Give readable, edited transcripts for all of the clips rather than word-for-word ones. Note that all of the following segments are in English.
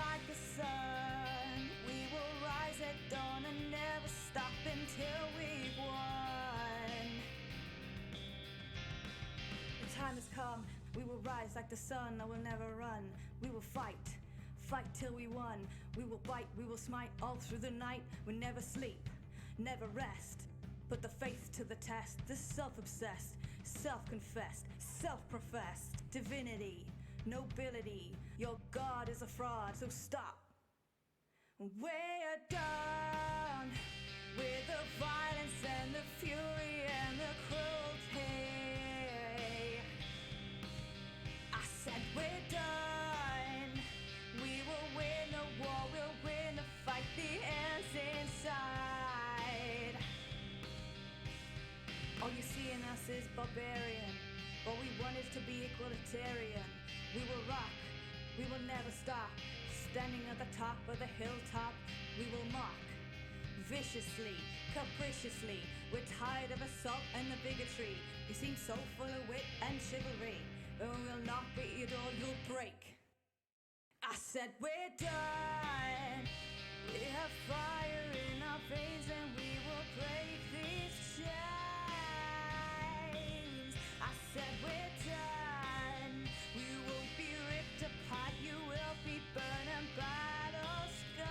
like the sun. We will rise at dawn and never stop until we've won. The time has come. We will rise like the sun. I will never run. We will fight. Fight till we won. We will bite. We will smite all through the night. We never sleep. Never rest. Put the faith to the test. The self-obsessed, self-confessed, self-professed divinity, nobility. Your God is a fraud, so stop. We're done with the violence and the fury and the cruelty. I said we're done. We will win the war, we'll win the fight, the end's inside. All you see in us is barbarian. All we want is to be equalitarian. We will rock, we will never stop. Standing at the top of the hilltop, we will mock. Viciously, capriciously, we're tired of assault and the bigotry. You seem so full of wit and chivalry. But we'll knock at your door, you'll break. I said we're done. We have fire in our veins and we will break these chains. I said we're done. We will be ripped apart. You will be burned and battle scarred.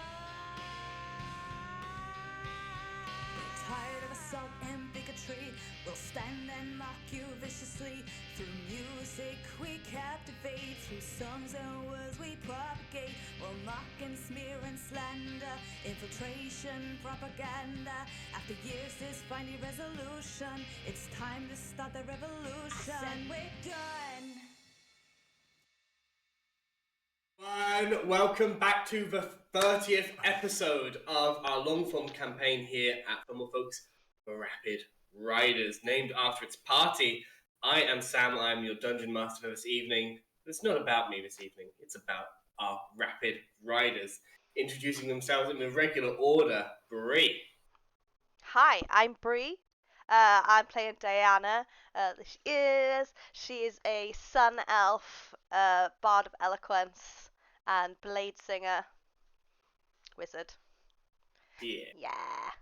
We're tired of assault and bigotry. We'll stand and mock you viciously. Through music we captivate. Through songs and words we propagate. We'll mock and smear and slander. Infiltration, propaganda. After years there's finally resolution. It's time to start the revolution. I said we're done. And welcome back to the 30th episode of our long-form campaign here at Fumble Folks, the Rapid Riders, named after its party. I am Sam, I am your Dungeon Master for this evening. But it's not about me this evening, it's about our Rapid Riders. Introducing themselves in the regular order, Bree. Hi, I'm Bree. I'm playing Diana. She is a sun elf, bard of eloquence, and blade singer, wizard. Yeah. Yeah.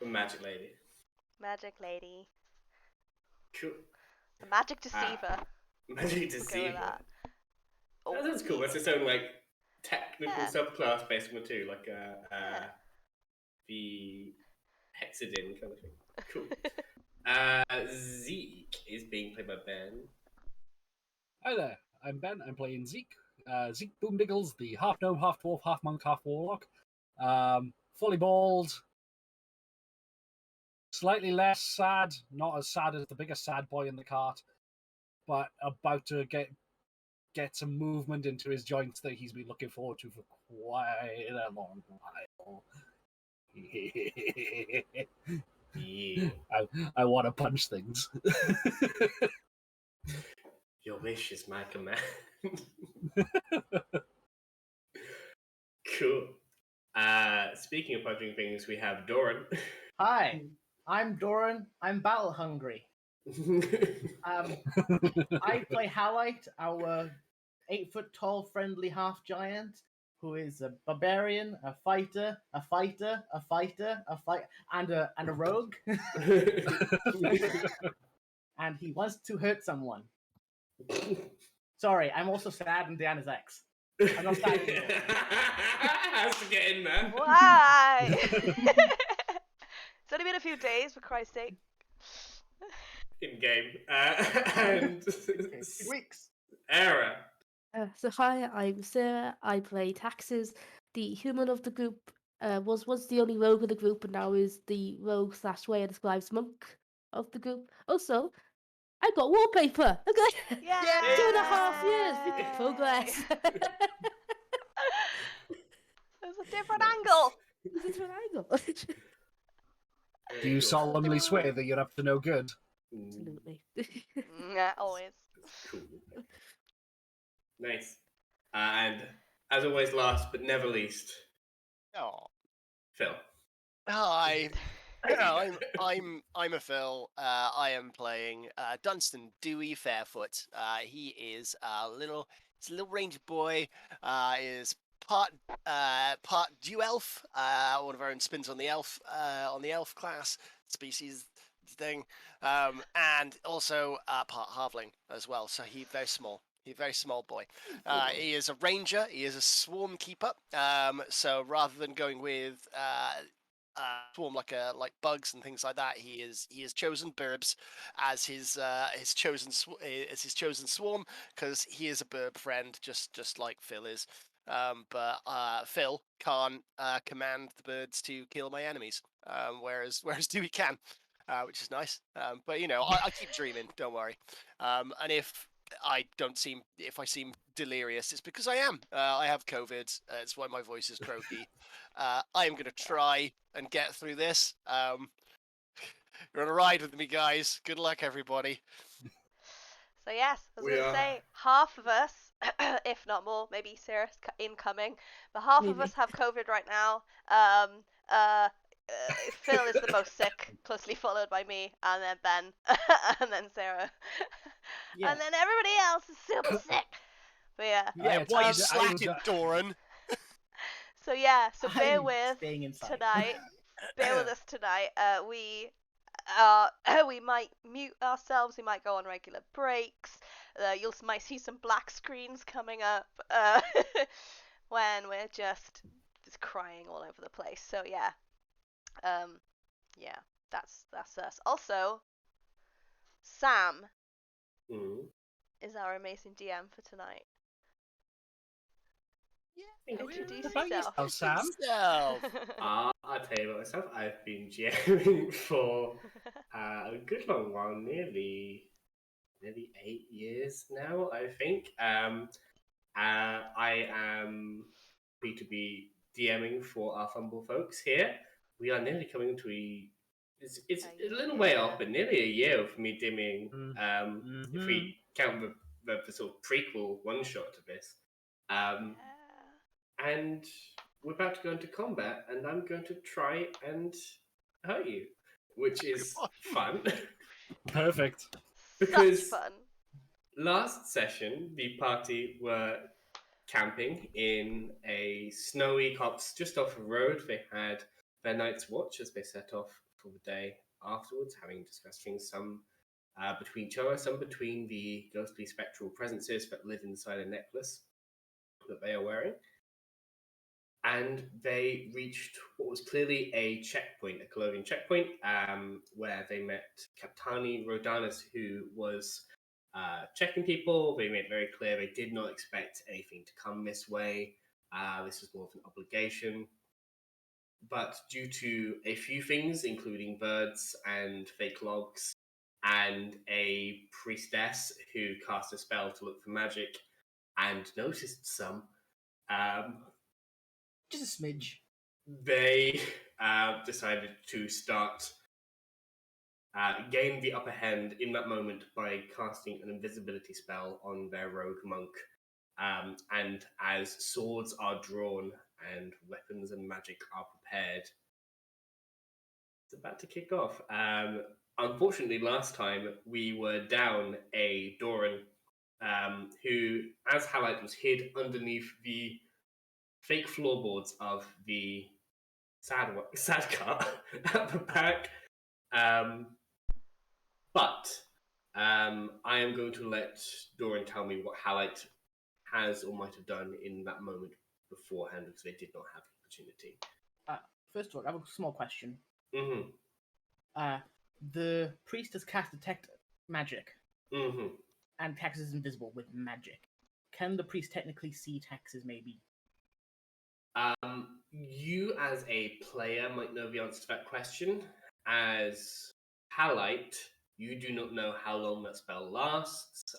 The Magic Lady. Magic lady. Cool. The magic deceiver. Magic We'll go with Deceiver. that. That's cool. That's its own, like, technical Yeah. subclass based on the two, like, Yeah. the Hexadin kind of thing. Cool. Zeke is being played by Ben. Hi there, I'm Ben. I'm playing Zeke. Zeke Boomdiggles, the half gnome, half dwarf, half monk, half warlock. Fully bald. Slightly less sad, not as sad as the biggest sad boy in the cart, but about to get some movement into his joints that he's been looking forward to for quite a long while. Yeah. I want to punch things. Your wish is my command. Cool. Speaking of punching things, we have Doran. Hi, I'm Doran. I'm battle hungry. I play Halite, our 8-foot tall, friendly half giant, who is a barbarian, a fighter, and a rogue. And he wants to hurt someone. Sorry, I'm also sad and Diana's ex. I'm not sad anymore. Has to get in there. Why? It's only been a few days, for Christ's sake. In game. And 2 weeks. Era. So hi, I'm Sarah. I play Taxes, the human of the group. Was once the only rogue of the group, and now is the rogue / way and scribes monk of the group. Also, I got wallpaper. Okay, Yay! 2.5 years. We can progress. There's a different angle. It's an angle. Do you solemnly swear that you're up to no good? Absolutely. Yeah, always. Cool. Nice. And as always, last but never least, Oh, Phil. hi. I'm a Phil. I am playing Dunstan Dewey Fairfoot. He is a little He's a little ranger boy. Is part dew elf. One of our own spins on the elf class species thing, and also part halfling as well. So he's very small. He's a very small boy. He is a ranger. He is a swarm keeper. So rather than going with swarm like bugs and things like that, he has chosen burbs as his chosen swarm, because he is a burb friend, just like Phil is. But Phil can't command the birds to kill my enemies, whereas Dewey can, which is nice. But I keep dreaming. Don't worry. And if I seem delirious, it's because I am. I have COVID. It's why my voice is croaky. I am going to try and get through this. You're on a ride with me, guys. Good luck, everybody. So yes, I was going to say, half of us, if not more, maybe Sarah's incoming, but half of us have COVID right now. Phil is the most sick, closely followed by me, and then Ben, and then Sarah. Yeah. And then everybody else is super sick. But yeah. Yeah, why you slacking, Doran? So bear I'm with staying inside. tonight. Bear with us tonight. We might mute ourselves. We might go on regular breaks. You might see some black screens coming up when we're just crying all over the place. So yeah, that's us. Also, Sam is our amazing DM for tonight. Yeah, introduce About yourself. yourself, Sam. I'll tell you about myself. I've been GMing for a good long while, nearly 8 years now, I think. I am happy to be DMing for our Fumble folks here. We are nearly coming to it's a little way off, but nearly a year of me DMing. If we count the sort of prequel one shot to this. And we're about to go into combat, and I'm going to try and hurt you, which is fun. Perfect. Because Such fun. last session, the party were camping in a snowy copse just off a road. They had their night's watch as they set off for the day afterwards, having discussed things, some between each other, some between the ghostly spectral presences that live inside a necklace that they are wearing. And they reached what was clearly a checkpoint, a Cologneon checkpoint, where they met Captani Rodanus, who was checking people. They made very clear they did not expect anything to come this way. This was more of an obligation. But due to a few things, including birds and fake logs, and a priestess who cast a spell to look for magic and noticed some, Just a smidge. they decided to start gain the upper hand in that moment by casting an invisibility spell on their rogue monk. And as swords are drawn and weapons and magic are prepared, it's about to kick off. Unfortunately, last time we were down a Doran who, as Halite, was hid underneath the fake floorboards of the sad car at the back. But I am going to let Doran tell me what Halite has or might have done in that moment beforehand, because they did not have the opportunity. First of all, I have a small question. Mm-hmm. The priest has cast detect magic, Mm-hmm. and Tax is invisible with magic. Can the priest technically see Taxes, maybe? You as a player might know the answer to that question. As Halite, you do not know how long that spell lasts.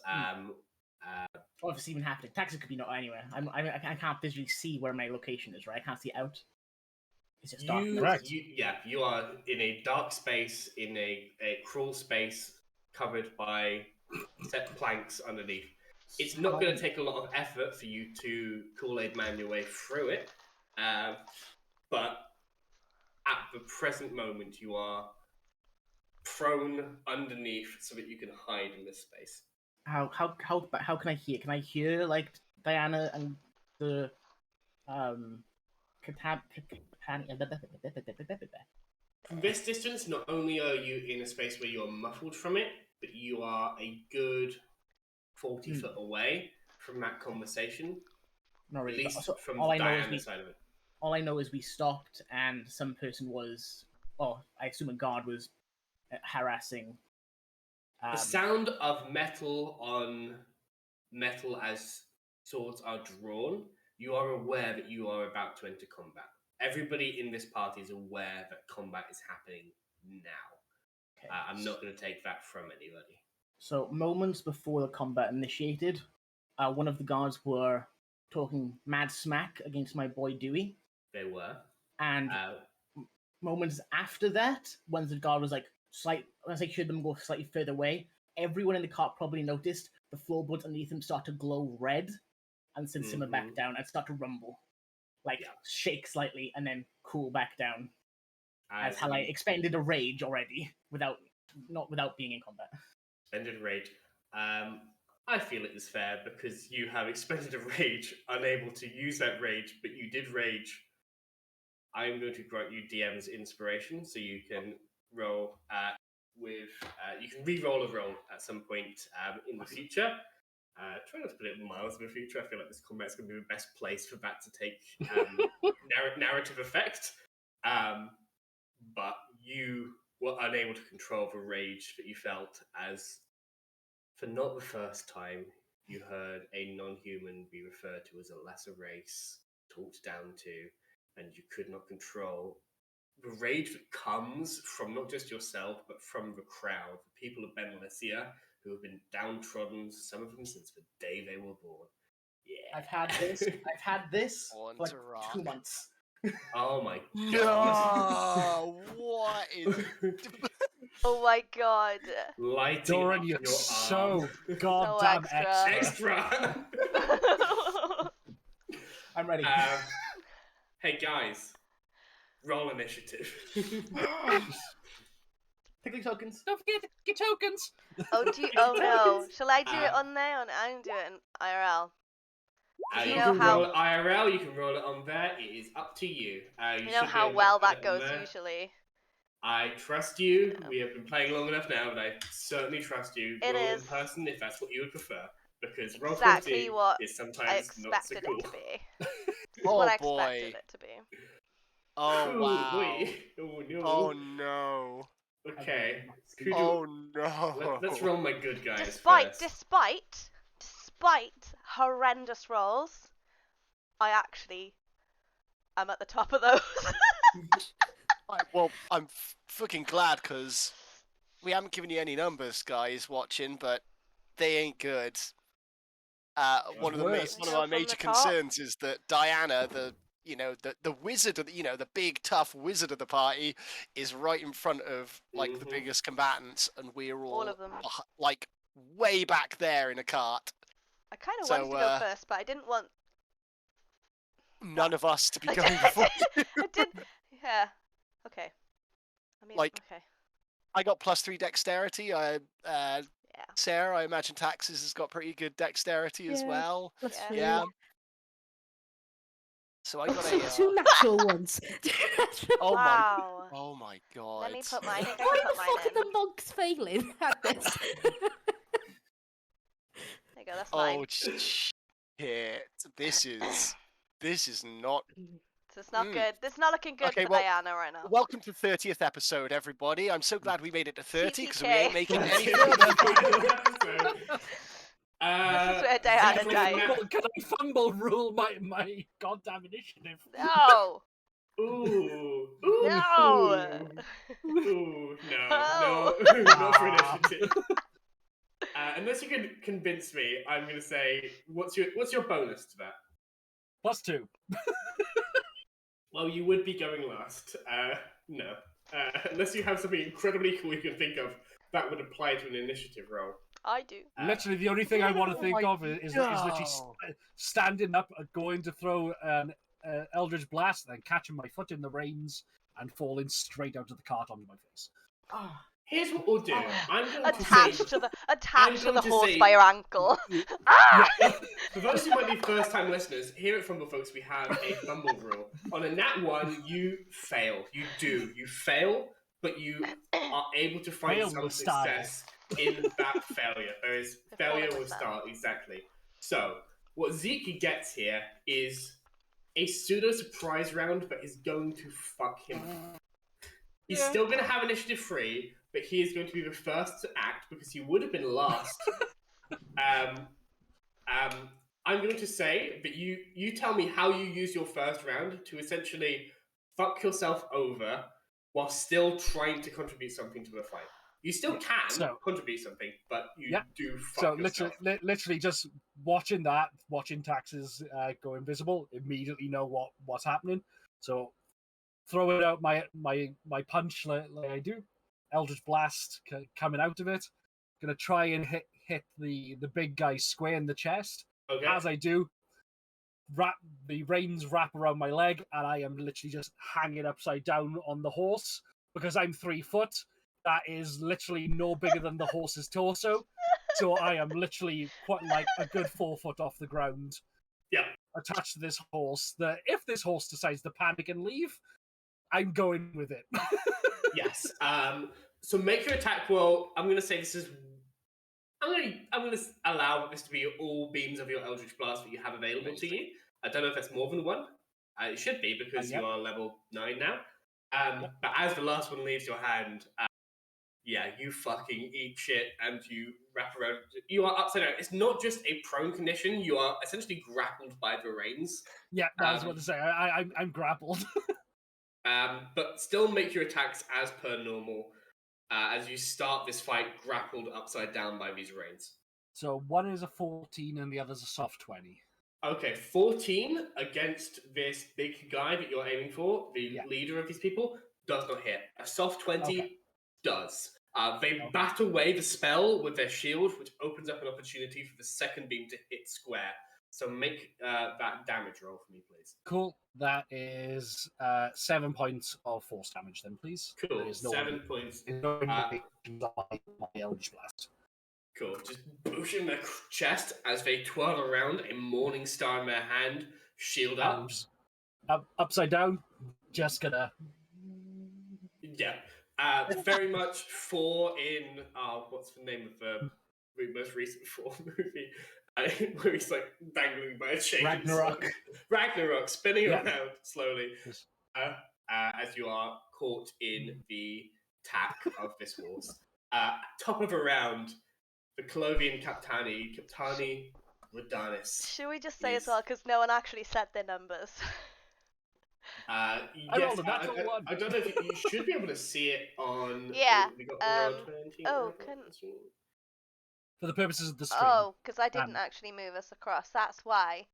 Or if it's even happening. Taxes could be not anywhere. I can't visually see where my location is, right? I can't see out. It's just dark. You are in a dark space, in a crawl space, covered by set planks underneath. It's not going to take a lot of effort for you to Kool-Aid man your way through it, but at the present moment you are prone underneath so that you can hide in this space. How can I hear? Can I hear like Diana and the From this distance, not only are you in a space where you're muffled from it, but you are a good 40 foot away from that conversation. Not At really. least So from all I know is Diana's side of it. all I know is we stopped, and some person was, I assume a guard was harassing. The sound of metal on metal as swords are drawn, you are aware that you are about to enter combat. Everybody in this party is aware that combat is happening now. Okay. I'm not going to take that from anybody. So moments before the combat initiated, one of the guards were talking mad smack against my boy Dewey. They were. And moments after that, when the guard was like when I showed them go slightly further away, everyone in the cart probably noticed the floorboards underneath them start to glow red and then simmer back down and start to rumble. Shake slightly and then cool back down. As how I expended a rage already without being in combat. Expended rage. I feel it is fair because you have expended a rage, unable to use that rage, but you did rage. I am going to grant you DM's inspiration, so you can roll you can re-roll a roll at some point in the future. Try not to put it miles in the future. I feel like this combat is going to be the best place for that to take narrative effect. But you were unable to control the rage that you felt as, for not the first time, you heard a non-human be referred to as a lesser race, talked down to, and you could not control the rage that comes from not just yourself, but from the crowd, the people of Benalicia, who have been downtrodden, some of them since the day they were born. Yeah. I've had this for like 2 months. Oh my god. No! What is... Oh my god. Lighting Doran, up you're your so arm. goddamn Extra! I'm ready. Hey guys, roll initiative. Tickling tokens. Don't forget your tokens. Oh no. Shall I do it on there? I can do it in IRL. You know can how- roll it IRL, you can roll it on there, it is up to you. You know how well that goes usually. I trust you. We have been playing long enough now, and I certainly trust you. It roll is in person if that's what you would prefer, because roll exactly 20 what is I sometimes not so expected cool. it to be. Oh What I boy. expected it to be. Oh Ooh, wow. boy. Oh no. Oh no. Okay. Could you... Oh no. Let's roll my good guys Despite first. horrendous rolls, I actually am at the top of those. Well, I'm fucking glad because we haven't given you any numbers, guys, watching, but they ain't good. One of our major concerns is that Diana, the wizard of the big tough wizard of the party, is right in front of the biggest combatants, and we're all of them, way back there in a cart. I kind of wanted to go first, but I didn't want none of us to be going before. I did. Yeah. Okay. I mean, okay. I got +3 dexterity. Sarah, I imagine Taxes has got pretty good dexterity as well. Yeah. So I got two natural ones. Wow. Oh my god. Let me put mine. Why the fuck are the monks failing at this? There you go. That's mine. Oh shit! This is not. This is not good. This is not looking good for Diana right now. Welcome to 30th episode, everybody. I'm so glad we made it to 30 because we ain't making any. This is where Diana died. Can I fumble rule my goddamn initiative? No. Ooh. No. Ooh. No. Not for initiative. Unless you can convince me, I'm going to say, what's your bonus to that? +2. Well, you would be going last. No. Unless you have something incredibly cool you can think of, that would apply to an initiative roll. I do. Literally, the only thing I want to think of is literally standing up, going to throw an Eldritch Blast, then catching my foot in the reins and falling straight out of the cart onto my face. Here's what we'll do. I'm going Attached to to I'm the going to horse say- by your ankle. Ah! For those who might be first-time listeners, here at Fumble Folks, we have a Fumble rule. On a nat 1, you fail. You fail, but you are able to find Fail some with style. success in that failure. There is failure falling with with style, exactly. So, what Zeke gets here is a pseudo-surprise round, but is going to fuck him up. He's still going to have initiative 3, but he is going to be the first to act because he would have been last. I'm going to say that you tell me how you use your first round to essentially fuck yourself over while still trying to contribute something to the fight. You still can contribute something, but you do fuck yourself. Literally just watching Taxes go invisible, immediately know what's happening. So throwing out my punch like I do, Eldritch Blast coming out of it. Gonna try and hit the big guy square in the chest. Okay. As I do, the reins wrap around my leg, and I am literally just hanging upside down on the horse because I'm 3 foot. That is literally no bigger than the horse's torso. So I am literally quite like a good 4 foot off the ground. Yeah. Attached to this horse. That if this horse decides to panic and leave, I'm going with it. Yes. So make your attack roll. I'm going to say this is. I'm going to allow this to be all beams of your Eldritch Blast that you have available to you. I don't know if that's more than one. It should be because you are level 9 now. But as the last one leaves your hand, you fucking eat shit and you wrap around. You are upside down. It's not just a prone condition. You are essentially grappled by the reins. Yeah, I was about to say. I'm grappled. But still make your attacks as per normal. As you start this fight grappled upside down by these reins. So one is a 14 and the other's a soft 20. Okay, 14 against this big guy that you're aiming for, the leader of these people, does not hit. A soft 20 does. They bat away the spell with their shield, which opens up an opportunity for the second beam to hit square. So make that damage roll for me, please. Cool. That is 7 points of force damage, then, please. Cool. 7 points. My Eldritch Blast. Cool. Just pushing their chest as they twirl around, a morning star in their hand, shield up. Upside down. Just gonna. Yeah. Very much 4 in. What's the name of the most recent 4 movie? Where he's like dangling by a chain. Ragnarok, spinning around slowly as you are caught in the tack of this horse. Top of a round, the Colovian Captani Rodanis. Should we just say as well, because no one actually said their numbers? Yes, I don't know if you should be able to see it on. Yeah. We got roll 20. For the purposes of the stream. Oh, because I didn't actually move us across. That's why.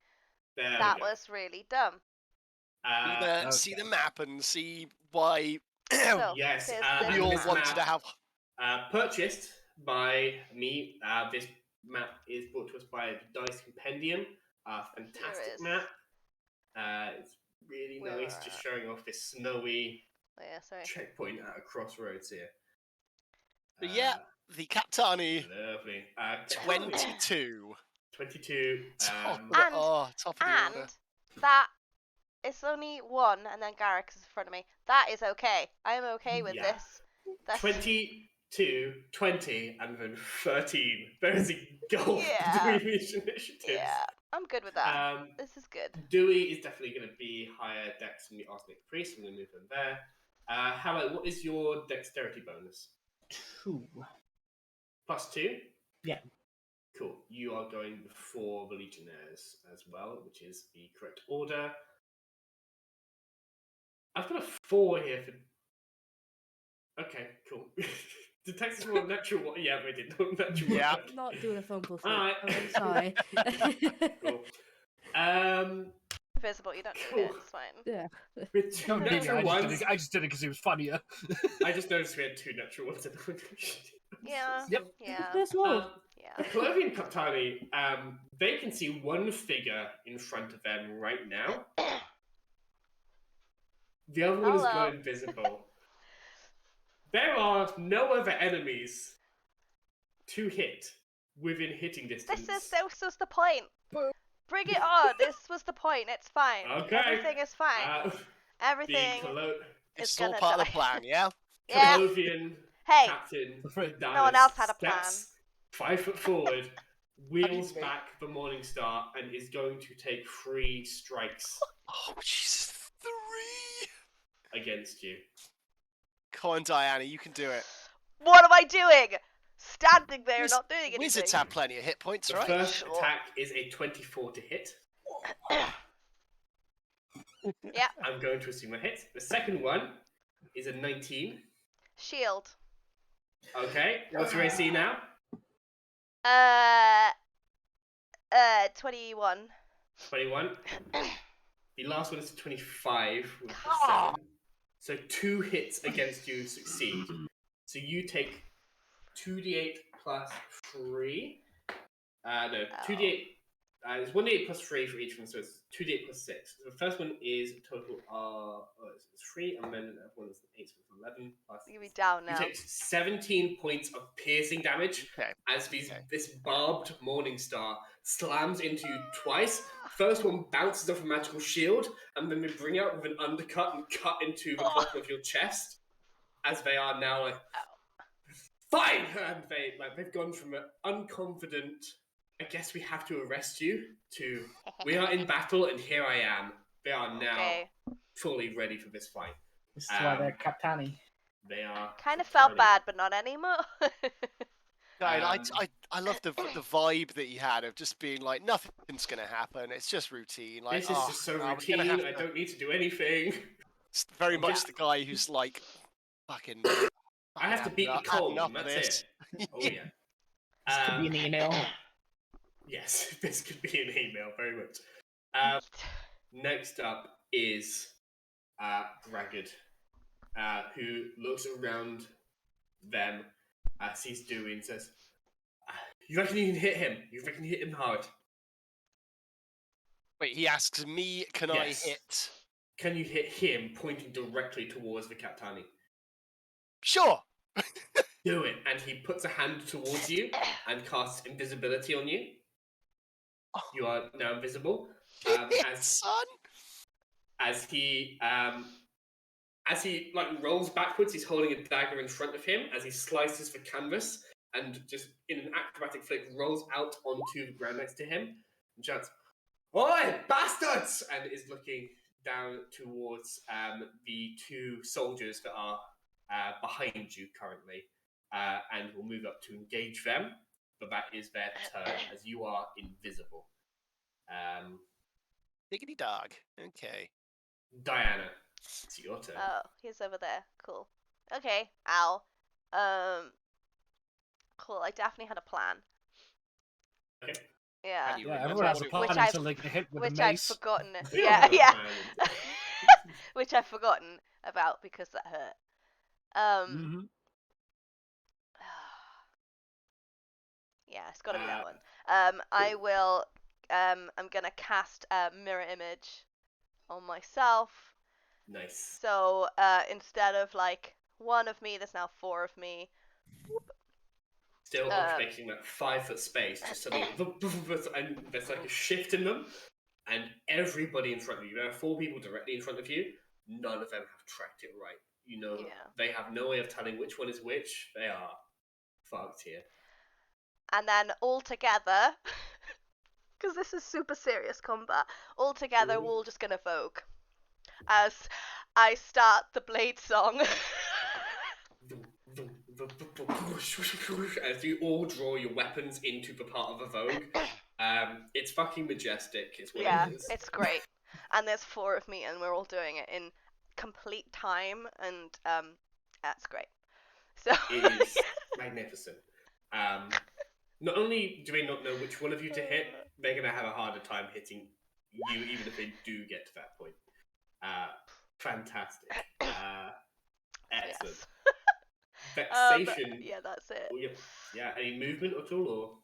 That was really dumb. See the map and see why. So, yes, we all wanted to have. Purchased by me. This map is brought to us by Dice Compendium. Fantastic map. It's really nice, just showing off this snowy checkpoint at a crossroads here. But the Captani. Lovely. 22. 22. Top of the order. That it's only 1, and then Garrick's in front of me. That is okay. I am okay with this. That's... 22, 20, and then 13. There is a gulf between these initiatives. Yeah, I'm good with that. This is good. Dewey is definitely going to be higher dex than the Arsenic Priest. I'm going to move them there. Howard, what is your dexterity bonus? 2. +2? Yeah. Cool. You are going before the Legionnaires as well, which is the correct order. I've got a 4 here for... Okay, cool. Did Texas roll a natural one? Yeah, they did. Natural one. I'm not doing a Fumble thing. Alright. I'm sorry. Cool. Invisible, you don't need it, it's fine. Yeah. With 2 natural ones... I just did it because it was funnier. I just noticed we had 2 natural ones in the Yeah. Yep. Yeah. First roll. The Colovian Captani, they can see one figure in front of them right now. The other one has gone invisible. There are no other enemies to hit within hitting distance. This was the point. Bring it on. This was the point. It's fine. Okay. Everything is fine. Everything It's is all gonna part die. of the plan, yeah? Yeah. Cologneon Hey. Captain No one else had a plan. steps 5 foot forward, wheels back the Morning Star, and is going to take 3 strikes Oh, Jesus. 3! against you. Come on, Diana, you can do it. What am I doing? Standing there, not doing anything. Wizards have plenty of hit points, The right? first attack is a 24 to hit. Yeah. I'm going to assume a hit. The second one is a 19. Shield. Okay, what's your AC now? 21. 21. The last one is 25 with the 7. So 2 hits against you succeed. So you take 2d8 plus 3. No, 2d8. It's 1d8 plus 3 for each one, so it's 2d8 plus 6. So the first one is a total of it's 3, and then the one is 8, so it's 11 plus. You'll be down now. You take 17 points of piercing damage as this barbed Morning Star slams into you twice. First one bounces off a magical shield, and then they bring out with an undercut and cut into the bottom of your chest, as they are now like, fine! And they've gone from an unconfident, I guess we have to arrest you, to we are in battle and here I am. They are now fully ready for this fight. This is why they're Captani. They are kind of felt bad, but not anymore. I love the vibe that you had of just being like, nothing's gonna happen. It's just routine. Like, this is just so routine. I don't need to do anything. It's very much the guy who's like, fucking. I have to beat the cold. That's it. Oh yeah. This could be an email. Yes, this could be an email. Very much. Next up is Braggart, who looks around them as he's doing, says, "You reckon you can hit him? You reckon you hit him hard?" Wait, he asks me, can I hit? Can you hit him, pointing directly towards the Captani? Sure. Do it. And he puts a hand towards you and casts invisibility on you. You are now invisible. As he like rolls backwards, he's holding a dagger in front of him as he slices the canvas and just in an acrobatic flick rolls out onto the ground next to him and shouts, "Oi, bastards!" and is looking down towards the 2 soldiers that are behind you currently, and will move up to engage them, but that is their turn as you are invisible. Diggity dog. Okay. Diana, it's your turn. Oh, he's over there. Cool. Okay. Ow. Cool. I definitely had a plan. Okay. Yeah. Yeah, everyone has a plan until they get hit with a mace. Which I've forgotten. Yeah. Which I've forgotten about because that hurt. Yeah, it's got to be that one. I will. I'm gonna cast a mirror image on myself. Nice. So instead of like 1 of me, there's now 4 of me. Still occupying that 5 foot space, just suddenly, and there's like a shift in them, and everybody in front of you. There are 4 people directly in front of you. None of them have tracked it right. You know, they have no way of telling which one is which. They are fucked here. And then all together, because this is super serious combat, all together we're all just gonna vogue as I start the blade song. As you all draw your weapons into the part of the vogue, it's fucking majestic. It's what it is. It's great. And there's 4 of me, and we're all doing it in complete time, and that's great. So it is magnificent. Not only do they not know which one of you to hit, they're gonna have a harder time hitting you, even if they do get to that point. Fantastic. Excellent. Yes. Vexation. Yeah, that's it. Yeah. Any movement at all, or?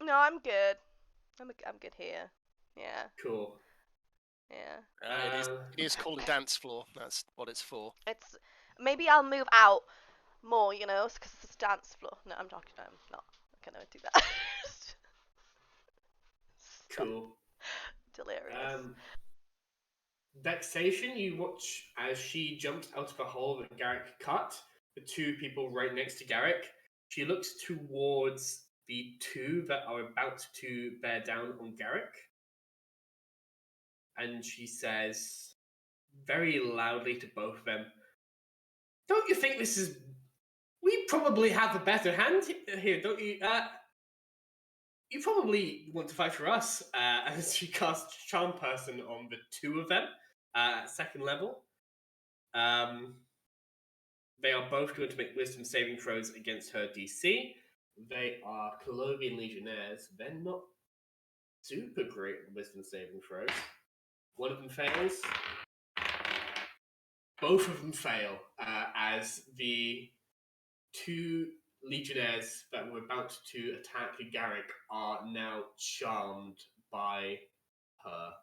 No, I'm good. I'm good here. Yeah. Cool. Yeah. It is called a dance floor. That's what it's for. Maybe I'll move out more, because it's a dance floor. No, I'm talking. I'm not gonna do that. Cool. Delirious. Vexation, you watch as she jumps out of a hole that Garrick cut. The two people right next to Garrick. She looks towards the two that are about to bear down on Garrick. And she says very loudly to both of them, "Don't you think this is... We probably have a better hand here, don't you? You probably want to fight for us." As she casts Charm Person on the two of them at second level. They are both going to make wisdom saving throws against her DC. They are Cologneon Legionnaires. They're not super great at wisdom saving throws. One of them fails. Both of them fail, as the two Legionnaires that were about to attack Garrick are now charmed by her.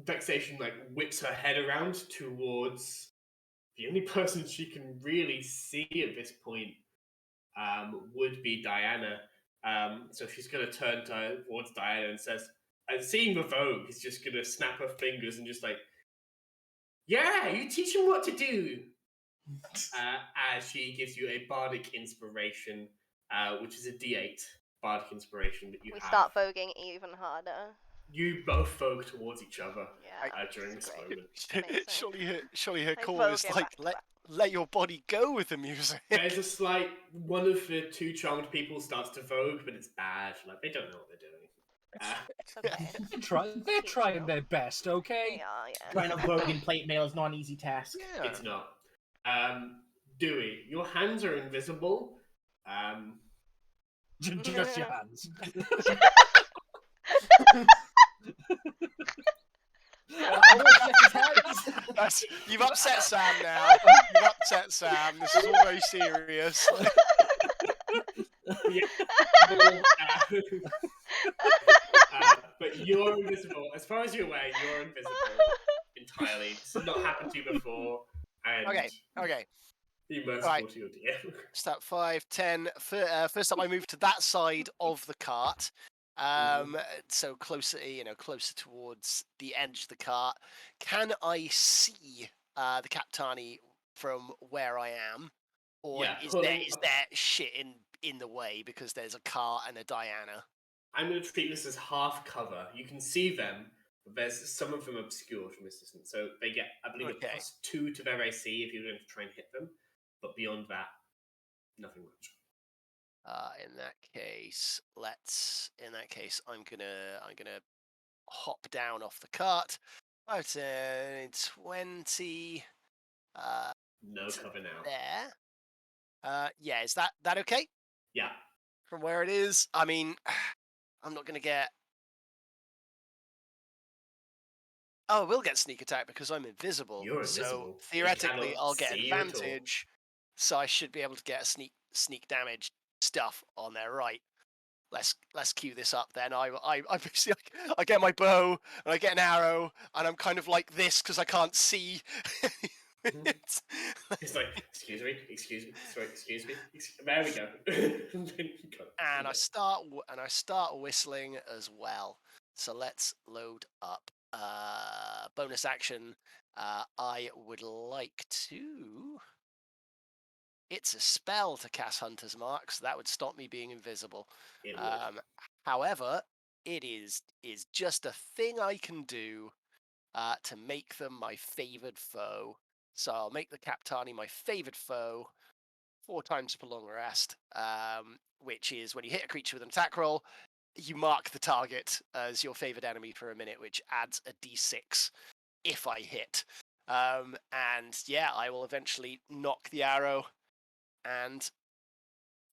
Vexation whips her head around towards the only person she can really see at this point. Would be Diana. So she's going to turn towards Diana and says, seeing the Vogue, is just going to snap her fingers and just yeah, you teach him what to do. As she gives you a bardic inspiration, which is a D8 bardic inspiration that you have. We start voguing even harder. You both vogue towards each other during this this is moment. surely her Like call is voguing like, back to back. let your body go with the music. There's a slight... One of the two charmed people starts to vogue, but it's bad. They don't know what they're doing. It's okay. They're trying their best, okay? They are, yeah. Trying to vogue in plate mail is not an easy task. Yeah. It's not. Dewey, your hands are invisible. Just your hands. You've upset Sam now. You've upset Sam. This is all very serious. But you're invisible. As far as you're aware, you're invisible entirely. This has not happened to you before. And Okay. be merciful to your DM. Step 5, 10. First up, I move to that side of the cart. So closer towards the edge of the cart. Can I see the Captani from where I am, or is there shit in the way because there's a cart and a Diana? I'm going to treat this as half cover. You can see them, but there's some of them obscured from this distance. So they get, I believe, a +2 to their AC if you're going to try and hit them. But beyond that, nothing much. In that case, I'm gonna hop down off the cart. About 20. No cover now. There. Yeah, is that okay? Yeah. From where it is, I mean, I'm not gonna get. Oh, we'll get sneak attack because I'm invisible. You're so invisible. theoretically, I'll get advantage. So I should be able to get a sneak damage stuff on there, right? Let's cue this up then. I basically I get my bow and I get an arrow and I'm kind of like this because I can't see. It's excuse me, sorry, excuse me. There we go. And I start whistling as well. So let's load up. Bonus action. I would like to. It's a spell to cast Hunter's Mark, so that would stop me being invisible. However, it is just a thing I can do to make them my favoured foe. So I'll make the Captani my favoured foe 4 times per long rest, which is when you hit a creature with an attack roll, you mark the target as your favoured enemy for a minute, which adds a d6 if I hit. And yeah, I will eventually knock the arrow and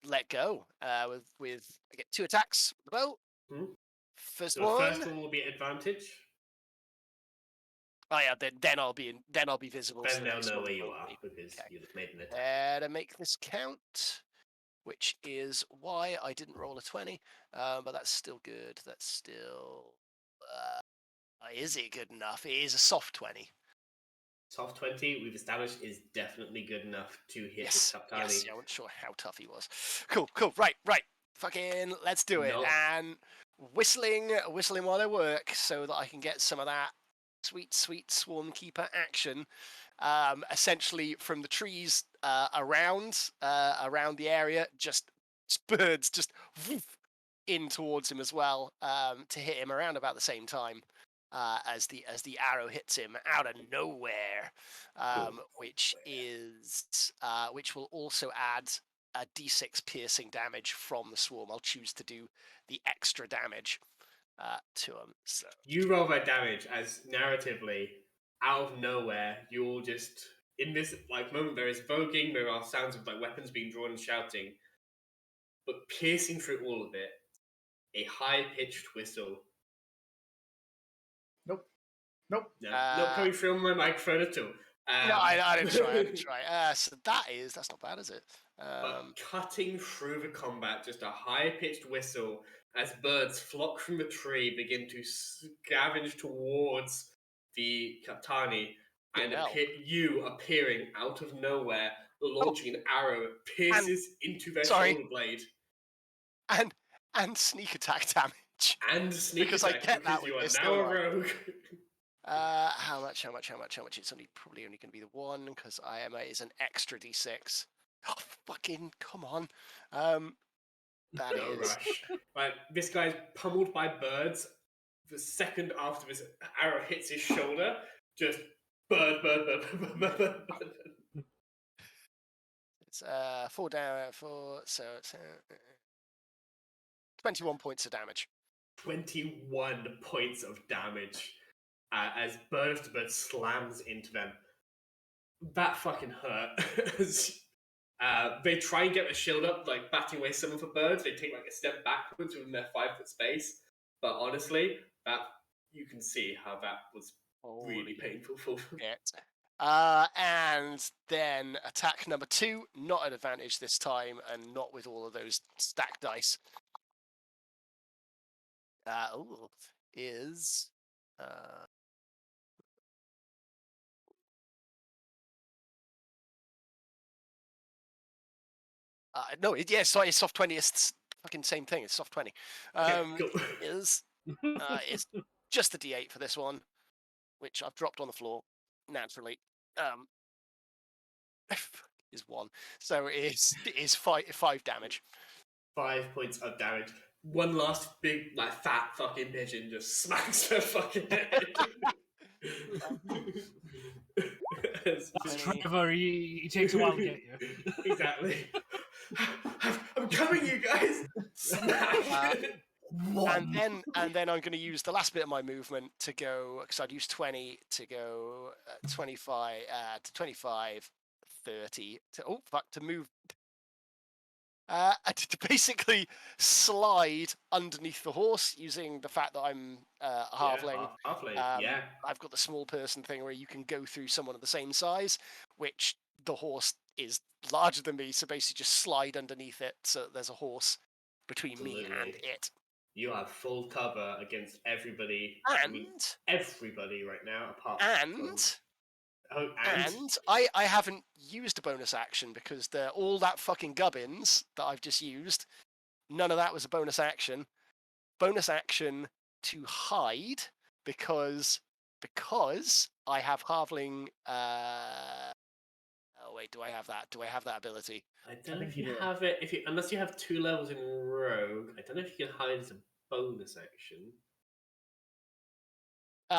let go. With I get 2 attacks with the bow. Mm-hmm. First so one. The first one will be advantage. Oh yeah, then I'll be visible. Then they'll know where you are because you've made an attack. To make this count, which is why I didn't roll a 20, but that's still good. That's still Is it good enough? It is a soft 20. Soft 20, we've established, is definitely good enough to hit this Kaptani. Yes, yeah, I wasn't sure how tough he was. Cool. Right. Fucking, let's do it. Nope. And whistling while I work so that I can get some of that sweet Swarm Keeper action. Essentially from the trees around the area, just birds just woof, in towards him as well, to hit him around about the same time. As the arrow hits him out of nowhere, which will also add a d6 piercing damage from the swarm. I'll choose to do the extra damage to him. So you roll that damage as narratively, out of nowhere, you all just in this moment there is voguing, there are sounds of weapons being drawn and shouting, but piercing through all of it, a high-pitched whistle. Nope. No, not coming through on my microphone at all. no, I didn't try. So that's not bad, is it? But cutting through the combat, just a high-pitched whistle as birds flock from the tree, begin to scavenge towards the Kaptani, and you appearing out of nowhere, launching an arrow, pierces into their shoulder blade. And sneak attack damage. And sneak because attack, I get because that you with are now a rogue. How much? It's probably only going to be the one, because it is an extra d6. Oh, fucking, come on. That No is... rush. Right, this guy's pummeled by birds. The second after this arrow hits his shoulder, just bird. It's 4 down, so it's 21 points of damage. 21 points of damage as bird after bird slams into them. That fucking hurt. They try and get their shield up, batting away some of the birds. They take a step backwards within their 5-foot space. But honestly, that you can see how that was really painful for them. And then attack number 2, not an advantage this time, and not with all of those stacked dice. Is no, it's soft 20. It's fucking same thing. It's soft 20. Is it's just a d8 for this one, which I've dropped on the floor naturally. Is 1, so it is 5 damage. 5 points of damage. One last big, fat fucking pigeon just smacks her fucking head. Trevor, he takes a while to get you. Exactly. I'm coming, you guys. Smack. And then I'm going to use the last bit of my movement to go, because I'd use 20 to go 25 to 25, 30 to move. To basically slide underneath the horse using the fact that I'm a halfling. Yeah. I've got the small person thing where you can go through someone of the same size, which the horse is larger than me, so basically just slide underneath it so there's a horse between me and it. You have full cover against everybody. Everybody right now, apart from... And I haven't used a bonus action because all that fucking gubbins that I've just used, none of that was a bonus action. Bonus action to hide because I have halfling. Oh wait, do I have that? Do I have that ability? I don't know if you have it. Unless you have 2 levels in Rogue, I don't know if you can hide as a bonus action.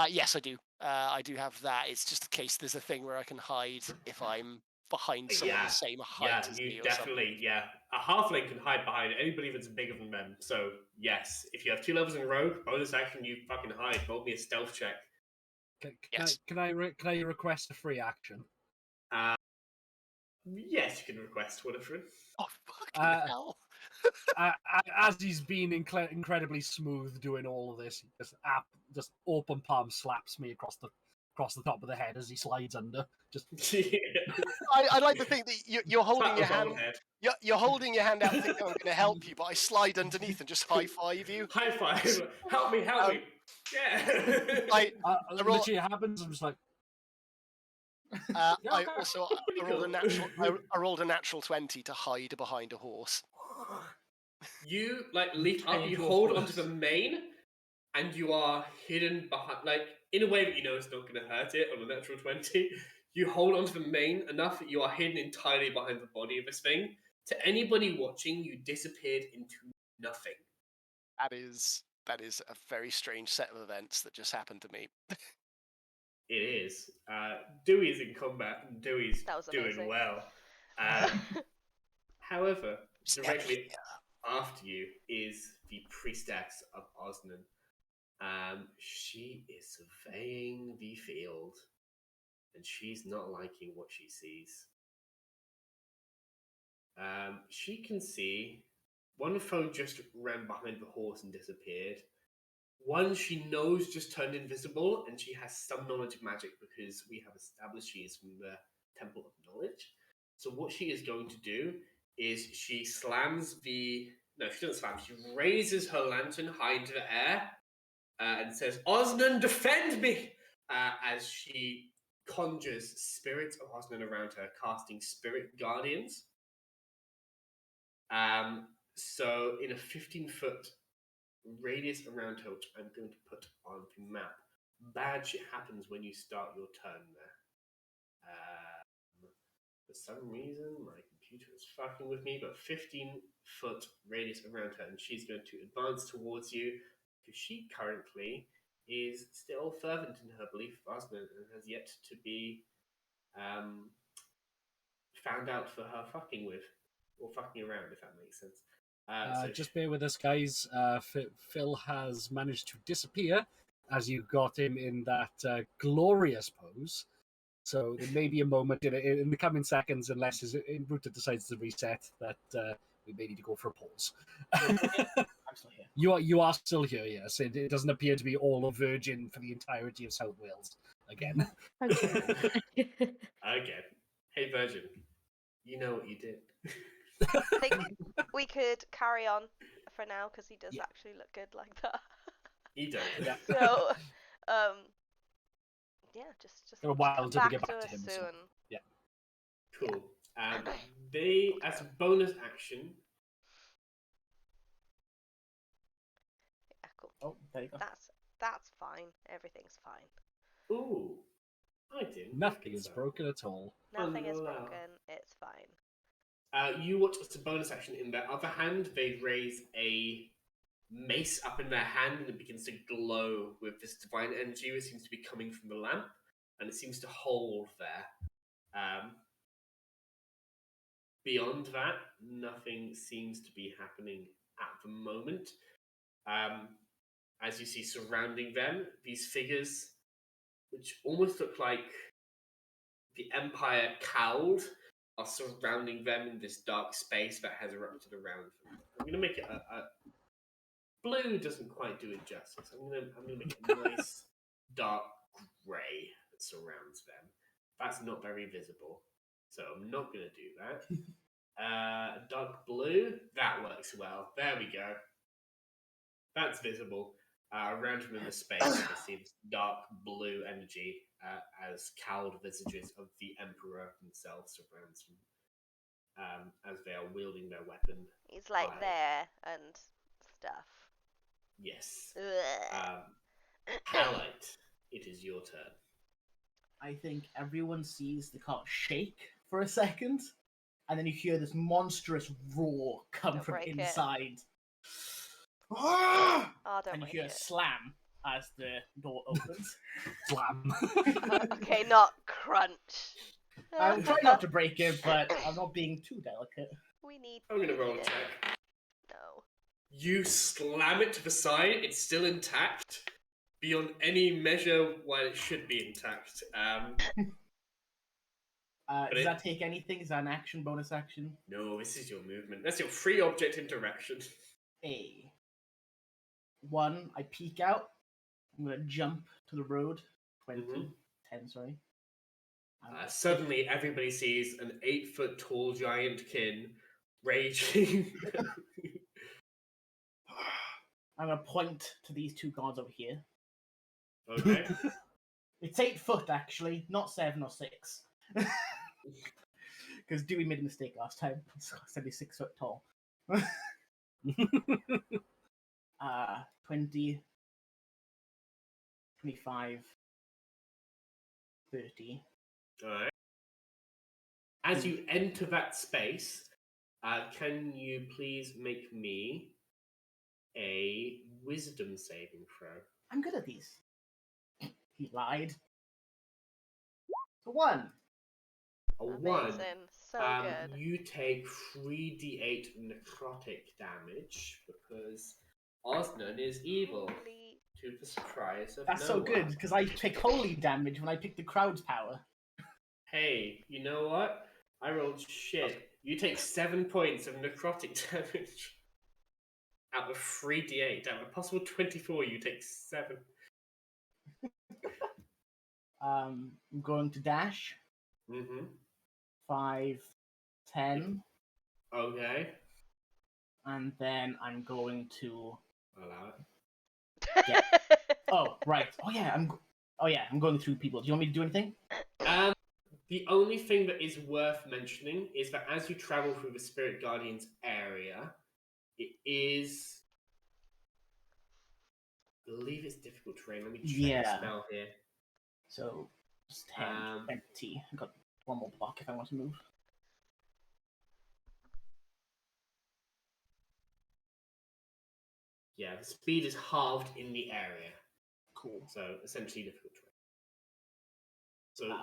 Yes, I do. I do have that. It's just a case there's a thing where I can hide if I'm behind someone the same height as me. Yeah. A halfling can hide behind anybody that's bigger than them. So, yes, if you have 2 levels in Rogue, bonus action, you fucking hide. Roll me a stealth check. Can I request a free action? Yes, you can request one of them. Oh, fucking hell. As he's been incredibly smooth doing all of this, just open palm slaps me across the top of the head as he slides under. Just I like to think that you're holding your hand. You're holding your hand out, thinking I'm going to help you, but I slide underneath and just high five you. High five! Help me! Yeah. Literally, it happens. I'm just like, I okay. also Pretty I rolled a cool. natural. I rolled a natural 20 to hide behind a horse. You leap Turn up, you into a hold horse. onto the mane, and you are hidden behind, in a way that you know it's not going to hurt it on a natural 20. You hold onto the mane enough that you are hidden entirely behind the body of this thing. To anybody watching, you disappeared into nothing. That is a very strange set of events that just happened to me. It is. Dewey's in combat, and Dewey's That was doing amazing. well. However, directly after you is the priestess of Osnan. She is surveying the field, and she's not liking what she sees. She can see one foe just ran behind the horse and disappeared. One she knows just turned invisible, and she has some knowledge of magic because we have established she is from the Temple of Knowledge. So what she is going to do is she slams the... No, she doesn't slam. She raises her lantern high into the air and says, "Osnan, defend me!" As she conjures spirits of Osnan around her, casting spirit guardians. So in a 15-foot radius around her, which I'm going to put on the map. Bad shit happens when you start your turn there. For some reason, my computer is fucking with me, but 15-foot radius around her, and she's going to advance towards you, because she currently is still fervent in her belief of Osman and has yet to be found out for her fucking with, or fucking around, if that makes sense. Just bear with us, guys. Phil has managed to disappear as you got him in that glorious pose. So there may be a moment in the coming seconds, unless Ruta decides to reset, that we may need to go for a pause. I'm still here. You are still here, yes. It doesn't appear to be all a virgin for the entirety of South Wales again. Again. Hey, Virgin. You know what you did. I think we could carry on for now because he does actually look good like that. He does. Yeah. So, just Got a while come till we get back us to him. soon. So, yeah. Cool. They, as a bonus action... Yeah, cool. Oh, there you go. That's fine. Everything's fine. Ooh. I didn't. Nothing is broken at all. Nothing is Allow. broken. It's fine. You watch as a bonus action. In their other hand, they raise a mace up in their hand, and it begins to glow with this divine energy that seems to be coming from the lamp, and it seems to hold there. Beyond that, nothing seems to be happening at the moment. As you see surrounding them, these figures, which almost look like the Empire cowled, are surrounding them in this dark space that has erupted around them. I'm going to make it a blue doesn't quite do it justice. I'm going to make it a nice dark grey that surrounds them. That's not very visible, so I'm not going to do that. Dark blue, that works well. There we go. That's visible. Around them in the space, you can see this dark blue energy as cowled visages of the Emperor himself surrounds them as they are wielding their weapon. He's like fire. there and stuff. Yes. Ugh. Halite, it is your turn. I think everyone sees the cart shake for a second, and then you hear this monstrous roar come Don't from break it. inside. Oh, don't And you break hear a it. slam as the door opens. Slam. Okay, not crunch. I'm trying not to break it, but I'm not being too delicate. We need. I'm going to roll a it. check. No. You slam it to the side. It's still intact. Beyond any measure while it should be intact. Does that take anything? Is that an action, bonus action? No, this is your movement. That's your free object interaction. One, I peek out. I'm going to jump to the road. 20. Mhm. 10, sorry. Suddenly, everybody sees an 8-foot tall giant kin raging. I'm going to point to these two guards over here. Okay. It's 8 foot, actually, not 7 or 6. Because Dewey made a mistake last time. He said he's 6 foot tall. 20, 25, 30. Alright. As you enter that space, can you please make me a wisdom saving throw? I'm good at these. He lied. So 1. A 1. Amazing. So good. You take 3d8 necrotic damage because Osnan is evil. Holy- To the surprise of That's no so one. good, because I pick holy damage when I pick the crowd's power. Hey, you know what? I rolled shit. You take 7 points of necrotic damage. Out of 3d8. Out of a possible 24, you take 7. I'm going to dash. Mm-hmm. 5, 10. Okay. And then I'm going to... Allow it. Yeah. Oh, right. Oh yeah, I'm going through people. Do you want me to do anything? The only thing that is worth mentioning is that as you travel through the Spirit Guardian's area, it is... I believe it's difficult terrain. Let me check the spell here. So, it's 10, 20. I've got one more block if I want to move. Yeah, the speed is halved in the area. Cool. So, essentially difficult terrain. So,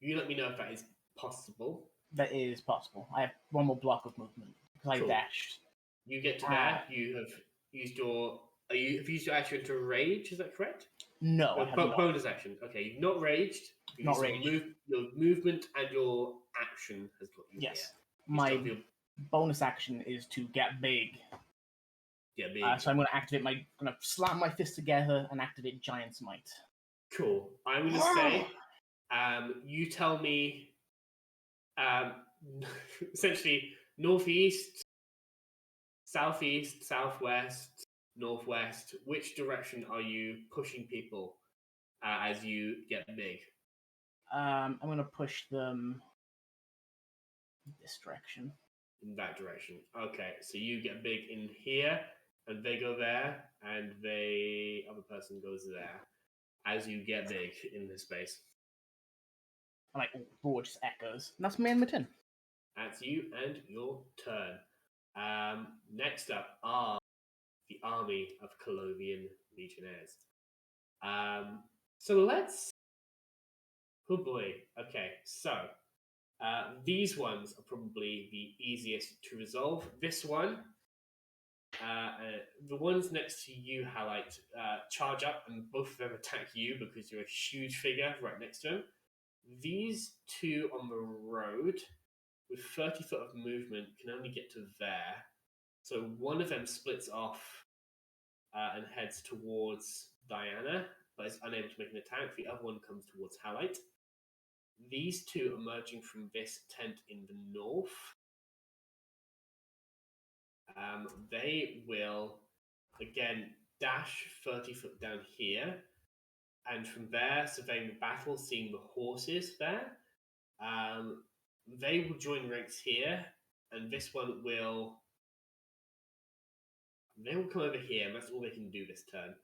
you let me know if that is possible. That is possible. I have one more block of movement because Cool. I dashed. You get to there. You have used your... have you used your action to rage? Is that correct? No, I have not. Bonus action. Okay, you've not raged. Not raged. Your movement and your action has got you Yes. here. My bonus action is to get big. Get big. So I'm going to activate I'm going to slam my fists together and activate Giant Smite. Cool. I'm going to say, you tell me, essentially, northeast, southeast, southwest, northwest. Which direction are you pushing people as you get big? I'm going to push them this direction. In that direction. Okay, so you get big in here, and they go there, and the other person goes there. As you get big in this space. And like, roar just echoes. And that's me and my turn. That's you and your turn. Next up are the army of Cologneon Legionnaires. So let's... Oh boy. Okay, so these ones are probably the easiest to resolve. This one, the ones next to you, Halite, charge up and both of them attack you because you're a huge figure right next to them. These two on the road with 30 foot of movement can only get to there. So one of them splits off and heads towards Diana, but is unable to make an attack. The other one comes towards Halite. These two emerging from this tent in the north. They will, again, dash 30 foot down here. And from there, surveying the battle, seeing the horses there. They will join ranks here. And this one will... They will come over here, and that's all they can do this turn.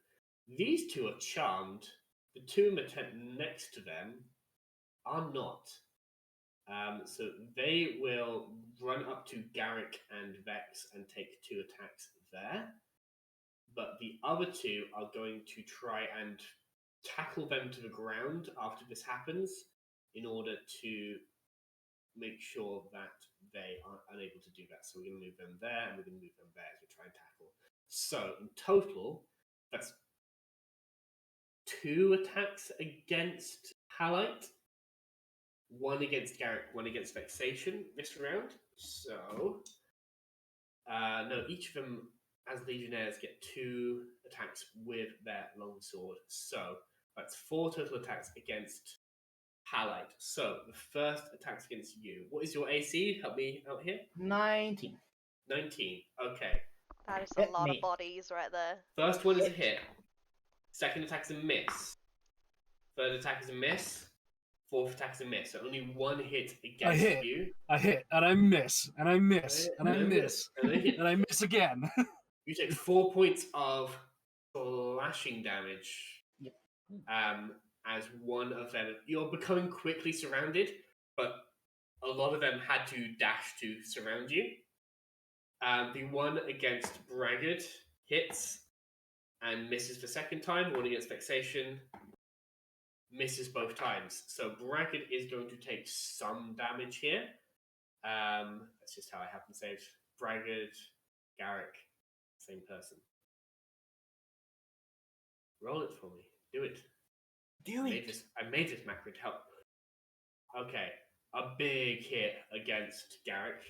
These two are charmed. The two in the tent next to them are not. So they will run up to Garrick and Vex and take 2 attacks there. But the other two are going to try and tackle them to the ground after this happens in order to make sure that they are unable to do that. So we're going to move them there and we're going to move them there as we try and tackle. So in total, that's 2 attacks against Halite. 1 against Garrick, 1 against Vexation this round. So, no, each of them, as Legionnaires, get 2 attacks with their longsword. So, that's 4 total attacks against Halite. So, the first attack's against you. What is your AC? Help me out here. 19. 19. Okay. That is a lot of bodies right there. First one is a hit. Second attack's a miss. Third attack is a miss. Fourth attack is a miss. So only one hit against you. I hit, and I miss, and I miss, and I And miss, and I hit. and I miss again. You take 4 points of slashing damage. Yep. As one of them, you're becoming quickly surrounded, but a lot of them had to dash to surround you. The one against Braggart hits and misses the second time. One against Vexation misses both times. So Braggart is going to take some damage here. That's just how I happen to say it. Braggart, Garrick, same person. Roll it for me. Do it. I made this macro to help. Okay, a big hit against Garrick.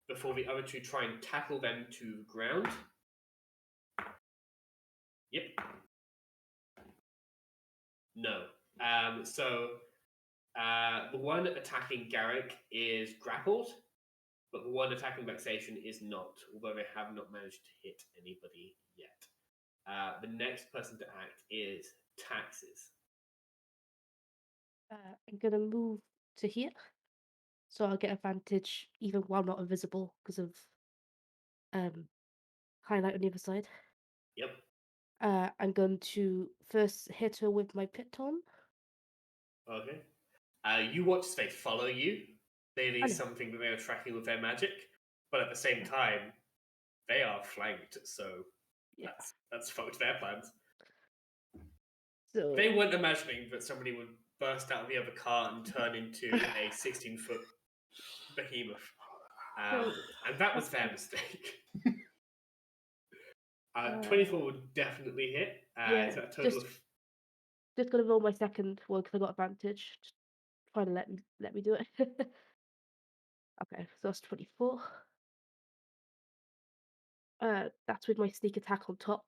Before the other two try and tackle them to the ground. Yep. No. The one attacking Garrick is grappled, but the one attacking Vexation is not, although they have not managed to hit anybody yet. The next person to act is Taxes. I'm gonna move to here, so I'll get advantage even while not invisible because of highlight on the other side. Yep. I'm going to first hit her with my piton. Okay. You watch as they follow you. Clearly I know. something that they are tracking with their magic, but at the same time, they are flanked, so Yeah. that's fucked their plans. So They weren't imagining that somebody would burst out of the other car and turn into a 16-foot behemoth. And that was their mistake. 24 would definitely hit. yeah, Is that a total of... just gonna roll my second one because I got advantage. Just trying to let me do it. Okay, so that's 24. That's with my sneak attack on top.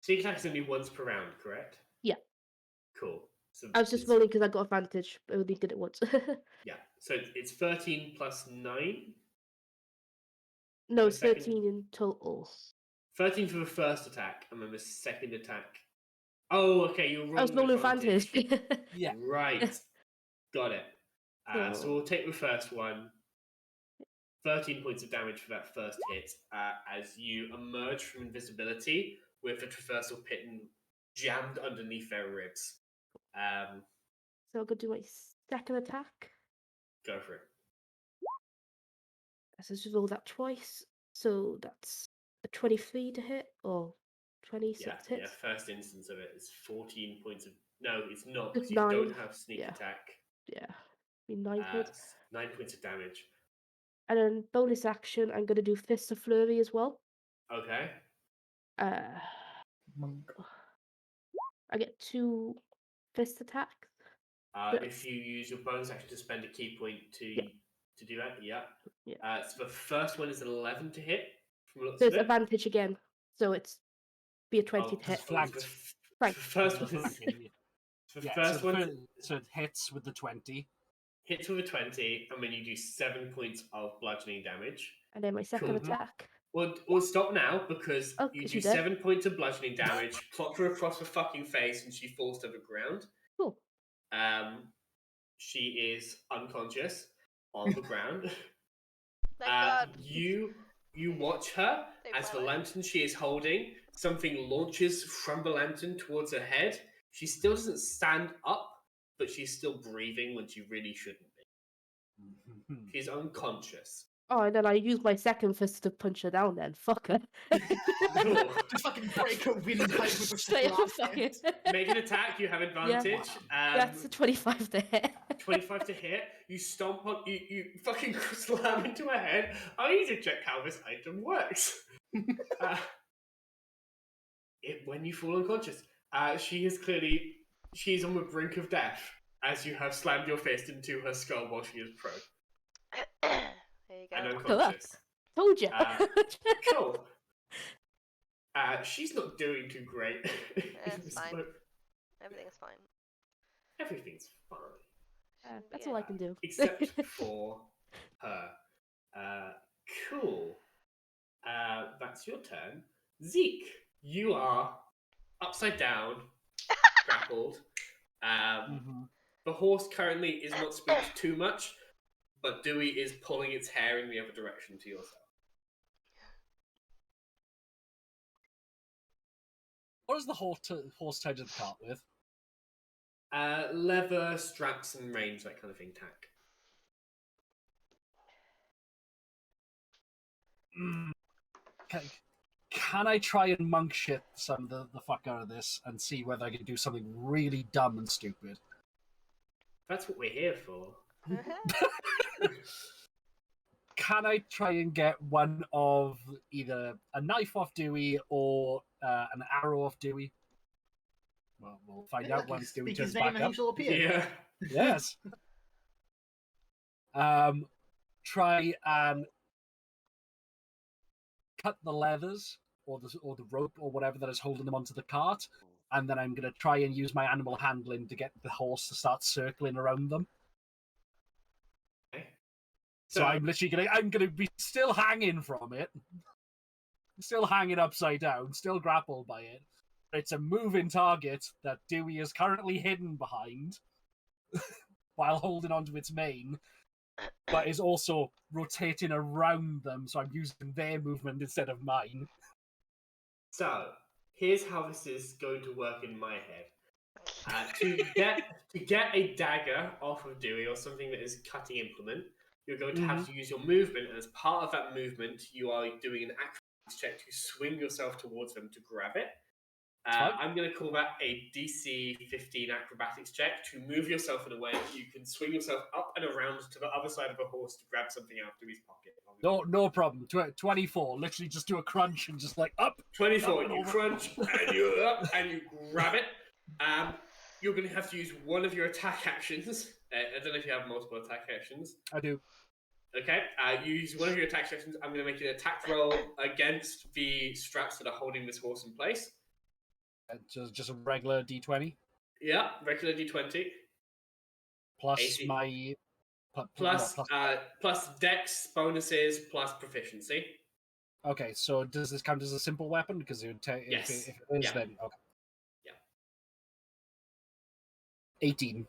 Sneak attack is only once per round, correct? Yeah. Cool. So I was just rolling because I got advantage, but I only did it once. Yeah, so it's 13 plus 9? No, The it's second- 13 in total. 13 for the first attack, and then the second attack... Oh, okay, you're rolling I was rolling advantage. Yeah. Right. Got it. So we'll take the first one. 13 points of damage for that first hit as you emerge from invisibility with the traversal pitten jammed underneath their ribs. So I'm gonna do my second attack. Go for it. So just roll that twice. So that's a 23 to hit, or 26 Yeah, hits. first instance of it is 14 points of... No, it's not, It's because you don't 9, have sneak yeah. attack. Yeah, be 9 hits. 9 points of damage. And then bonus action, I'm gonna do Fist of Flurry as well. Okay. Monk. I get 2 fist attacks. If you use your bonus action to spend a key point to do that, yeah. Yeah. So the first one is 11 to hit. From the looks So of it's it. advantage again. So it's be a 20 to hit. flanked. The Right. first one is... So it hits with the 20. Hits with a 20, and then you do 7 points of bludgeoning damage. And then my second Cool. attack. We'll stop now, because Oh, you is do she dead? 7 points of bludgeoning damage, clock her across the fucking face, and she falls to the ground. Cool. She is unconscious on the ground. Thank God. You watch her Saved as my the life. lantern she is holding, something launches from the lantern towards her head. She still doesn't stand up, but she's still breathing when she really shouldn't be. She's unconscious. Oh, and then I use my second fist to punch her down then. Fuck her. Cool. Just fucking break her windpipe with a Straight up, blast. fuck it. Make an attack, you have advantage. That's a 25 to hit. 25 to hit. You stomp on, you fucking slam into her head. I need to check how this item works. When you fall unconscious, she's on the brink of death as you have slammed your fist into her skull while she is prone There you and go. unconscious. Told you. Cool. She's not doing too great. It's fine. Everything's fine. Everything's fine. That's all I can do. Except for her. Cool. That's your turn. Zeke, You are upside down, grappled. The horse currently is not spooked too much, but Dewey is pulling its hair in the other direction to yourself. What is the horse tied to the cart with? Leather, straps, and reins, that kind of thing, tack. Can I try and monk shit some of the fuck out of this and see whether I can do something really dumb and stupid? That's what we're here for. Can I try and get one of either a knife off Dewey or an arrow off Dewey? Well, we'll find out once Dewey turns back up. Yeah. Yes. Try and cut the leathers or the rope or whatever that is holding them onto the cart, and then I'm going to try and use my animal handling to get the horse to start circling around them. Okay. So I'm literally I'm gonna be still hanging from it, still hanging upside down, still grappled by it. It's a moving target that Dewey is currently hidden behind while holding onto its mane, but is also rotating around them, so I'm using their movement instead of mine. So, here's how this is going to work in my head. To get a dagger off of Dewey or something that is cutting implement, you're going to have to use your movement, and as part of that movement, you are doing an acrobatics check to swing yourself towards them to grab it. I'm going to call that a DC 15 acrobatics check to move yourself in a way that you can swing yourself up and around to the other side of a horse to grab something out of his pocket. No problem. 24. Literally just do a crunch and just like up. 24. Up You crunch and you're up and you grab it. You're going to have to use one of your attack actions. I don't know if you have multiple attack actions. I do. Okay. You use one of your attack actions. I'm going to make an attack roll against the straps that are holding this horse in place. Just a regular D20? Yeah, regular D20. Plus 18. my... Plus dex bonuses, plus proficiency. Okay, so does this count as a simple weapon? Because it would take... Yes. If it is, then... Okay. Yeah. 18.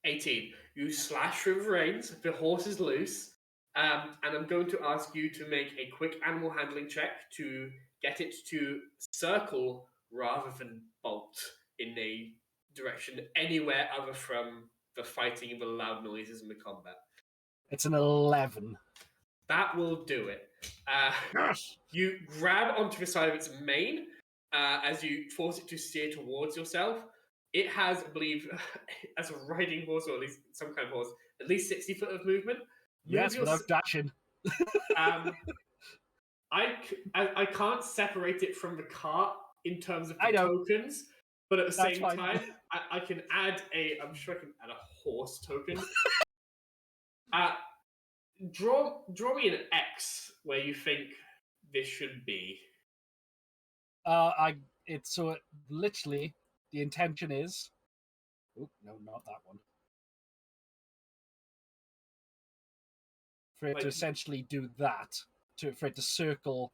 18. You slash through the reins, the horse is loose, and I'm going to ask you to make a quick animal handling check to get it to circle rather than bolt in a direction anywhere other from the fighting and the loud noises and the combat. It's an 11. That will do it. Yes! You grab onto the side of its mane as you force it to steer towards yourself. It has, I believe, as a riding horse, or at least some kind of horse, at least 60 foot of movement. Yes, without dashing. I can't separate it from the cart in terms of the tokens, but at the same time, I can add I'm sure I can add a horse token. Draw me an X where you think this should be. Literally, the intention is... Oh, no, not that one. For it to essentially do that, for it to circle...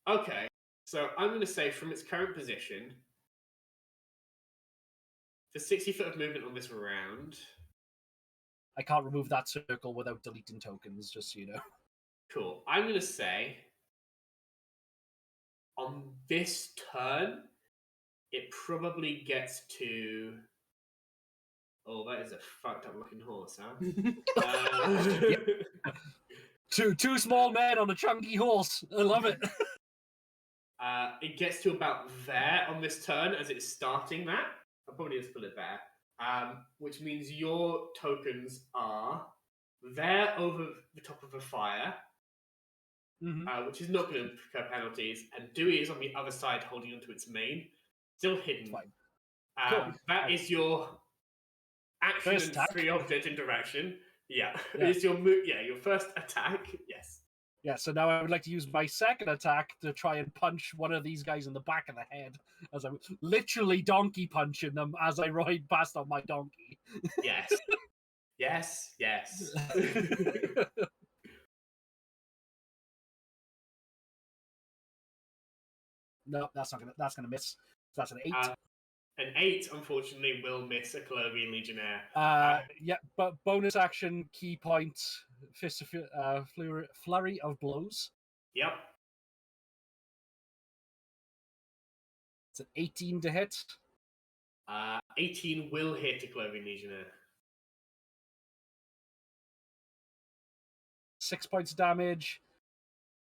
Okay, so I'm going to say from its current position, for 60 foot of movement on this round... I can't remove that circle without deleting tokens, just so you know. Cool. I'm going to say, on this turn, it probably gets to... Oh, that is a fucked up looking horse, huh? Two small men on a chunky horse. I love it. It gets to about there on this turn as it's starting that. I'll probably just put it there. Which means your tokens are there over the top of a fire, which is not going to incur penalties, and Dewey is on the other side holding onto its mane, still hidden. Cool. That is your action First and attack. free object interaction. Yeah. Yeah. It's your your first attack. Yes. Yeah, so now I would like to use my second attack to try and punch one of these guys in the back of the head, as I'm literally donkey punching them as I ride past on my donkey. Yes. Yes. No, that's gonna miss. So that's an 8. An 8, unfortunately, will miss a Cologneon Legionnaire. Yeah, but bonus action, key point, fist of flurry of blows. Yep. It's an 18 to hit. 18 will hit a Cologneon Legionnaire. 6 points of damage.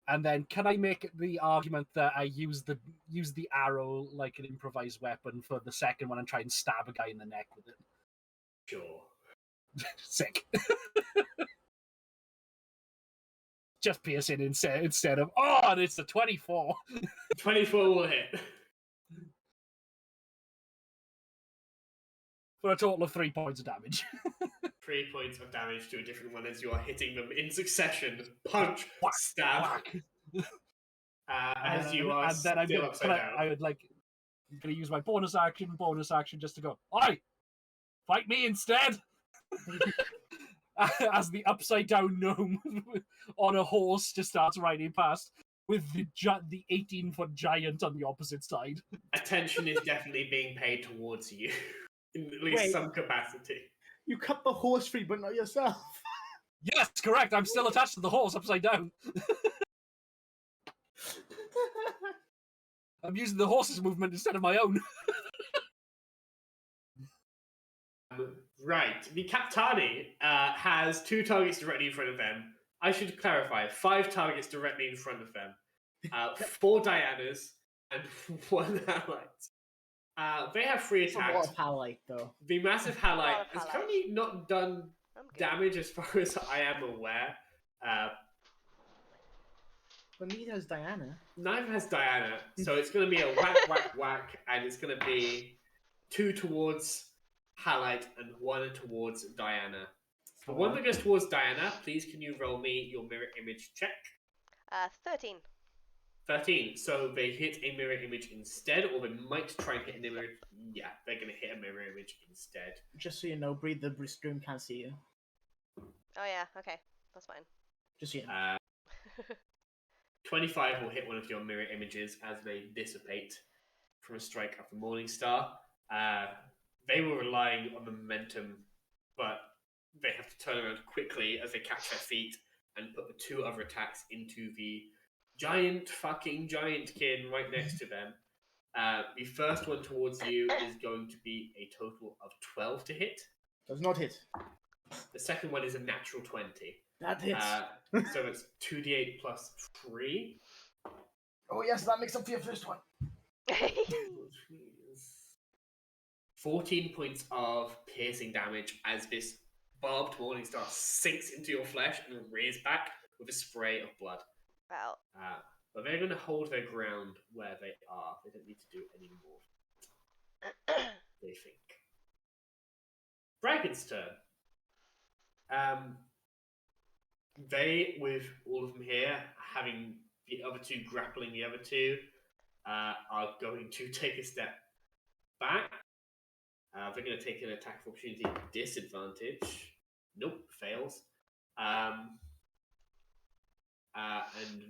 And then, can I make the argument that I use the arrow like an improvised weapon for the second one and try and stab a guy in the neck with it? Sure. Sick. Just piercing instead of, and it's a 24. 24 will hit. For a total of 3 points of damage. 3 points of damage to a different one as you are hitting them in succession. Punch, Whack, stab. whack. As you are and then I'm still gonna, upside down. I would like, I'm going to use my bonus action just to go, oi! Fight me instead! As the upside down gnome on a horse just starts riding past with the 18-foot giant on the opposite side. Attention is definitely being paid towards you. In at least some capacity. You cut the horse free, but not yourself. Yes, correct. I'm still attached to the horse upside down. I'm using the horse's movement instead of my own. Right. The Capitani has 2 targets directly in front of them. I should clarify, 5 targets directly in front of them. 4 Dianas and 1 Halite. They have 3 It's a lot attacks. of Halite, though. The massive Halite of has Halite. currently not done damage as far as I am aware. But neither has Diana. Neither has Diana, so it's going to be a whack, whack, whack, and it's going to be 2 towards Halite and 1 towards Diana. The one that goes towards Diana, please can you roll me your mirror image check? 13. 13. So they hit a mirror image instead, or they might try and hit a mirror. Yeah, they're going to hit a mirror image instead. Just so you know, Breathe, the stream can't see you. Oh yeah, okay. That's fine. Just so you know. 25 will hit one of your mirror images as they dissipate from a strike of the Morningstar. They were relying on the momentum, but they have to turn around quickly as they catch their feet and put the 2 other attacks into the fucking giant kin right next to them. The first one towards you is going to be a total of 12 to hit. Does not hit. The second one is a natural 20. That hits. So it's 2d8 plus 3. Oh yes, that makes up for your first one. 14 points of piercing damage as this barbed Morningstar sinks into your flesh and rears back with a spray of blood. Wow. But they're going to hold their ground where they are. They don't need to do any more. They think. Dragon's turn. They, with all of them here, having the other 2 grappling the other 2, are going to take a step back. They're going to take an attack of opportunity disadvantage. Nope, fails. And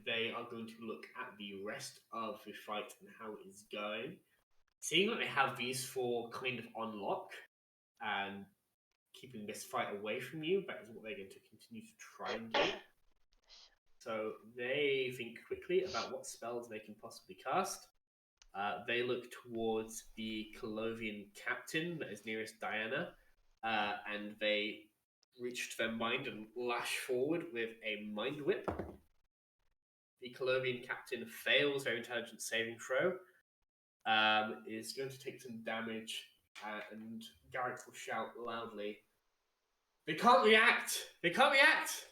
they are going to look at the rest of the fight and how it is going. Seeing that they have these 4 kind of on lock and keeping this fight away from you, that is what they're going to continue to try and do. So they think quickly about what spells they can possibly cast. They look towards the Cologneon captain that is nearest Diana, and they reach to their mind and lash forward with a Mind Whip. The Cologneon captain fails their intelligence saving throw, is going to take some damage, and Garrick will shout loudly, "They can't react! They can't react!"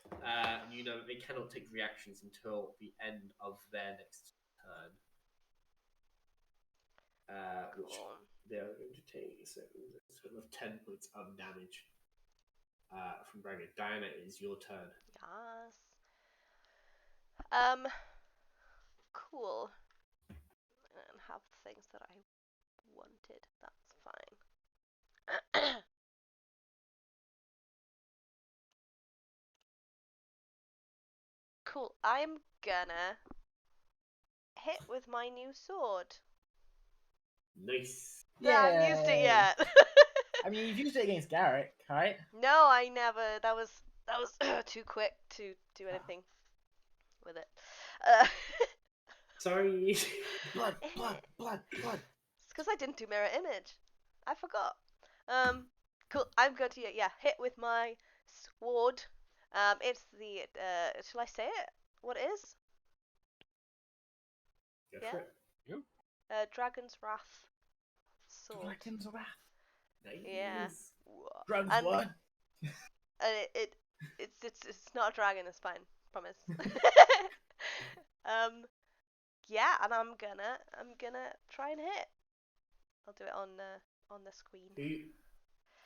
You know they cannot take reactions until the end of their next turn. Which they are going to take a total of 10 points of damage from Dragon. Diana, it is your turn. Yes. Cool. I don't have things that I wanted. That's fine. Cool. I'm gonna hit with my new sword. Nice. I haven't used it Yay. yet. I mean, you've used it against Garrick, right? No, I never. That was too quick to do anything with it. Sorry. Blood. It's because I didn't do mirror image. I forgot. Cool. I'm going to hit with my sword. It's the shall I say it? What it is? Go Yeah. for it. Dragon's Wrath sword. Dragon's Wrath. Nice. Yeah. Dragon's And what? it's not a dragon. It's fine. Promise. Yeah, and I'm gonna try and hit. I'll do it on the screen.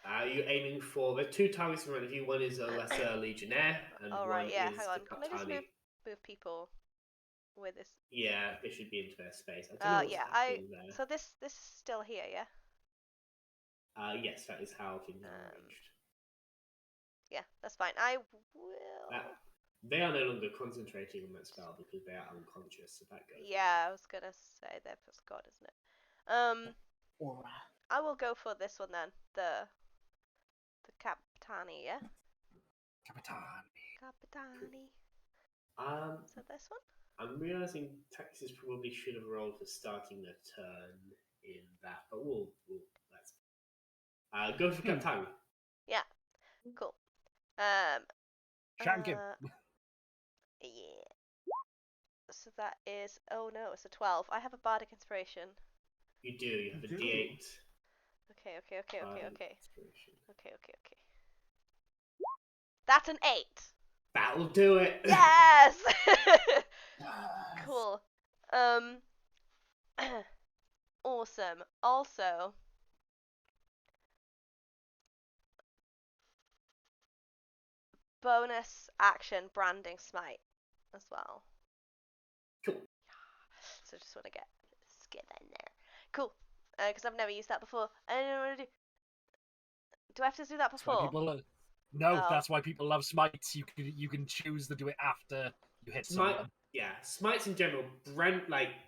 Are you aiming for the two targets in front of you? One is a lesser legionnaire, and All one right, yeah. is Hang on. the Can I just Kaptani. move people with this? Yeah, they should be into their space. I don't know what's happening there. So this is still here, yeah. Yes, that is how things are arranged. Yeah, that's fine. I will. They are no longer concentrating on that spell because they are unconscious, so that goes. Yeah, I was gonna say that was God, isn't it? Aura. I will go for this one then. The Kaptani, yeah. Kapitani. So this one. I'm realizing Texas probably should have rolled for starting their turn in that, but let's go for Kaptani. Yeah. Cool. Shank him. Yeah. So that is. Oh no, it's a 12. I have a bardic inspiration. You do. You have a D8. Okay. Inspiration. Okay. That's an 8. That'll do it. Yes. Cool. Awesome. Also, bonus action branding smite as well. Cool. So just want to get that in there. Cool. Because I've never used that before. I don't know what to do. Do I have to do that before? That's why people love smites. You can choose to do it after you hit someone. Yeah, smites in general,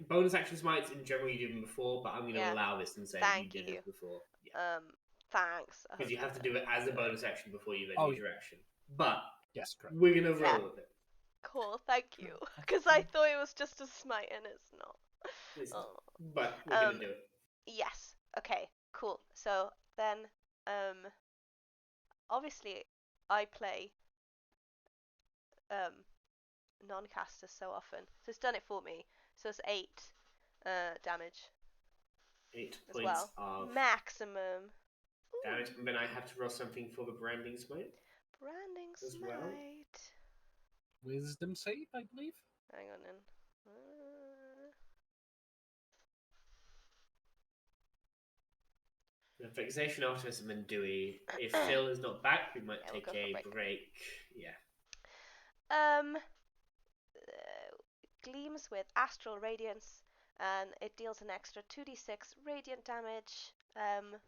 bonus action smites in general you do them before, but I'm going to allow this and say you did it before. Yeah. Thanks. Because you have to do it as a bonus action before you then use your action. But yes, correct. We're going to roll with it. Cool, thank you. Because I thought it was just a smite and it's not. It's not. But we're going to do it. Yes. Okay, cool. So then, obviously, I play non-casters so often, so it's done it for me. So it's 8 damage. 8 as points well. of Maximum damage, and then I have to roll something for the branding smite. Branding as smite. well. Wisdom save, I believe. Hang on then. The Vexation, Optimism, and Dewey. If Phil is not back, we might take we'll a break. Yeah. Gleams with Astral Radiance, and it deals an extra 2d6 radiant damage. And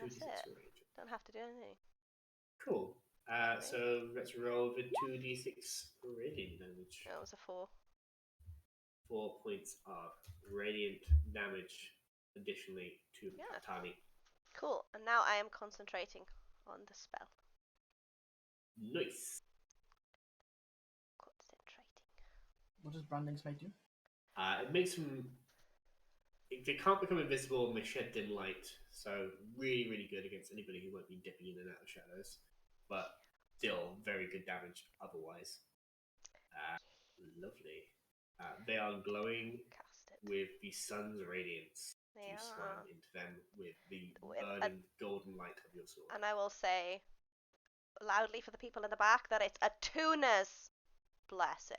that's it. Don't have to do anything. Cool. So let's roll the 2d6 radiant damage. That was a 4. 4 points of radiant damage additionally to Tani. Cool. And now I am concentrating on the spell. Nice. Concentrating. What does branding smite do? It makes them. They can't become invisible and they shed dim light, so really, really good against anybody who won't be dipping in and out of shadows. But still, very good damage otherwise. Lovely. They are glowing with the sun's radiance. You slam into them with the burning golden light of your sword. And I will say loudly for the people in the back that it's a tuna's blessing.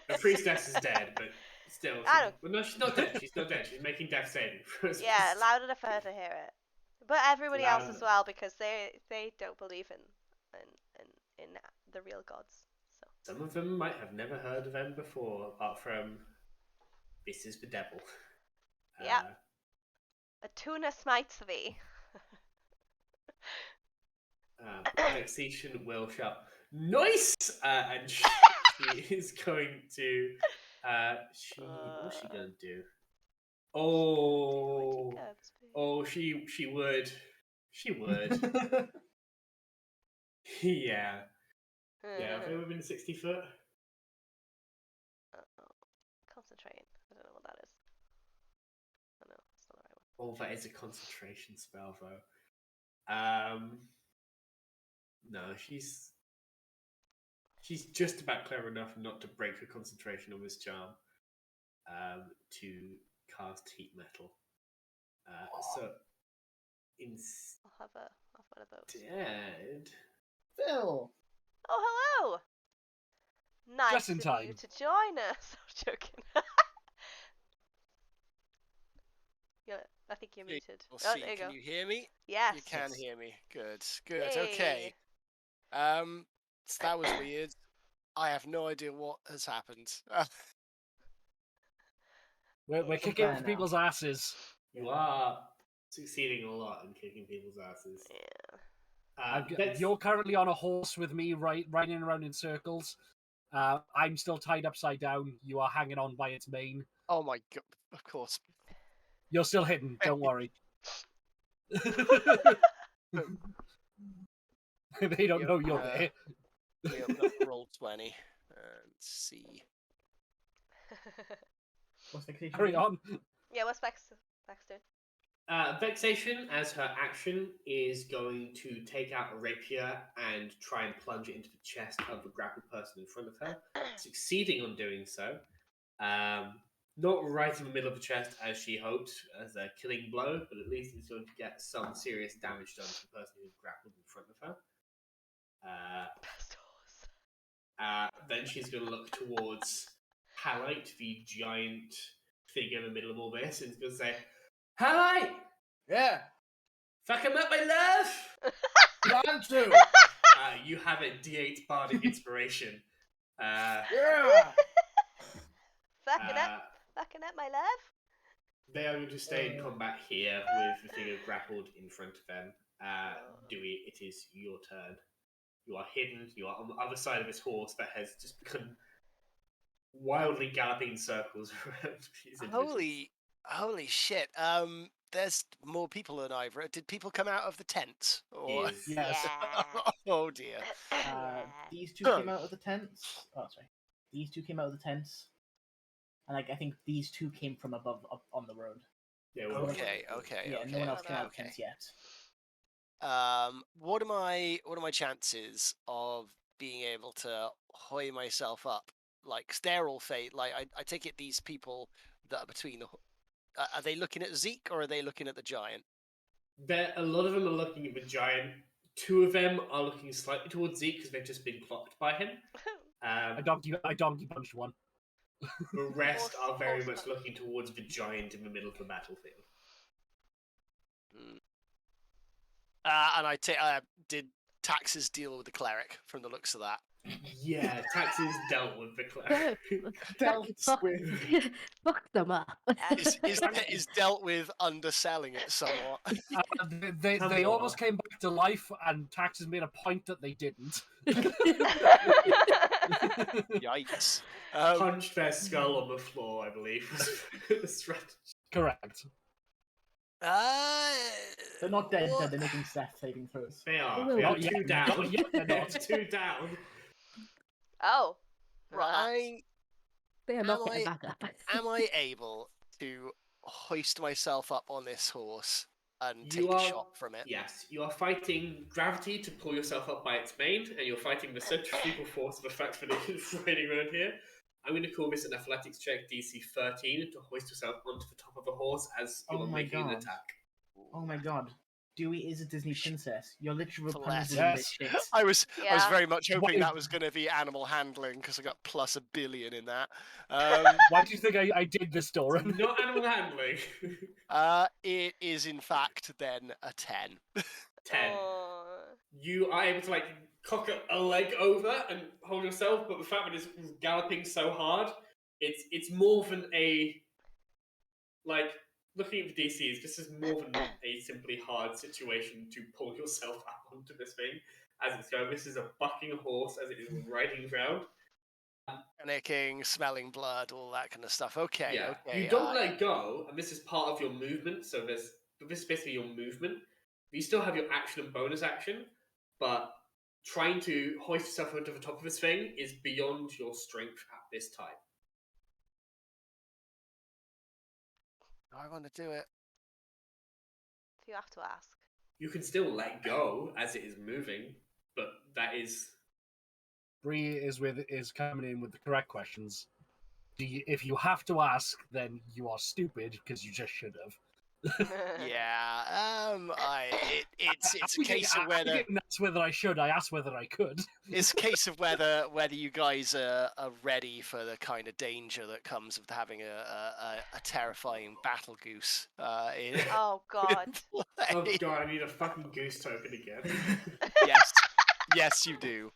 The priestess is dead, but still. Well, no, she's not dead. She's not dead. She's making death saving throws. Yeah, loud enough for her to hear it. But everybody else as well, because they don't believe in the real gods. So some of them might have never heard of them before, apart from this is the devil. Yeah. A tuna smites thee. Vexation will shout, Nice! And she is going to. What's she going to do? Oh, she would. She would. Yeah. Yeah, they within 60 foot. Concentrating. I don't know what that is. Oh no, that's not the right one. Oh, that is a concentration spell, though. No, she's just about clever enough not to break her concentration on this charm. To cast heat metal. So I'll have one of those. instead, Phil. Oh, hello! Nice Just in of time. you to join us. I'm joking. I think you're muted. We'll Oh, see. there you Can go. you hear me? Yes. You can hear me. Good. Hey. Okay. So that was weird. I have no idea what has happened. We're kicking fair now. people's asses. you are succeeding a lot in kicking people's asses. Yeah. You're currently on a horse with me, riding around in circles. I'm still tied upside down. You are hanging on by its mane. Oh my god! Of course. You're still hidden. Don't worry. They don't know you're there. Yeah, let's roll 20 and see. What's the case? Carry on. Yeah, what's Bex doing? Vexation, as her action, is going to take out a rapier and try and plunge it into the chest of the grappled person in front of her, succeeding on doing so. Not right in the middle of the chest as she hoped, as a killing blow, but at least it's going to get some serious damage done to the person who's grappled in front of her. Best horse. Then she's going to look towards Halite, the giant figure in the middle of all this, and is going to say, Halite! Yeah. Fuck him up, my love! Plan to. You have a D8 bardic inspiration. Yeah. Fucking up, my love. They are going to stay in combat here with the figure grappled in front of them. Dewey, it is your turn. You are hidden. You are on the other side of this horse that has just become wildly galloping in circles around these individuals. Holy shit! There's more people than Ivor. Did people come out of the tent? Or... Yes. Yes. Oh dear. These two came out of the tents. Oh, sorry. These two came out of the tents, and I think these two came from above, up on the road. Yeah, Okay. Yeah, no one else came out of the tents yet. What are my chances of being able to hoy myself up? Like, they're all fate. Like, I take it these people that are between the. Are they looking at Zeke or are they looking at the giant? A lot of them are looking at the giant. Two of them are looking slightly towards Zeke because they've just been clocked by him. I donkey punched one. The rest are very Horse much looking towards the giant in the middle of the battlefield. And I did Taxes deal with the cleric from the looks of that? Yeah, Taxes dealt with the cleric. Fuck them up. Is dealt with underselling it somewhat? They almost came back to life, and Taxes made a point that they didn't. Yikes. Punched their skull on the floor, I believe, was the strategy. Correct. They're not dead, they're making death saving throws. They are. Oh, They are not yet. two down. Not yet, they're They are not. two down. Oh. Right. They are not getting back up. Am I able to hoist myself up on this horse and You take are- a shot from it? Yes, you are fighting gravity to pull yourself up by its mane, and you're fighting the centrifugal force of the fact that it is riding around here. I'm going to call this an athletics check, DC 13, to hoist yourself onto the top of a horse as Oh you're my making an God. attack. Oh my god. Dewey is a Disney princess. You're literally Bless. Rapunzel in this Yes. shit. I was Yeah. very much hoping Why- that was going to be animal handling because I got plus $1 billion in that. Why do you think I did this, Doran? Not animal handling. It is in fact then a 10. 10. Oh. You are able to cock a leg over and hold yourself, but the fact that it's galloping so hard, it's more than a looking at the DCs. This is more than a simply hard situation to pull yourself up onto this thing. as it's going. This is a bucking horse as it is riding round. Panicking, smelling blood, all that kind of stuff. Okay, Yeah. okay. You don't let go, and this is part of your movement. So this is basically your movement. You still have your action and bonus action, but trying to hoist yourself onto the top of this thing is beyond your strength at this time. I want to do it. You have to ask. You can still let go as it is moving, but that is... Bree is coming in with the correct questions. If you have to ask, then you are stupid because you just should have. Yeah. It's a case of I whether didn't ask whether I should. I asked whether I could. it's a case of whether you guys are ready for the kind of danger that comes with having a terrifying battle goose. Oh god. Oh god, I need a fucking goose token again. Yes, you do.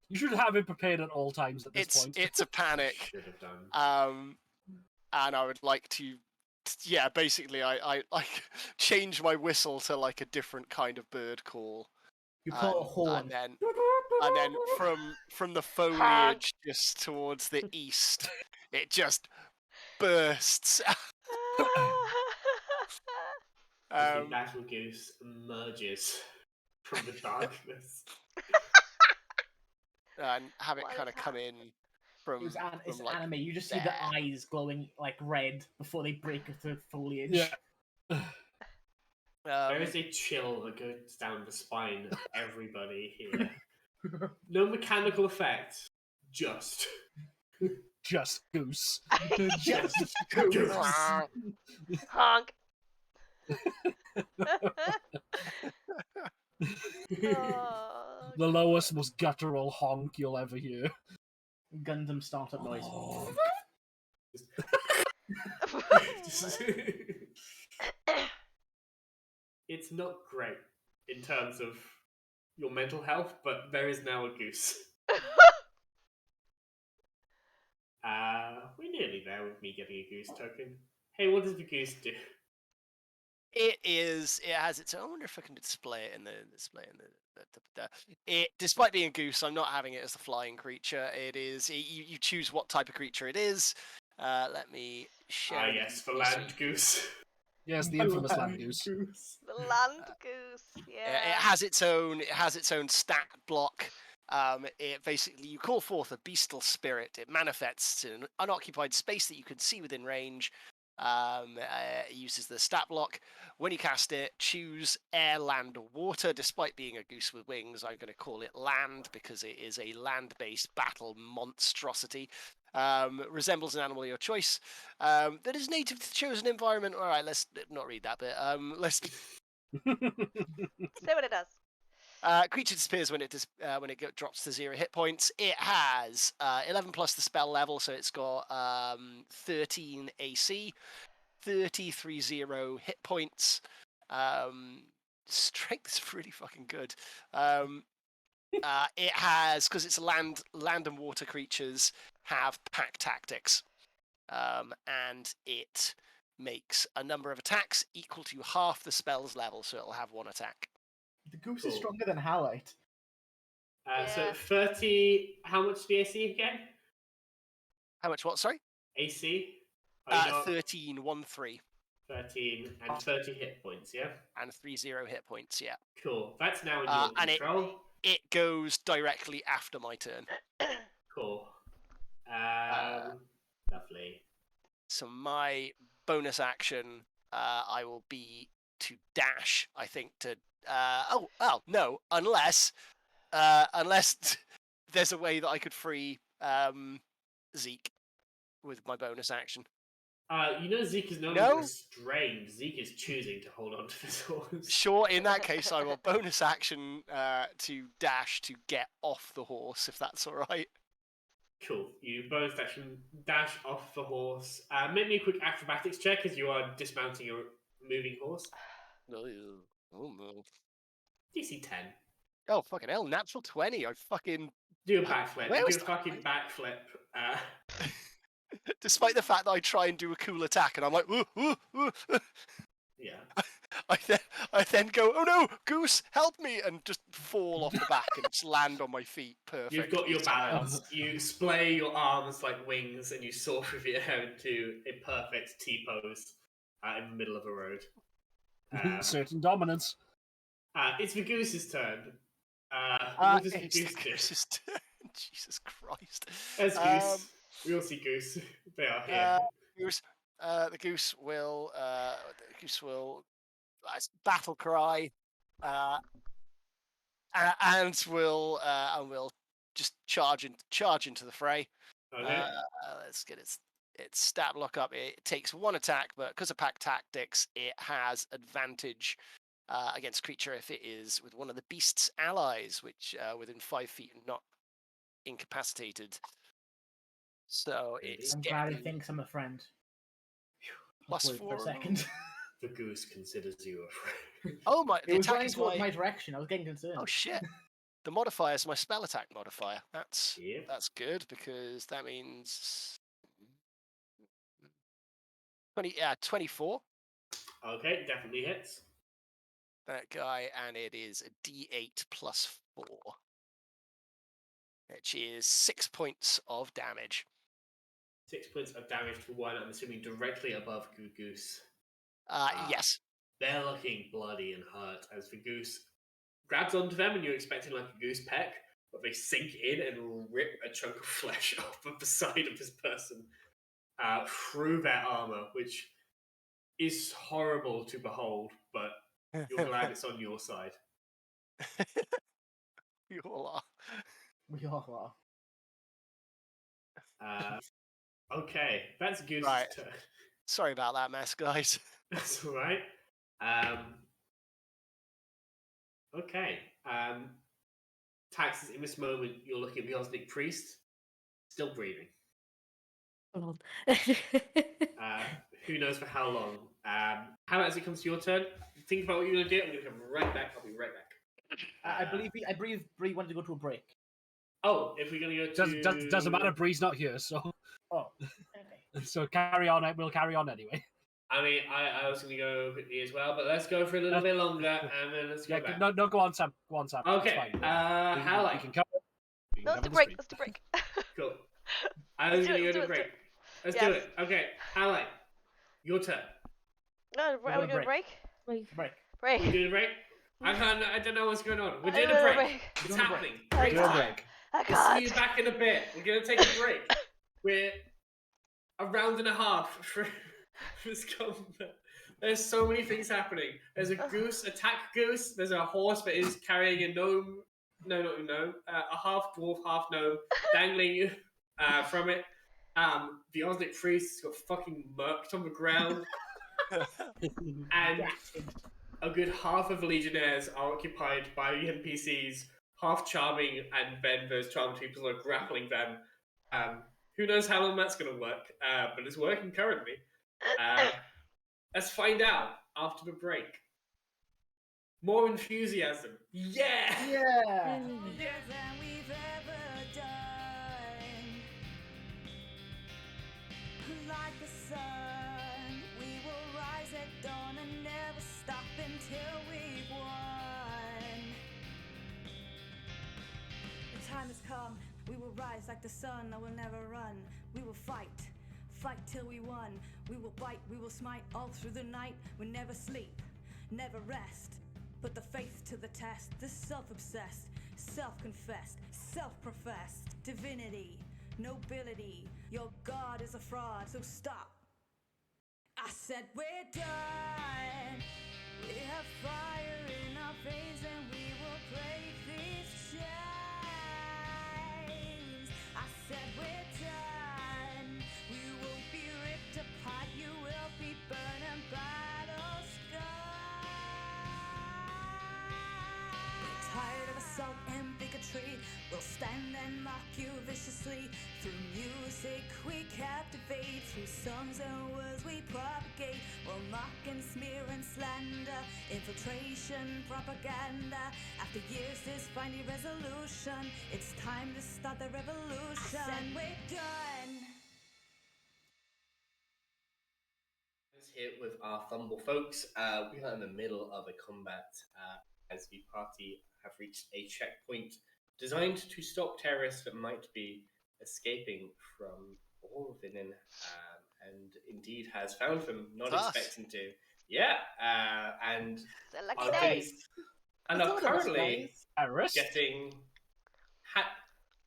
You should have it prepared at all times at this point. It's a panic. Should have done. And I would like to, basically, I like change my whistle to like a different kind of bird call. You call it a horn. And then from the foliage just towards the east, it just bursts. The battle goose emerges from the darkness. And have it What kind is of come in from. It's from, like, anime. You just see there. the eyes glowing like red before they break through the foliage. Yeah. There is a chill that goes down the spine of everybody here. No mechanical effects, just goose. Just goose. Honk. Oh, The lowest, most guttural honk you'll ever hear. Gundam startup noise. It's not great in terms of your mental health, but there is now a goose. We're nearly there with me getting a goose token. Hey, what does the goose do? It has its own. I wonder if I can display it in the display in it. Despite being a goose, I'm not having it as the flying creature. It is. You choose what type of creature it is. Let me share. Yes, the land goose. Yes, the infamous land goose. the land goose. Yeah. It has its own. It has its own stat block. It basically, you call forth a bestial spirit. It manifests in an unoccupied space that you can see within range. It uses the stat block. When you cast it, choose air, land, or water. Despite being a goose with wings, I'm going to call it land because it is a land-based battle monstrosity. Resembles an animal of your choice. That is native to the chosen environment. All right, let's not read that bit. Let's Say what it does. creature disappears when it drops to 0 hit points. It has 11 plus the spell level, so it's got 13 AC, 33 hit points. Strength is really fucking good. It has, because it's land and water creatures have pack tactics, and it makes a number of attacks equal to half the spell's level, so it'll have 1 attack. The goose is stronger than Halite. So 30. How much the AC again? How much? What? Sorry. AC. 13, 1-3. 13 and 30 hit points. Yeah. And 30 hit points. Yeah. Cool. That's now in your And control. it goes directly after my turn. Cool. Lovely. So my bonus action, I will be to dash. I think to. No. Unless there's a way that I could free Zeke with my bonus action. Zeke is no longer restrained. Zeke is choosing to hold on to this horse. Sure, in that case, I will bonus action to dash to get off the horse, if that's all right. Cool. You bonus action dash off the horse. Make me a quick acrobatics check as you are dismounting a moving horse. Oh no. DC 10. Oh fucking hell! Natural 20. I fucking do a backflip. Where was do a fucking backflip. Despite the fact that I try and do a cool attack, and I'm like, ooh. Yeah. I then go, oh no, Goose, help me, and just fall off the back and just land on my feet perfectly. You've got your balance. You splay your arms like wings, and you soar through the air into a perfect T-pose in the middle of a road. Certain dominance. It's the Goose's turn. What does the It's Goose the do? Goose's turn. Jesus Christ. There's Goose. We all see Goose. They are here. The Goose will battle cry, and will just charge into the fray. Okay. Let's get its stat block up. It takes one attack, but because of pack tactics, it has advantage against creature if it is with one of the beast's allies, which within 5 feet and not incapacitated. So it's I'm glad he thinks I'm a friend. plus Wait for 4 a second. The Goose considers you a friend. Oh my! It The was attack running is towards my. my direction. I was getting concerned. Oh shit! The modifier is my spell attack modifier. That's Yep. that's good because that means 24. Okay, definitely hits. That guy, and it is a D8 plus 4, which is 6 points of damage. 6 points of damage for one, I'm assuming directly above Goose. Yes. They're looking bloody and hurt as the Goose grabs onto them, and you're expecting like a goose peck, but they sink in and rip a chunk of flesh off of the side of this person through their armor, which is horrible to behold, but you're glad it's on your side. You all are. We all are. Okay, that's Goose's Right. turn. Sorry about that mess, guys. That's all right. Okay. Taxes, in this moment, you're looking at the Osnic priest, still breathing. Hold on. Who knows for how long? How about as it comes to your turn? Think about what you're going to do. I'm going to come right back. I'll be right back. I believe Bree wanted to go to a break. Oh, if we're going to go to... Doesn't matter, Bree's not here, so... Oh, okay. So carry on, we'll carry on anyway. I mean, I was going to go quickly as well, but let's go for a little bit longer, and then let's go back. No, go on, Sam. Go on, Sam. Okay, how we can cover... No, let's do break. Let's do break. Cool. I was going to go to Let's do break. it. Let's Yes. do it. Okay, Hallie, your turn. No, are we doing break? Break. Break. We're doing a break? I don't know what's going on. We're doing a break. It's Doing a happening. break. Break Do a time. break. I We'll see you can't. back in a bit. We're going to take a break. We're a round and a half through this combat. There's so many things happening. There's a goose, attack goose. There's a horse that is carrying a gnome. No, not a gnome. A half dwarf, half gnome dangling from it. The Osnic priest got fucking murked on the ground. And a good half of the legionnaires are occupied by the NPCs, half charming, and then those charmed people are grappling them. Who knows how long that's going to work, but it's working currently. Let's find out after the break. More enthusiasm. Yeah! Yeah. Bigger than we've ever done. Like the sun, we will rise at dawn and never stop until we've won. The time has come, we will rise like the sun, I will never run. We will fight till we won. We will bite, we will smite all through the night. We never sleep, never rest. Put the faith to the test, the self-obsessed, self-confessed, self-professed divinity, nobility. Your God is a fraud, so stop. I said we're done. We have fire in our veins and we will break these chains. I said we're done. We will be ripped apart. You will be burned and battle scarred. We're tired of assault and bigotry. We'll stand and mock you viciously. Through music we captivate. Through songs and words we propagate. We'll mock and smear and slander. Infiltration, propaganda. After years there's finally resolution. It's time to start the revolution. I said we're done. here with our Fumble folks. We are in the middle of a combat as the party have reached a checkpoint designed to stop terrorists that might be escaping from Orvinen, and indeed has found them, not Us. expecting to. Yeah, and It's a lucky are day. getting, and It's are all of us, currently guys. Terrorist? getting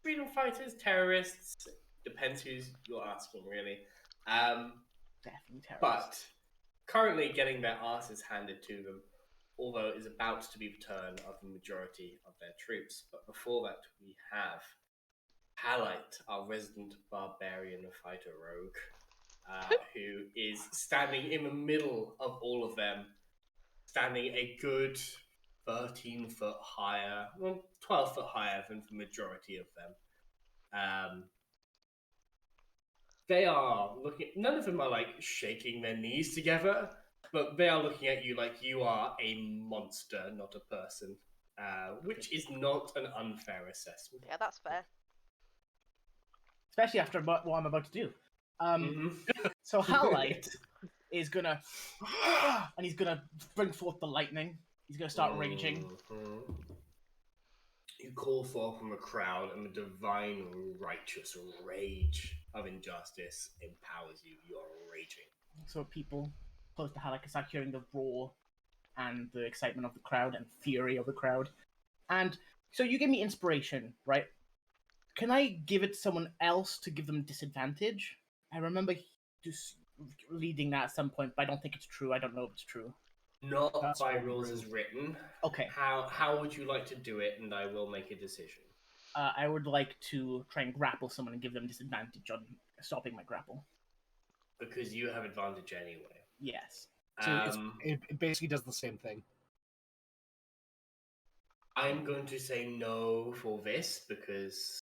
freedom fighters, terrorists. Depends who's you're asking, really. Definitely terrorists. But currently getting their asses handed to them, although it is about to be the turn of the majority of their troops. But before that, we have Halite, our resident barbarian fighter rogue, who is standing in the middle of all of them, standing a good 13 foot higher, well, 12 foot higher than the majority of them. They are looking, none of them are like shaking their knees together, but they are looking at you like you are a monster, not a person, which is not an unfair assessment. Yeah, that's fair. Especially after what I'm about to do. So Halite is gonna, and he's gonna bring forth the lightning. He's gonna start raging. You call forth from a crowd, and the divine, righteous rage of injustice empowers you. You are raging. So people close to Halite can start hearing the roar and the excitement of the crowd and fury of the crowd. And so you give me inspiration, right? Can I give it to someone else to give them disadvantage? I remember just leading that at some point, but I don't think it's true. I don't know if it's true. Not That's by homebrew. rules as written. Okay. How would you like to do it, and I will make a decision. I would like to try and grapple someone and give them disadvantage on stopping my grapple. Because you have advantage anyway. Yes. So it basically does the same thing. I'm going to say no for this, because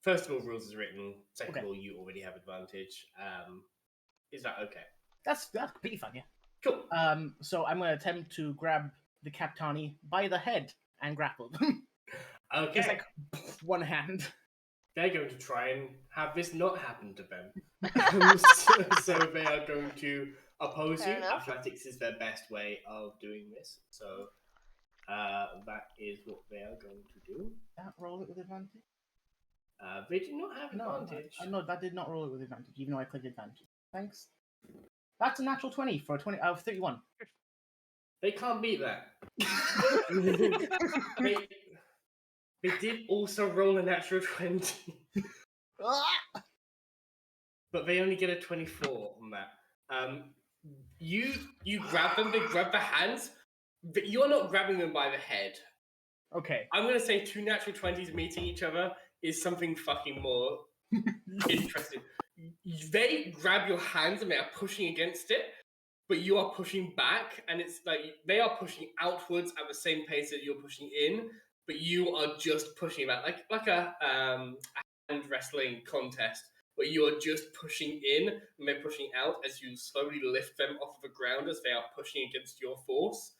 first of all, rules as written. Second of all, you already have advantage. Is that okay? That's completely fine, yeah. Cool. So I'm going to attempt to grab the Captani by the head and grapple them. Okay. Just like one hand. They're going to try and have this not happen to them. so they are going to oppose Fair you. enough. Athletics is their best way of doing this. So that is what they are going to do. That roll it with advantage? They do not have No, advantage. no, that did not roll it with advantage, even though I clicked advantage. Thanks. That's a natural 20 for a 20 out of 31. They can't beat that. they did also roll a natural 20. But they only get a 24 on that. You grab them, they grab the hands, but you're not grabbing them by the head. Okay. I'm going to say two natural 20s meeting each other is something fucking more interesting. They grab your hands and they are pushing against it, but you are pushing back, and it's like they are pushing outwards at the same pace that you're pushing in, but you are just pushing back, like a hand wrestling contest where you are just pushing in and they're pushing out as you slowly lift them off of the ground as they are pushing against your force.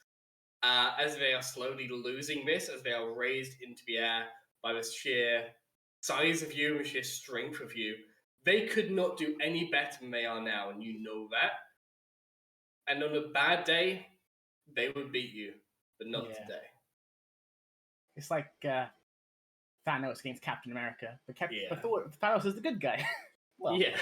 As they are slowly losing this, as they are raised into the air by the sheer size of you and the sheer strength of you, they could not do any better than they are now, and you know that. And on a bad day, they would beat you, but not Yeah. today. It's like Thanos against Captain America. But Yeah. Thanos is the good guy. Well, Yeah.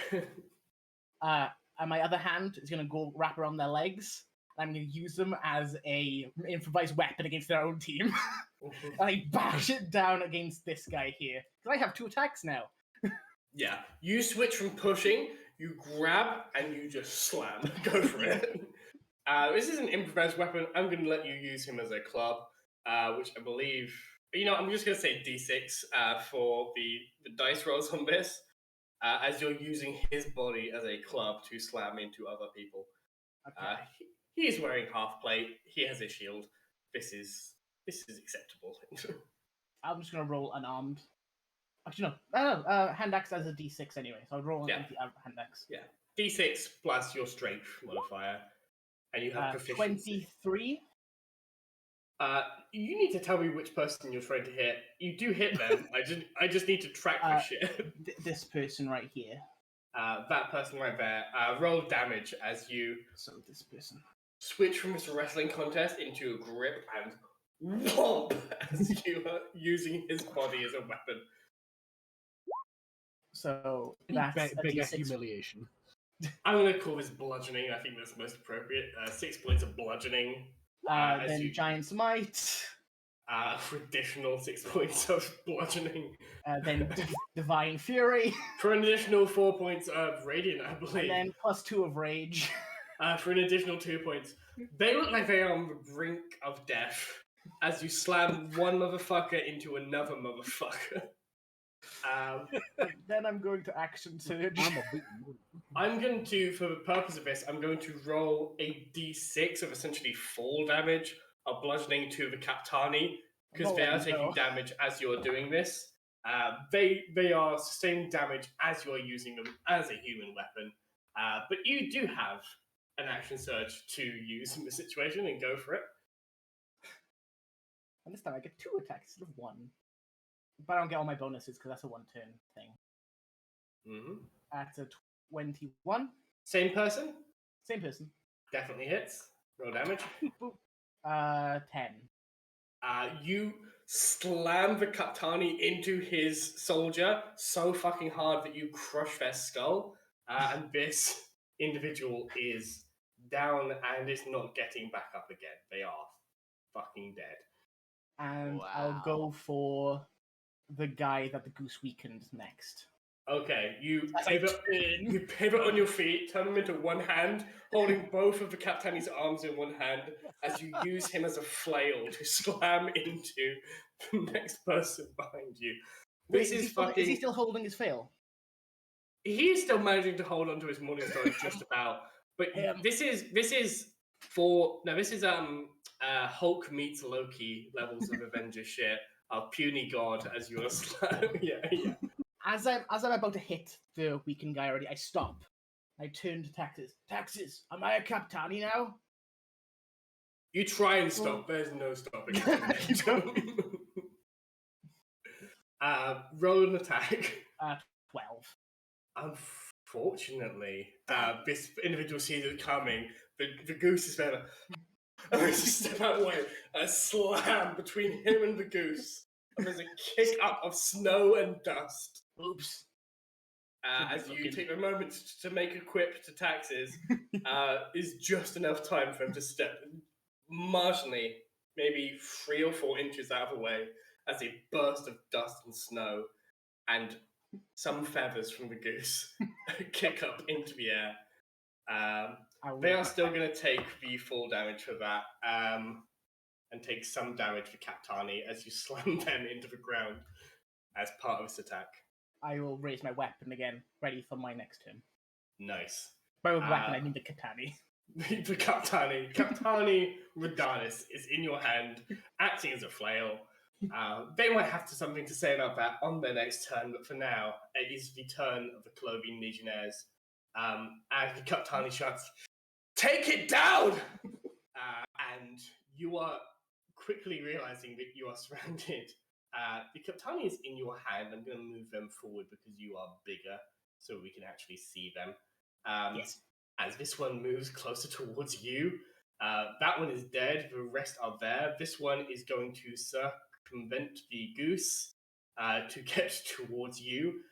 And my other hand is going to go wrap around their legs. And I'm going to use them as a improvised weapon against their own team. And I bash it down against this guy here. Because I have 2 attacks now. Yeah. You switch from pushing, you grab, and you just slam. Go for it. This is an improvised weapon. I'm going to let you use him as a club, which I believe... I'm just going to say D6 for the dice rolls on this, as you're using his body as a club to slam into other people. Okay. He is wearing half plate. He has a shield. This is acceptable. I'm just going to roll unarmed. Actually, no. Hand axe as a D6 anyway, so I'll roll Yeah. the hand axe. Yeah. D6 plus your strength modifier, and you have proficiency. 23. You need to tell me which person you're trying to hit. You do hit them. I just need to track this shit. This person right here. That person right there, roll damage as you So this person. switch from this wrestling contest into a grip and whomp as you are using his body as a weapon. So that's a Bigger D6. humiliation. I'm going to call this bludgeoning. I think that's most appropriate. 6 points of bludgeoning. As Then you Giant's Might. for additional 6 points of bludgeoning. Then Divine Fury. For an additional 4 points of radiant, I believe. And then +2 of Rage. For an additional 2 points. They look like they are on the brink of death as you slam one motherfucker into another motherfucker. Then I'm going to Action Surge. I'm going to, for the purpose of this, I'm going to roll a d6 of essentially fall damage of bludgeoning to the Kaptani, because they are taking damage as you're doing this. They are sustaining damage as you're using them as a human weapon. But you do have an action surge to use in this situation and go for it. And this time I get 2 attacks instead of 1. But I don't get all my bonuses because that's a 1-turn thing. Mm-hmm. That's a 21. Same person? Same person. Definitely hits. Roll damage. 10. You slam the Kaptani into his soldier so fucking hard that you crush their skull, and this individual is down and is not getting back up again. They are fucking dead. And I'll go for the guy that the goose weakened next. Okay, you pivot on your feet, turn him into one hand, holding both of the Kaptani's arms in one hand as you use him as a flail to slam into the next person behind you. This is fucking... Is he still holding his flail? He is still managing to hold onto his morning star just about, but this is Hulk meets Loki levels of Avenger shit. Our puny god, as you are yeah. As I'm about to hit the weakened guy already, I stop. I turn to Taxes. Taxes, am I a Kaptani now? You try and stop. There's no stopping. Roll an attack. 12. Unfortunately, this individual sees it coming. The goose is better. And there's a step out of the way, a slam between him and the goose. And there's a kick up of snow and dust. Oops. As you take a moment to make a quip to Taxes, is just enough time for him to step marginally, maybe 3 or 4 inches out of the way, as a burst of dust and snow and some feathers from the goose kick up into the air. They are still going to take the full damage for that, and take some damage for Kaptani as you slam them into the ground as part of this attack. I will raise my weapon again, ready for my next turn. Nice. By weapon, I mean the Katani. The Kaptani Radanis is in your hand, acting as a flail. They might have something to say about that on their next turn, but for now, it is the turn of the Clovian Legionnaires. As the Kaptani shouts, "Take it down!" And you are quickly realizing that you are surrounded. The Kaptani is in your hand. I'm going to move them forward because you are bigger, so we can actually see them. Yes. As this one moves closer towards you, that one is dead. The rest are there. This one is going to circumvent the goose to get towards you.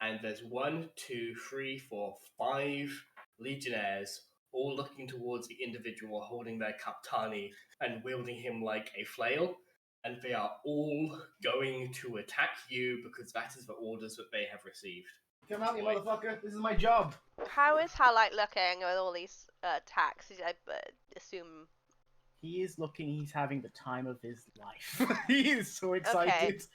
And there's 1, 2, 3, 4, 5 Legionnaires, all looking towards the individual holding their Kaptani and wielding him like a flail. And they are all going to attack you because that is the orders that they have received. Come at me, motherfucker. This is my job. How is Halite looking with all these attacks? I assume... He is looking, he's having the time of his life. He is so excited. Okay.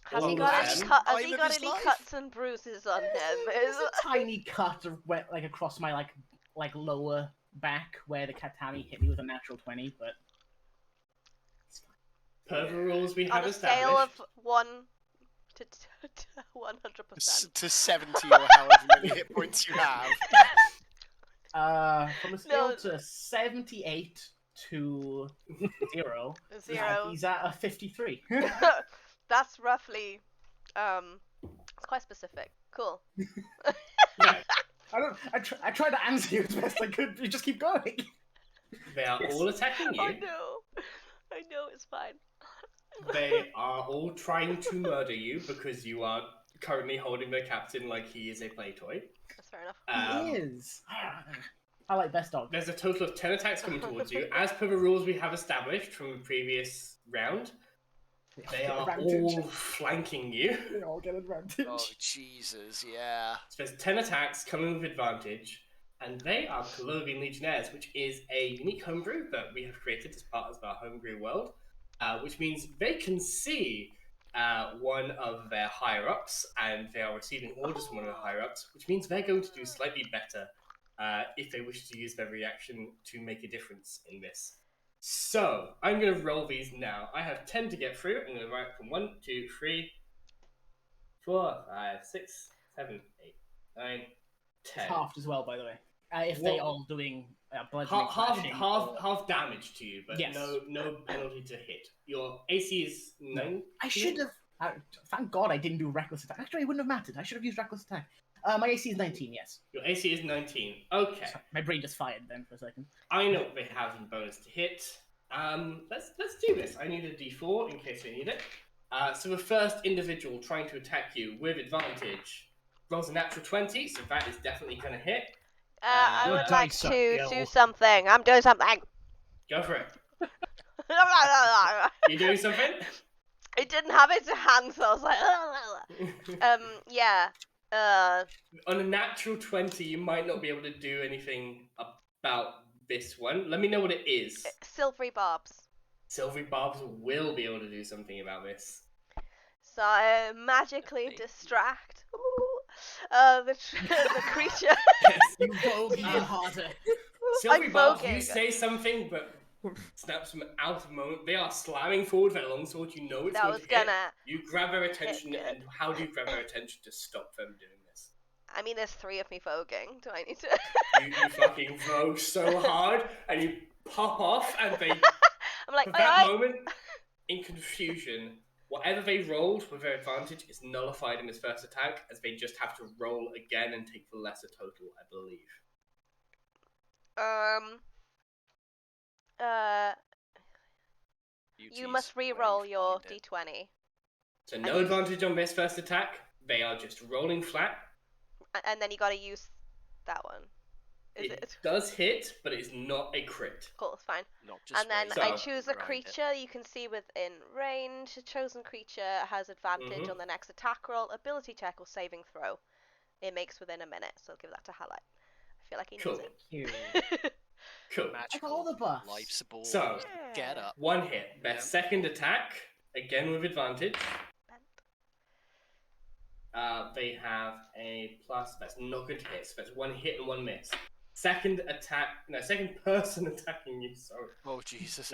Has he All got of any, them? has he got any cuts and bruises on him? There's a tiny cut like across my like lower back where the Katani hit me with a natural 20, but Per the rules we have on a established. scale of 1 to 100%. To 70 or however many hit points you have. From a scale to 78 to 0, 0. he's at a 53. That's roughly, it's quite specific. Cool. I tried to answer you as best I could, but you just keep going. They are all attacking you. Oh no. I know, it's fine. They are all trying to murder you because you are currently holding their captain like he is a play toy. That's fair enough. He is. I like best dog. There's a total of 10 attacks coming towards you. As per the rules we have established from the previous round, they are all flanking you. They all get advantage. Oh, Jesus, yeah. So there's 10 attacks coming with advantage, and they are Cologneon Legionnaires, which is a unique homebrew that we have created as part of our homebrew world, which means they can see one of their higher-ups, and they are receiving orders from one of the higher-ups, which means they're going to do slightly better if they wish to use their reaction to make a difference in this. So, I'm going to roll these now. I have 10 to get through. I'm going to write from 1, 2, 3, 4, 5, 6, 7, 8, 9, 10. It's halved as well, by the way. If they all doing bludgeoning, half damage to you, but yes. no penalty to hit. Your AC is 9. I should have. Thank God I didn't do reckless attack. Actually, it wouldn't have mattered. I should have used reckless attack. My AC is 19. Yes. Your AC is 19. Okay. Sorry, my brain just fired then for a second. I know they have in bonus to hit. Let's do this. I need a D4 in case I need it. So the first individual trying to attack you with advantage rolls a natural 20, so that is definitely going to hit. I would like dice to up, do Gil. something. I'm doing something. Go for it. You doing something? It didn't have its hand, so I was like, yeah. On a natural 20, you might not be able to do anything about this one. Let me know what it is. Silvery barbs. Silvery Barbs will be able to do something about this. So I magically distract the creature. Yes. You vogue even harder. Silvery I'm Barbs, voguing. you say something, but snaps them out of the moment. They are slamming forward their longsword. You know it's That going was to hit. gonna. You grab their attention, good. and how do you grab their attention to stop them doing this? I mean, there's 3 of me voguing. Do I need to? You fucking vogue so hard, and you pop off, and they, I'm like, for that aye. moment, in confusion, whatever they rolled with their advantage is nullified in this first attack, as they just have to roll again and take the lesser total, I believe. You must re-roll your d20. So no advantage on this first attack. They are just rolling flat. And then you gotta use that one. Is it? It does hit, but it's not a crit. Cool, it's fine. Not just And then raise I it, choose a grind it. creature you can see within range. A chosen creature has advantage on the next attack roll, ability check, or saving throw. It makes within a minute, so I'll give that to highlight. I feel like he Cool. needs it. Cool. I got all the buffs. Life support. So, Get up. one hit. Their Yeah. second attack, again with advantage. They have a plus. That's not going to hit. So that's 1 hit and 1 miss. Second person attacking you. Sorry. Oh, Jesus.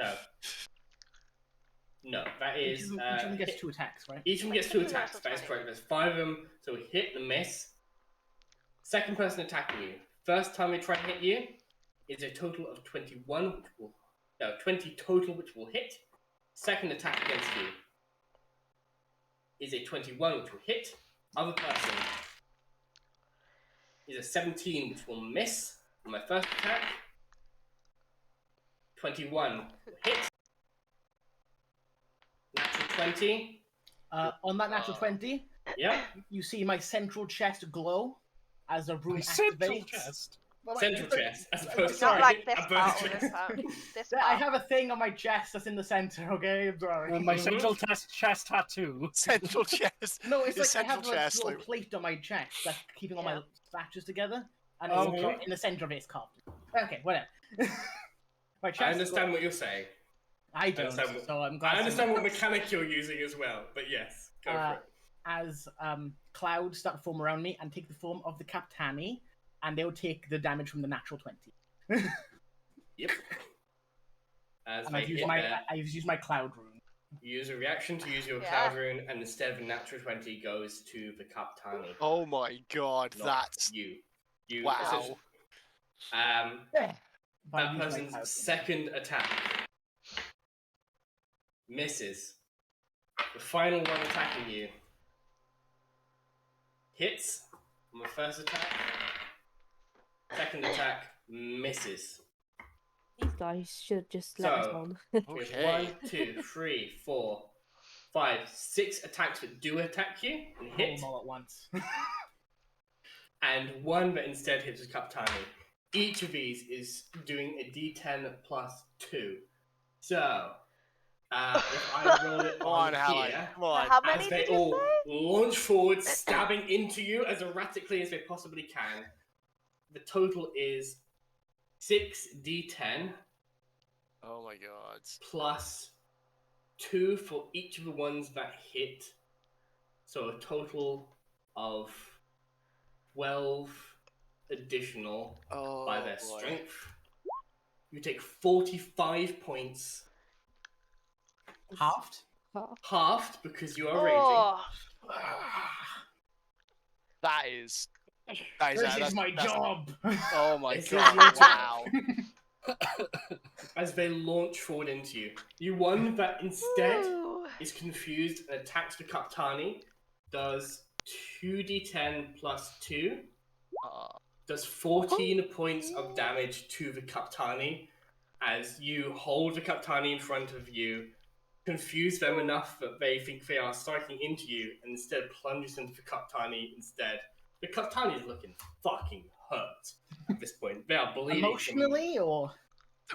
No, that is. Each of them gets 2 attacks, right? Each of them gets 2 attacks. That is correct. There's 5 of them. So hit and miss. Second person attacking you. First time they try and hit you is a total of 21, which will 20 total, which will hit. Second attack against you is a 21, which will hit. Other person is a 17, which will miss on my first attack. 21 will hit. Natural 20. On that natural 20, Yeah. you see my central chest glow as a rune Central activates. chest. Central chest, as opposed to Not like this a part bird or this chest. part. This Yeah, I part. have a thing on my chest that's in the center, okay? I'm sorry. And my central chest tattoo. Central chest. No, it's Your like I have central a chest, little like- plate on my chest that's keeping all Yeah. my statues together, and Oh, it's okay. in the center of it, it's carved. Okay, whatever. My chest I understand what you're saying. I don't, understand what- so I'm glad. I understand what mechanic you're using as well, but yes, go for it. As clouds start to form around me and take the form of the Captani, and they'll take the damage from the natural 20. Yep. As And they I've used hit my there, cloud rune. you use a reaction to use your Yeah. cloud rune, and instead of a natural 20 goes to the Kaptani. Oh my god, not that's... you. You Wow. essentially- But I that used my cloud person's rune. second attack misses. The final one attacking you hits. on the first attack. Second attack misses. These guys should just let us on. We have 1, 2, 3, 4, 5, 6 attacks that do attack you and Roll hit, them all at once. and 1 that instead hits with Kaptani. Each of these is doing a D10 plus 2. So, if I roll it Come on on, Hallie. here, Come on. How many as they did you all say? launch forward, stabbing into you as erratically as they possibly can, the total is 6d10 Oh my god. plus 2 for each of the ones that hit. So a total of 12 additional by their boy. strength. You take 45 points, Halved? halved because you are raging. Oh, That is This is my job! Oh my This is god! your Wow. As they launch forward into you. You one that instead Ooh. is confused and attacks the Kaptani, does 2d10 plus 2, does 14 points of damage to the Kaptani as you hold the Kaptani in front of you, confuse them enough that they think they are striking into you, and instead plunges into the Kaptani instead. The Kaptani is looking fucking hurt at this point. They are bleeding. Emotionally, or?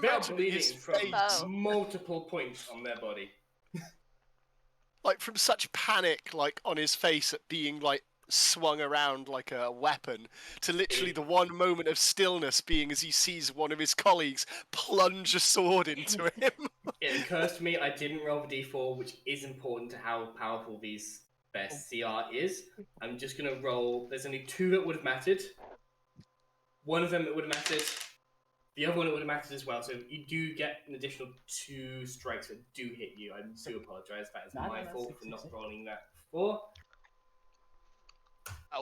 They are Imagine bleeding his from face. multiple points on their body. Like from such panic, like on his face at being like swung around like a weapon, to literally the one moment of stillness being as he sees one of his colleagues plunge a sword into him. It occurs to me I didn't roll the d4, which is important to how powerful their CR is. I'm just going to roll. There's only 2 that would have mattered. One of them that would have mattered. The other one that would have mattered as well. So you do get an additional 2 strikes that do hit you. I do apologise. That is my fault for not rolling that before.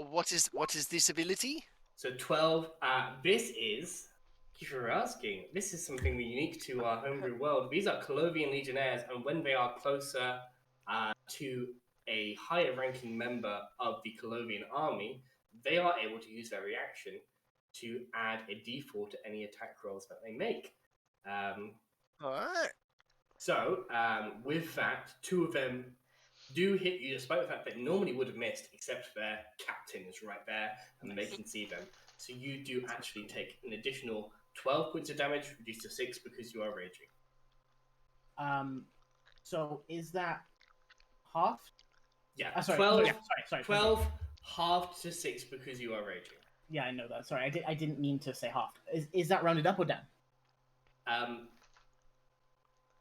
What is this ability? So 12. This is, if you're asking, this is something unique to our homebrew world. These are Cologneon Legionnaires, and when they are closer to a higher ranking member of the Cologneon army, they are able to use their reaction to add a d4 to any attack rolls that they make. Alright. So, with that, 2 of them do hit you, despite the fact that they normally would have missed, except their captain is right there, and they can see them. So you do actually take an additional 12 points of damage, reduced to 6 because you are raging. So is that half? Yeah, Sorry, 12, sorry. 12 halved to 6 because you are raging. Yeah, I know that. Sorry, I didn't mean to say half. Is that rounded up or down?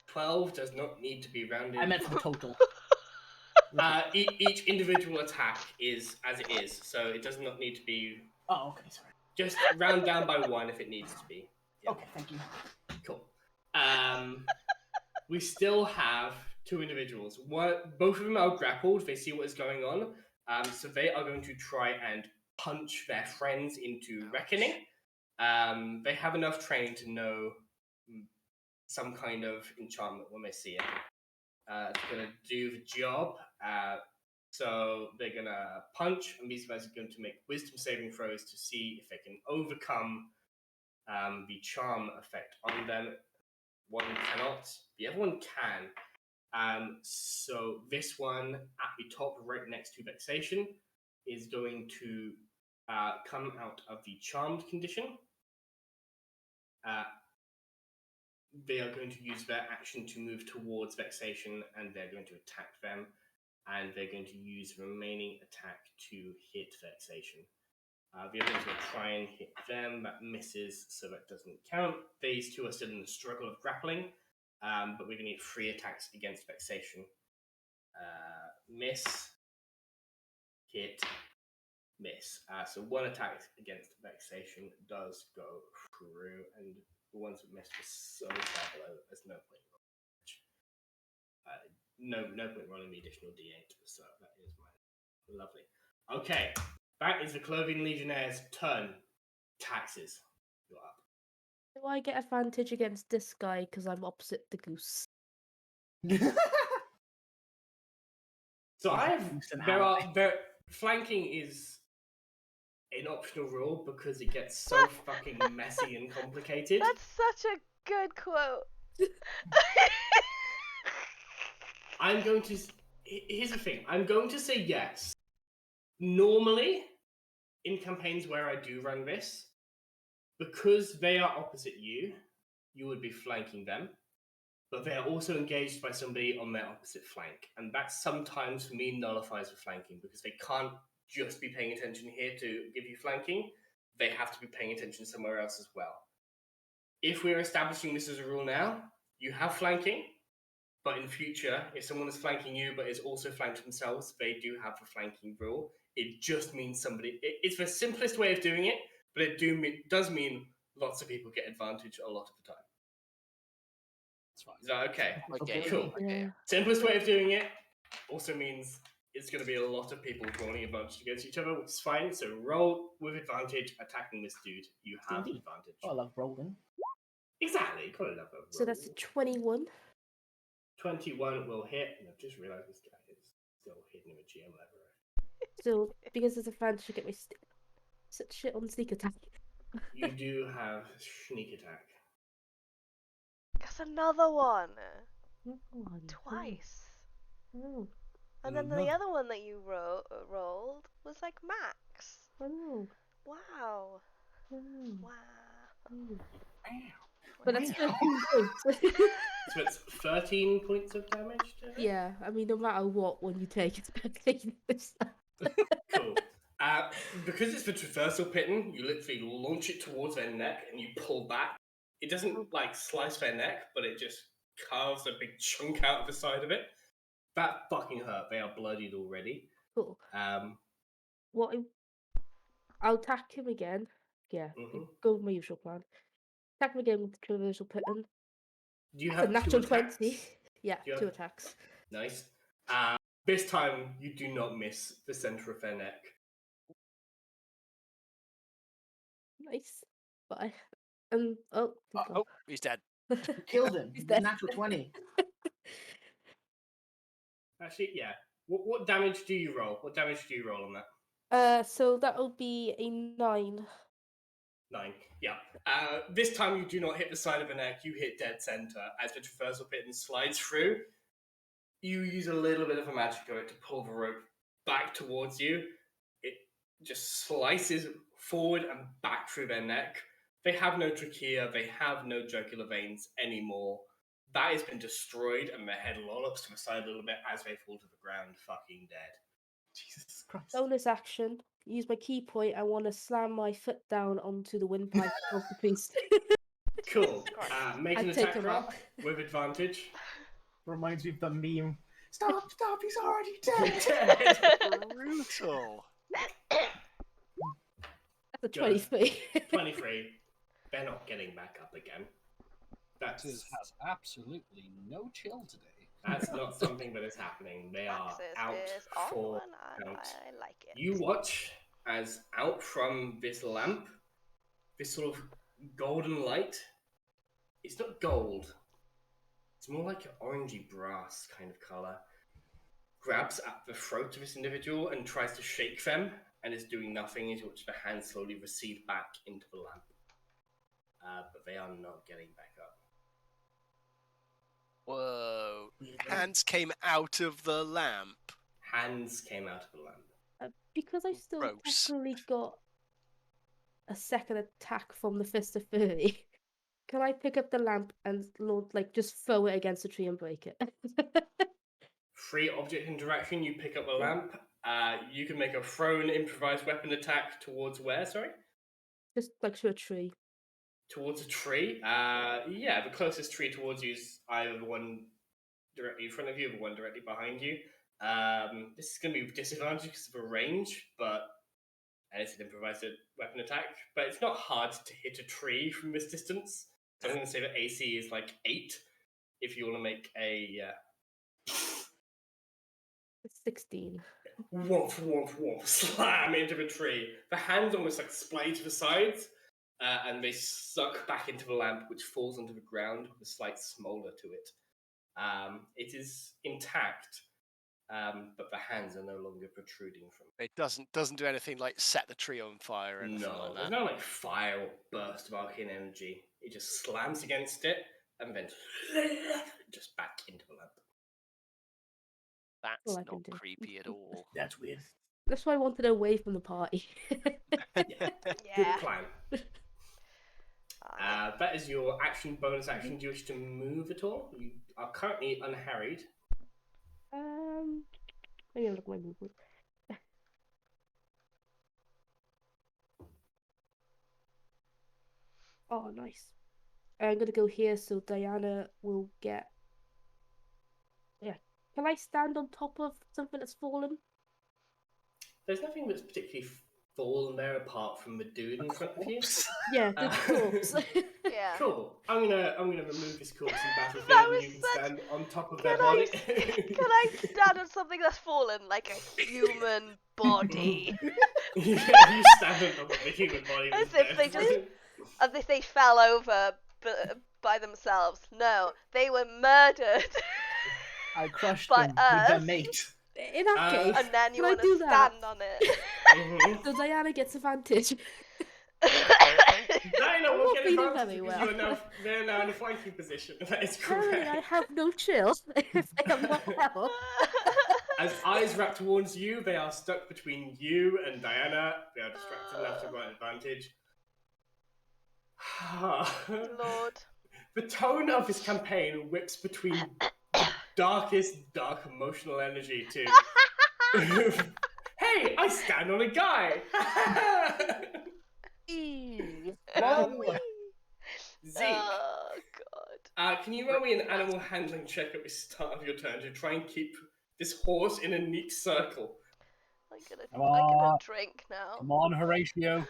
12 does not need to be rounded. I meant for the total. Each individual attack is as it is, so it does not need to be. Oh, okay, sorry. Just round down by 1 if it needs to be. Yeah. Okay, thank you. Cool. We still have 2 individuals. Both of them are grappled. They see what is going on. So they are going to try and punch their friends into reckoning. They have enough training to know some kind of enchantment when they see it. It's going to do the job. So they're going to punch, and these guys are going to make wisdom saving throws to see if they can overcome the charm effect on them. One cannot, the other one can. So this one at the top, right next to Vexation, is going to come out of the charmed condition. They are going to use their action to move towards Vexation, and they're going to attack them. And they're going to use the remaining attack to hit Vexation. The other one's going to try and hit them. That misses, so that doesn't count. These 2 are still in the struggle of grappling, but we're going to need 3 attacks against Vexation. Miss, hit, miss. So 1 attack against Vexation does go through, and the ones that missed were so far below that there's no point rolling. No point rolling the additional d8, so that is my lovely. Okay, that is the Cologneon Legionnaires' turn. Taxes. You're up. Do I get advantage against this guy because I'm opposite the goose? So I have. Flanking is an optional rule because it gets so fucking messy and complicated. That's such a good quote. I'm going to. Here's the thing. I'm going to say yes. Normally, in campaigns where I do run this, because they are opposite you, you would be flanking them, but they are also engaged by somebody on their opposite flank, and that sometimes for me nullifies the flanking because they can't just be paying attention here to give you flanking. They have to be paying attention somewhere else as well. If we're establishing this as a rule now, you have flanking, but in future, if someone is flanking you but is also flanked themselves, they do have the flanking rule. It just means somebody. It's the simplest way of doing it, but it does mean lots of people get advantage a lot of the time. It's fine. Is that okay? Okay. Cool. Okay. Yeah. Simplest way of doing it also means it's going to be a lot of people rolling advantage against each other, which is fine. So roll with advantage, attacking this dude. You have Indeed. advantage. Oh, I love rolling. Exactly. Call it up a So that's a roll. 21. 21 will hit, and I've just realised this guy is still hidden in a GM lever. So because there's a advantage, I get my such shit on sneak attack. You do have sneak attack. That's another one. One. Twice. Oh, And then the Another- other one that you rolled was like max. oh, Wow. oh, Wow. oh. Wow. But that's Wow. 13 points. So it's 13 points of damage to hit? Yeah, I mean, no matter what one you take, it's better taking this. Cool. Because it's the traversal pitten, you literally launch it towards their neck and you pull back. It doesn't like slice their neck, but it just carves a big chunk out of the side of it. That fucking hurt. They are bloodied already. Cool. Um, What? I'll attack him again. Yeah, Mhm. go with my usual plan. Attack him again with the traversal pitten. do you That's a have natural two 20. attacks? Yeah, Do you 2 have- attacks. Nice. This time you do not miss the center of their neck. Nice. Bye. Oh, he's gone. Oh, he's dead. Killed him. He's With a dead. natural 20. Actually, yeah. What damage do you roll? What damage do you roll on that? So that'll be a 9. 9. Yeah. This time you do not hit the side of the neck, you hit dead center. As the traversal pitten slides through, you use a little bit of a magic of it to pull the rope back towards you. It just slices forward and back through their neck. They have no trachea, they have no jugular veins anymore. That has been destroyed, and their head lollops to the side a little bit as they fall to the ground, fucking dead. Jesus Christ. Bonus action. Use my key point. I want to slam my foot down onto the windpipe of the beast. Cool. Christ. Make an I'd take attack him roll out. with advantage. Reminds me of the meme. Stop, he's already Dead. Brutal. That's a Good. 23. 23. They're not getting back up again. This That's has absolutely no chill today. not something that is happening. They are Maxis out is on for one and count. I like it. You watch as out from this lamp, this sort of golden light. It's not gold. It's more like an orangey brass kind of color. Grabs at the throat of this individual and tries to shake them, and is doing nothing as you watch the hands slowly recede back into the lamp. But they are not getting back up. Whoa. Hands came out of the lamp. Hands came out of the lamp. Because I still Gross. technically got a second attack from the Fist of Fury, can I pick up the lamp and just throw it against the tree and break it? Free object interaction, you pick up the lamp. You can make a thrown improvised weapon attack towards where, sorry? Just like to a tree. Towards a tree. Yeah, the closest tree towards you is either the one directly in front of you or the one directly behind you. This is going to be with disadvantage because of a range, but it's an improvised weapon attack. But it's not hard to hit a tree from this distance. So I'm going to say that AC is like 8 if you want to make a... It's 16. Whomp, whomp, whomp, slam into the tree. The hands almost like splay to the sides, and they suck back into the lamp, which falls onto the ground with a slight smolder to it. It is intact, but the hands are no longer protruding from it. It doesn't do anything like set the tree on fire or anything No, like there's that. no like fire or burst of arcane energy. It just slams against it and then just back into the lamp. That's All I not can do. creepy at all. That's weird. That's why I wanted away from the party. Good Yeah. plan. That is your action, bonus action. Do you wish to move at all? You are currently unharried. Let me look at my movement. Oh, nice. I'm gonna go here so Diana will get. Yeah. Can I stand on top of something that's fallen? There's nothing that's particularly fallen there apart from the dude in front of you. Yeah, the corpse. Yeah. Cool. I'm gonna remove this corpse in battlefield, That and was you can such- stand on top of Can their body. Can I stand on something that's fallen like a human body? Yeah, you stand on top of the human body. As that's if they dead. As if they fell over by themselves. No, they were murdered. I crushed By them with their us. mate. In that case, And then you can I want to do that? stand on it. Mhm. So Diana gets advantage. Diana I'm will not get feeling advantage very because well. they're now in a flanking position. That is Apparently, I correct. have no chills if I am not well. As eyes wrap towards you, they are stuck between you and Diana. They are distracted enough to grant advantage. Lord. The tone of this campaign whips between the darkest dark emotional energy to hey, I stand on a guy. Zeke, Oh god. can you roll me an animal handling check at the start of your turn to try and keep this horse in a neat circle? I'm gonna on. drink now. Come on, Horatio.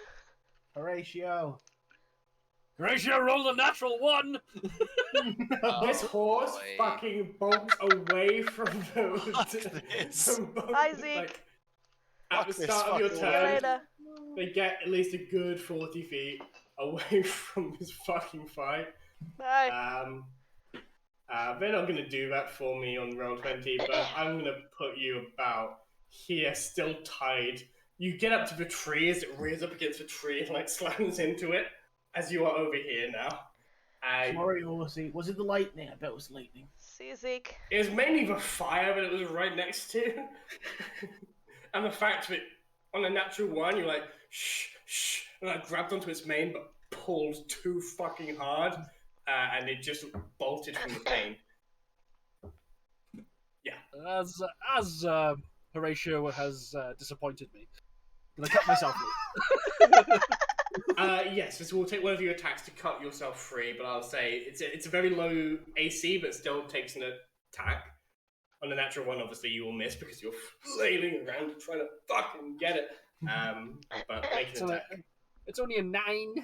Horatio. Horatio rolled a natural 1. This horse boy. fucking bolts away from Fuck this. from both, Hi, Zeke. like, at Fuck the this start of your fucking See you turn. later. They get at least a good 40 feet away from this fucking fight. Bye. They're not going to do that for me on Roll20, but I'm going to put you about here, still tied. You get up to the tree as it rears up against the tree and like slams into it as you are over here now. Sorry, Horsey. Was it the lightning? I bet it was lightning. See you, Zeke. It was mainly the fire that it was right next to. And the fact that on a natural 1, you're like, shh, shh, and I grabbed onto its mane but pulled too fucking hard, and it just bolted from the pain. Yeah. As Horatio has disappointed me, I'm gonna cut myself loose. Yes, this will take one of your attacks to cut yourself free, but I'll say it's a very low AC, but still takes an attack. On a natural 1, obviously, you will miss because you're flailing around trying to fucking get it. But make an attack. It's only a 9.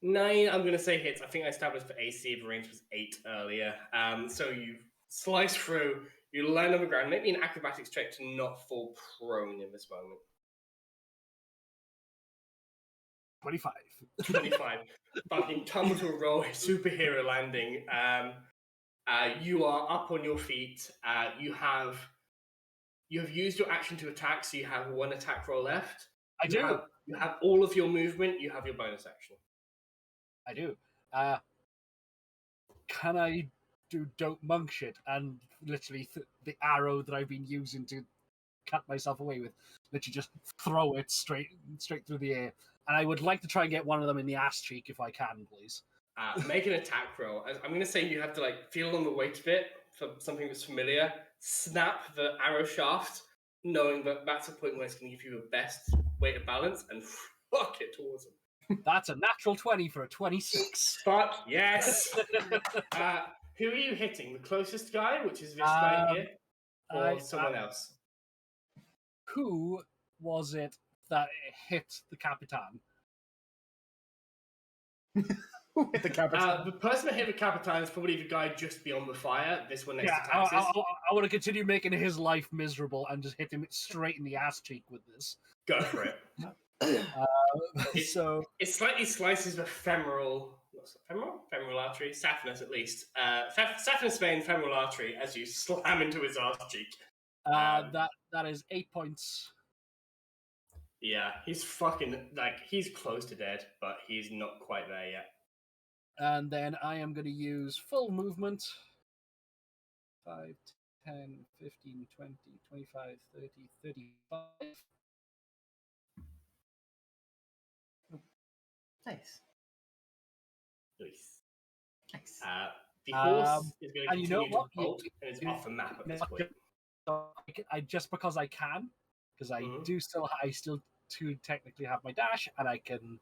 9, I'm going to say hits. I think I established for AC, the range was 8 earlier. So you slice through, you land on the ground. Make me an acrobatics check to not fall prone in this moment. 25. 25. Fucking tumble to a roll, superhero landing. You are up on your feet. You have used your action to attack, so you have 1 attack roll left. You have all of your movement. You have your bonus action. I do. Can I do dope monk shit and literally the arrow that I've been using to cut myself away with, literally just throw it straight through the air? And I would like to try and get one of them in the ass cheek if I can, please. Make an attack roll. I'm going to say you have to like feel on the weight of it for something that's familiar. Snap the arrow shaft, knowing that that's a point where it's going to give you the best weight of balance, and fuck it towards them. That's a natural 20 for a 26. Fuck yes. Who are you hitting? The closest guy, which is this guy here, or someone else? Who was it that hit the Capitan? The Capitan. The person that hit the Capitan is probably the guy just beyond the fire. This one next to Taxes. I want to continue making his life miserable and just hit him straight in the ass cheek with this. Go for it. It slightly slices the femoral artery, saphenous at least. Saphenous vein, femoral artery, as you slam into his ass cheek. That is 8 points. Yeah, he's he's close to dead, but he's not quite there yet. And then I am going to use full movement. 5, 10, 15, 20, 25, 30, 35. Nice. Nice. The horse is going to and you know continue to what? bolt and is off the map at this point. I just because I can, because I still do technically have my dash, and I can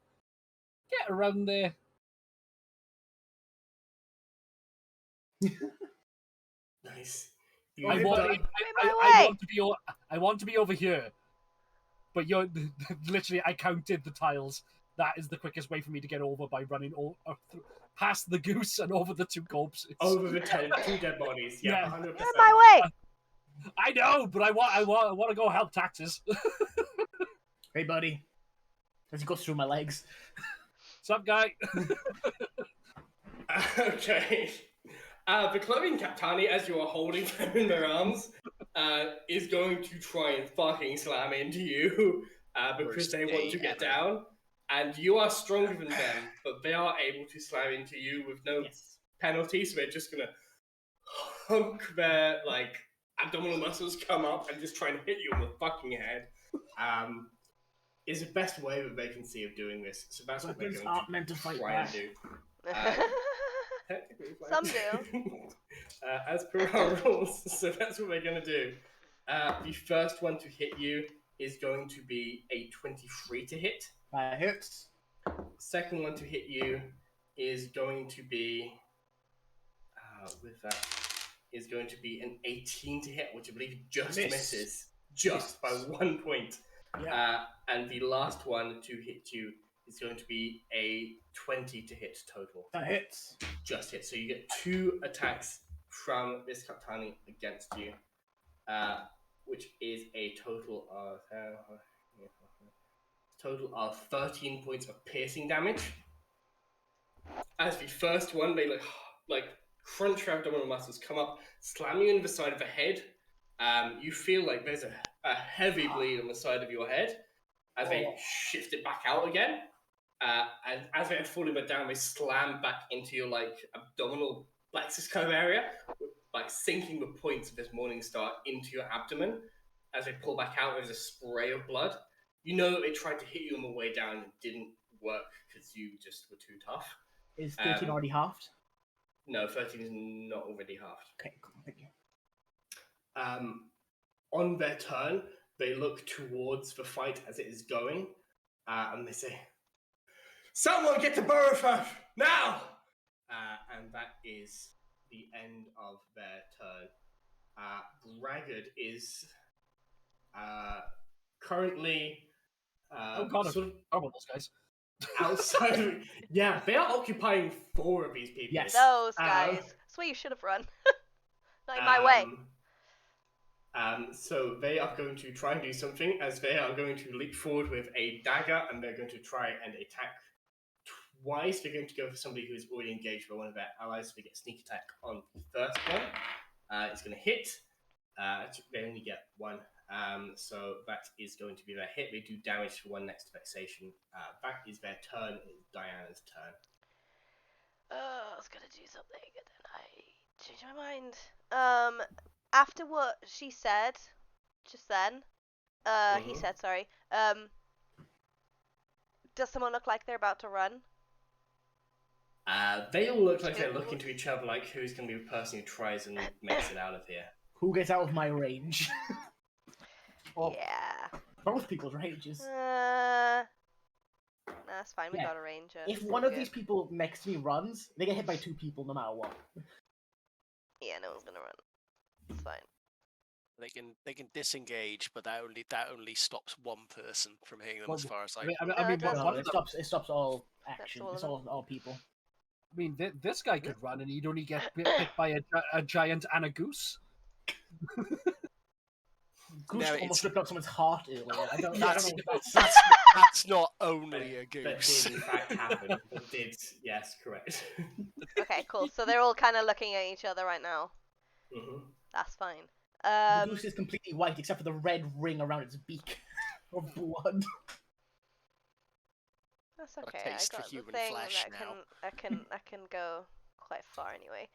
get around there. Nice. I want to be over here, but you're literally. I counted the tiles. That is the quickest way for me to get over by running past the goose and over the 2 corpses. Over the 2 dead bodies. Yeah, 100%. You're in my way. I know, but I want to go help Taxes. Hey, buddy. As he goes through my legs. What's up, guy? Okay. The Clothing Captani, as you are holding them in their arms, is going to try and fucking slam into you because they want to get down. And you are stronger than them, but they are able to slam into you with no penalty, so they're just going to hunk their, abdominal muscles come up and just try and hit you on the fucking head. Is the best way that they can see of doing this. So that's what they're going to try and do. Some do. As per our rules, so that's what we're going to do. The first one to hit you is going to be a 23 to hit. That hits. Second one to hit you is going to be, is going to be an 18 to hit, which I believe just misses, just by 1 point. Yeah. And the last one to hit you is going to be a 20 to hit total. That hits. Just hit. So you get 2 attacks from this Kaptani against you, which is a total of 13 points of piercing damage. As the first one, they crunch your abdominal muscles, come up, slam you in the side of the head. You feel like there's a heavy bleed on the side of your head as they shift it back out again. And as they're falling back down, they slam back into your abdominal plexus kind of area, sinking the points of this Morning Star into your abdomen. As they pull back out, there's a spray of blood. You know that they tried to hit you on the way down and didn't work because you just were too tough. Is 13 already halved? No, 13 is not already halved. Okay, cool. Thank you. On their turn, they look towards the fight as it is going, and they say, "Someone get to Burrafirth now!" And that is the end of their turn. Braggart is currently sort of those guys. outside of... Yeah, they are occupying 4 of these people. Yes. Those guys. That's where you should have run. Not in my way. So they are going to try and do something, as they are going to leap forward with a dagger, and they're going to try and attack twice. They're going to go for somebody who is already engaged by one of their allies, so they get sneak attack on the first one. It's going to hit. They only get 1. So that is going to be their hit. They do damage for 1 next to vexation. That is their turn. It's Diana's turn. I was going to do something, and then I changed my mind. After what she said, just then, he said, sorry, does someone look like they're about to run? They all look like they're looking to each other like who's going to be the person who tries and makes it out of here. Who gets out of my range? Yeah. Both people's ranges. That's fine, we got a ranger. If one of these people next to me runs, they get hit by 2 people no matter what. Yeah, no one's gonna run. It's fine. They can disengage, but that only stops 1 person from hitting them, as far as I it stops all action. It's all people. I mean, this guy could run, and he'd only get hit by a giant and a goose. Goose almost ripped out someone's heart earlier. I don't that's not only a goose. That did in fact happen. Yes, correct. Okay, cool. So they're all kind of looking at each other right now. Mm-hmm. That's fine. The goose is completely white except for the red ring around its beak of blood. That's Got a okay. I taste for got the human thing flesh that now. I can go quite far anyway.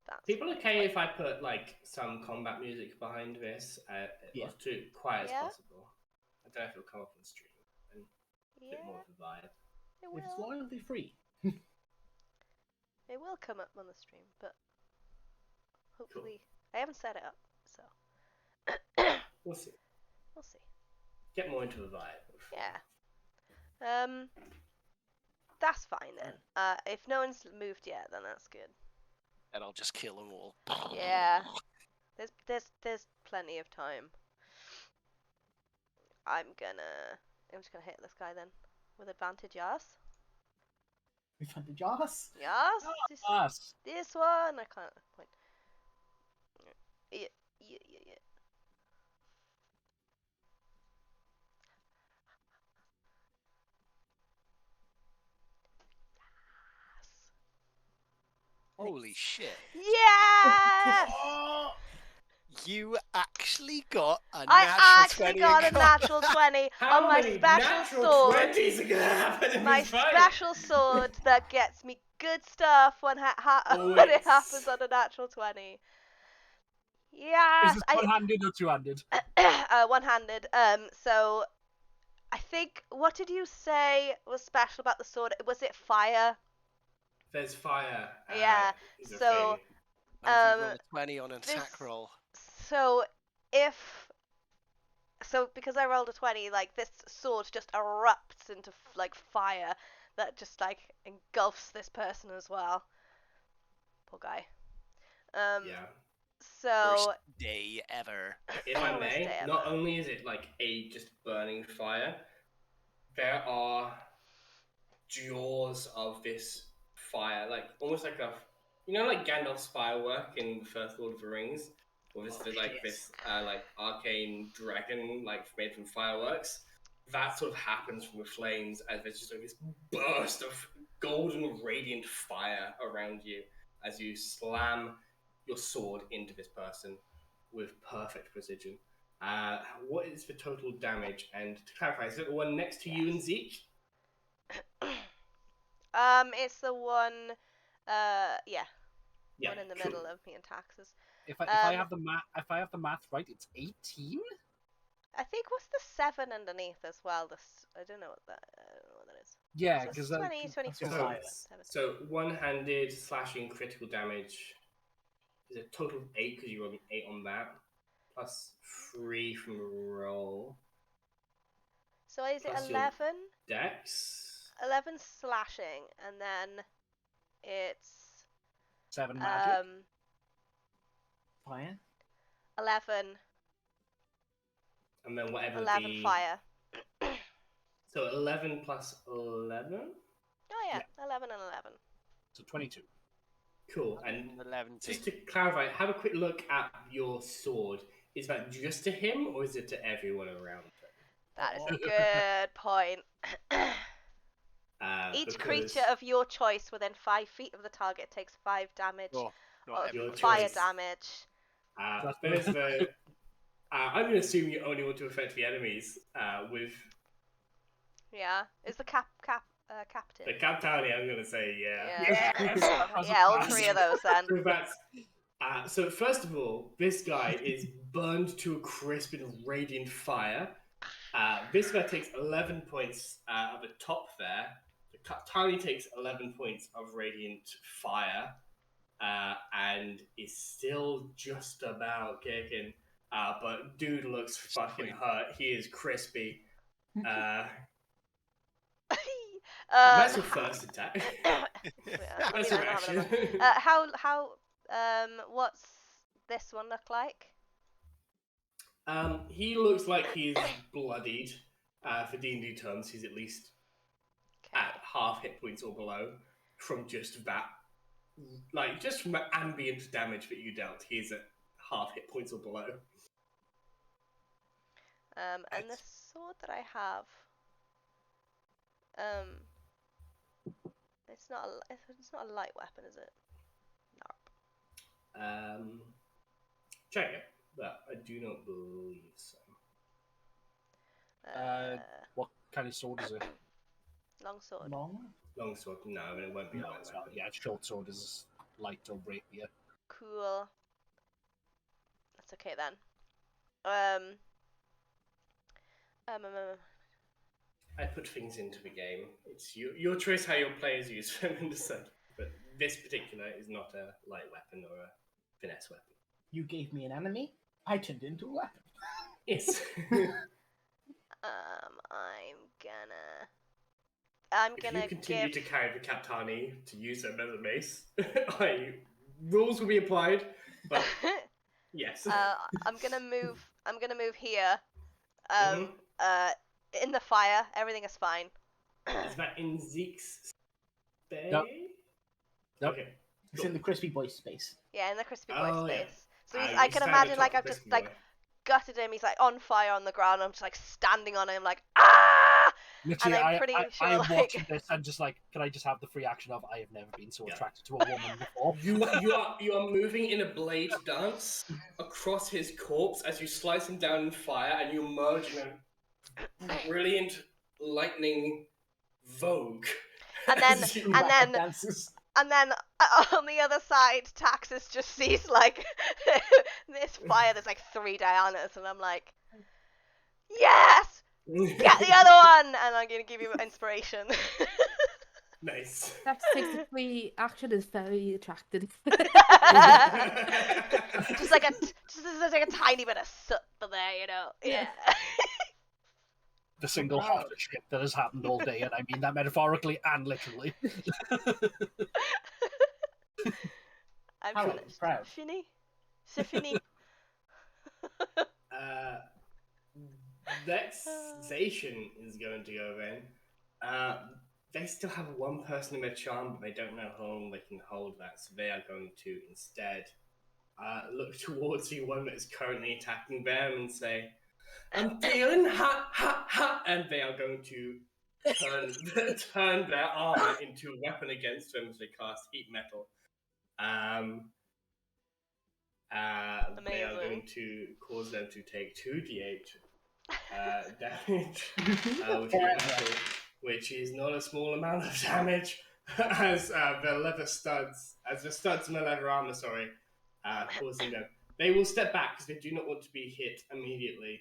That's People fine. okay if I put like some combat music behind this, Yeah. or too quiet Yeah? as possible? I don't know if it'll come up on stream. And a bit more Yeah, of a vibe. it If it's will. royalty free. It will come up on the stream, but hopefully Cool. I haven't set it up, so We'll see. we'll see. Get more into the vibe. Yeah. That's fine then. If no one's moved yet, then that's good. And I'll just kill them all. Yeah. There's plenty of time. I'm just gonna hit this guy then with advantage. Yes. We've had the Joss. Yes. Us. This one I can't point. Yeah. Holy shit. Yes! You actually got a I natural actually 20 got a in natural 20 How on my many special natural sword. 20s are gonna happen in My this fight? special sword that gets me good stuff when when it Always. happens on a natural 20. Yes, Is this one-handed or two-handed? one-handed. So I think, what did you say was special about the sword? Was it fire? There's fire. Yeah, Is a so, thing. And if you roll a 20 on an this- attack roll. So because I rolled a 20, like this sword just erupts into like fire that just like engulfs this person as well. Poor guy. Yeah. So Worst day ever. If I Worst may, day not ever. only is it like a just burning fire, there are jaws of this fire, like almost like like Gandalf's firework in the first Lord of the Rings, or this like arcane dragon like made from fireworks. That sort of happens from the flames as there's just like this burst of golden radiant fire around you as you slam your sword into this person with perfect precision. What is the total damage? And to clarify, is it the one next to you and Zeke? It's the one, yeah, Yeah, one in the cool. middle of me and taxes. If I have the math right, it's 18. I think what's the 7 underneath as well? I don't know what that is. Yeah, So because 20, 24. fire. 7. So one-handed slashing critical damage is a total of 8 because you rolled an 8 on that, plus 3 from the roll. So is it Plus your 11? Dex. 11 slashing, and then it's 7 magic. Fire. 11 And then whatever 11 fire. So 11 plus 11? Oh yeah, 11 and 11. So 22. Cool. And 11. just to clarify, have a quick look at your sword. Is that just to him, or is it to everyone around him? That is a good point. Each Because creature of your choice within 5 feet of the target takes 5 damage Oh, not of Your fire choice. damage. There's the. I'm going to assume you only want to affect the enemies with Yeah, is the captain? the Captani. I'm going to say yeah. Yes. Yeah, all 3 of those then. So that's. So first of all, this guy is burned to a crisp in radiant fire. This guy takes 11 points at the top there. The Captani takes 11 points of radiant fire. And is still just about kicking. But dude looks fucking hurt. He is crispy. That's your first attack. That's your action. What's this one look like? He looks like he's bloodied. For D&D terms, he's at least at half hit points or below from just that. Like, just from the ambient damage that you dealt, he's at half hit points or below. And the sword that I have, it's not a light weapon, is it? Nope. Check it. but I do not believe so. What kind of sword is it? Longsword. Longsword, no, it won't be a No, light it's not. weapon. Yeah, short sword is light or rapier. Cool. That's okay then. I put things into the game. It's your choice how your players use them in the set. But this particular is not a light weapon or a finesse weapon. You gave me an enemy, I turned it into a weapon. Yes. I'm If gonna you continue give. to carry the Kaptani to use them as a mace, rules will be applied. But yes. I'm gonna move. I'm gonna move here. Mhm. In the fire, everything is fine. Is that in Zeke's space? Nope. Nope. Okay. It's in the crispy boy space. Yeah, in the crispy boy Oh, yeah. space. So You I can stand imagine atop like the I've just crispy like boy. gutted him. He's like on fire on the ground. I'm just like standing on him, like ah. Literally, And I'm pretty sure, I am like- watching this and just like, can I just have the free action of I have never been so attracted to a woman before? You are moving in a blade dance across his corpse as you slice him down in fire, and you emerge in a brilliant lightning vogue. And then as you- Dances. And then on the other side, Taxus just sees like this fire. There's like 3 Dianas, and I'm like, yes, get the other one, and I'm gonna give you inspiration. Nice. That 63 action is very attractive. just like a tiny bit of soot there, you know. Yeah. The single hottest shit that has happened all day, and I mean that metaphorically and literally. I'm Hello, finished. proud. Fini. C'est fini. Vexation is going to go then. They still have one person in their charm, but they don't know how long they can hold that, so they are going to instead look towards the one that is currently attacking them and say, I'm feeling hot, hot, hot, and they are going to turn their armor into a weapon against them as they cast heat metal. They are going to cause them to take 2d8 damage with heat metal, which is not a small amount of damage, as the studs in the leather armor, causing them. They will step back because they do not want to be hit immediately.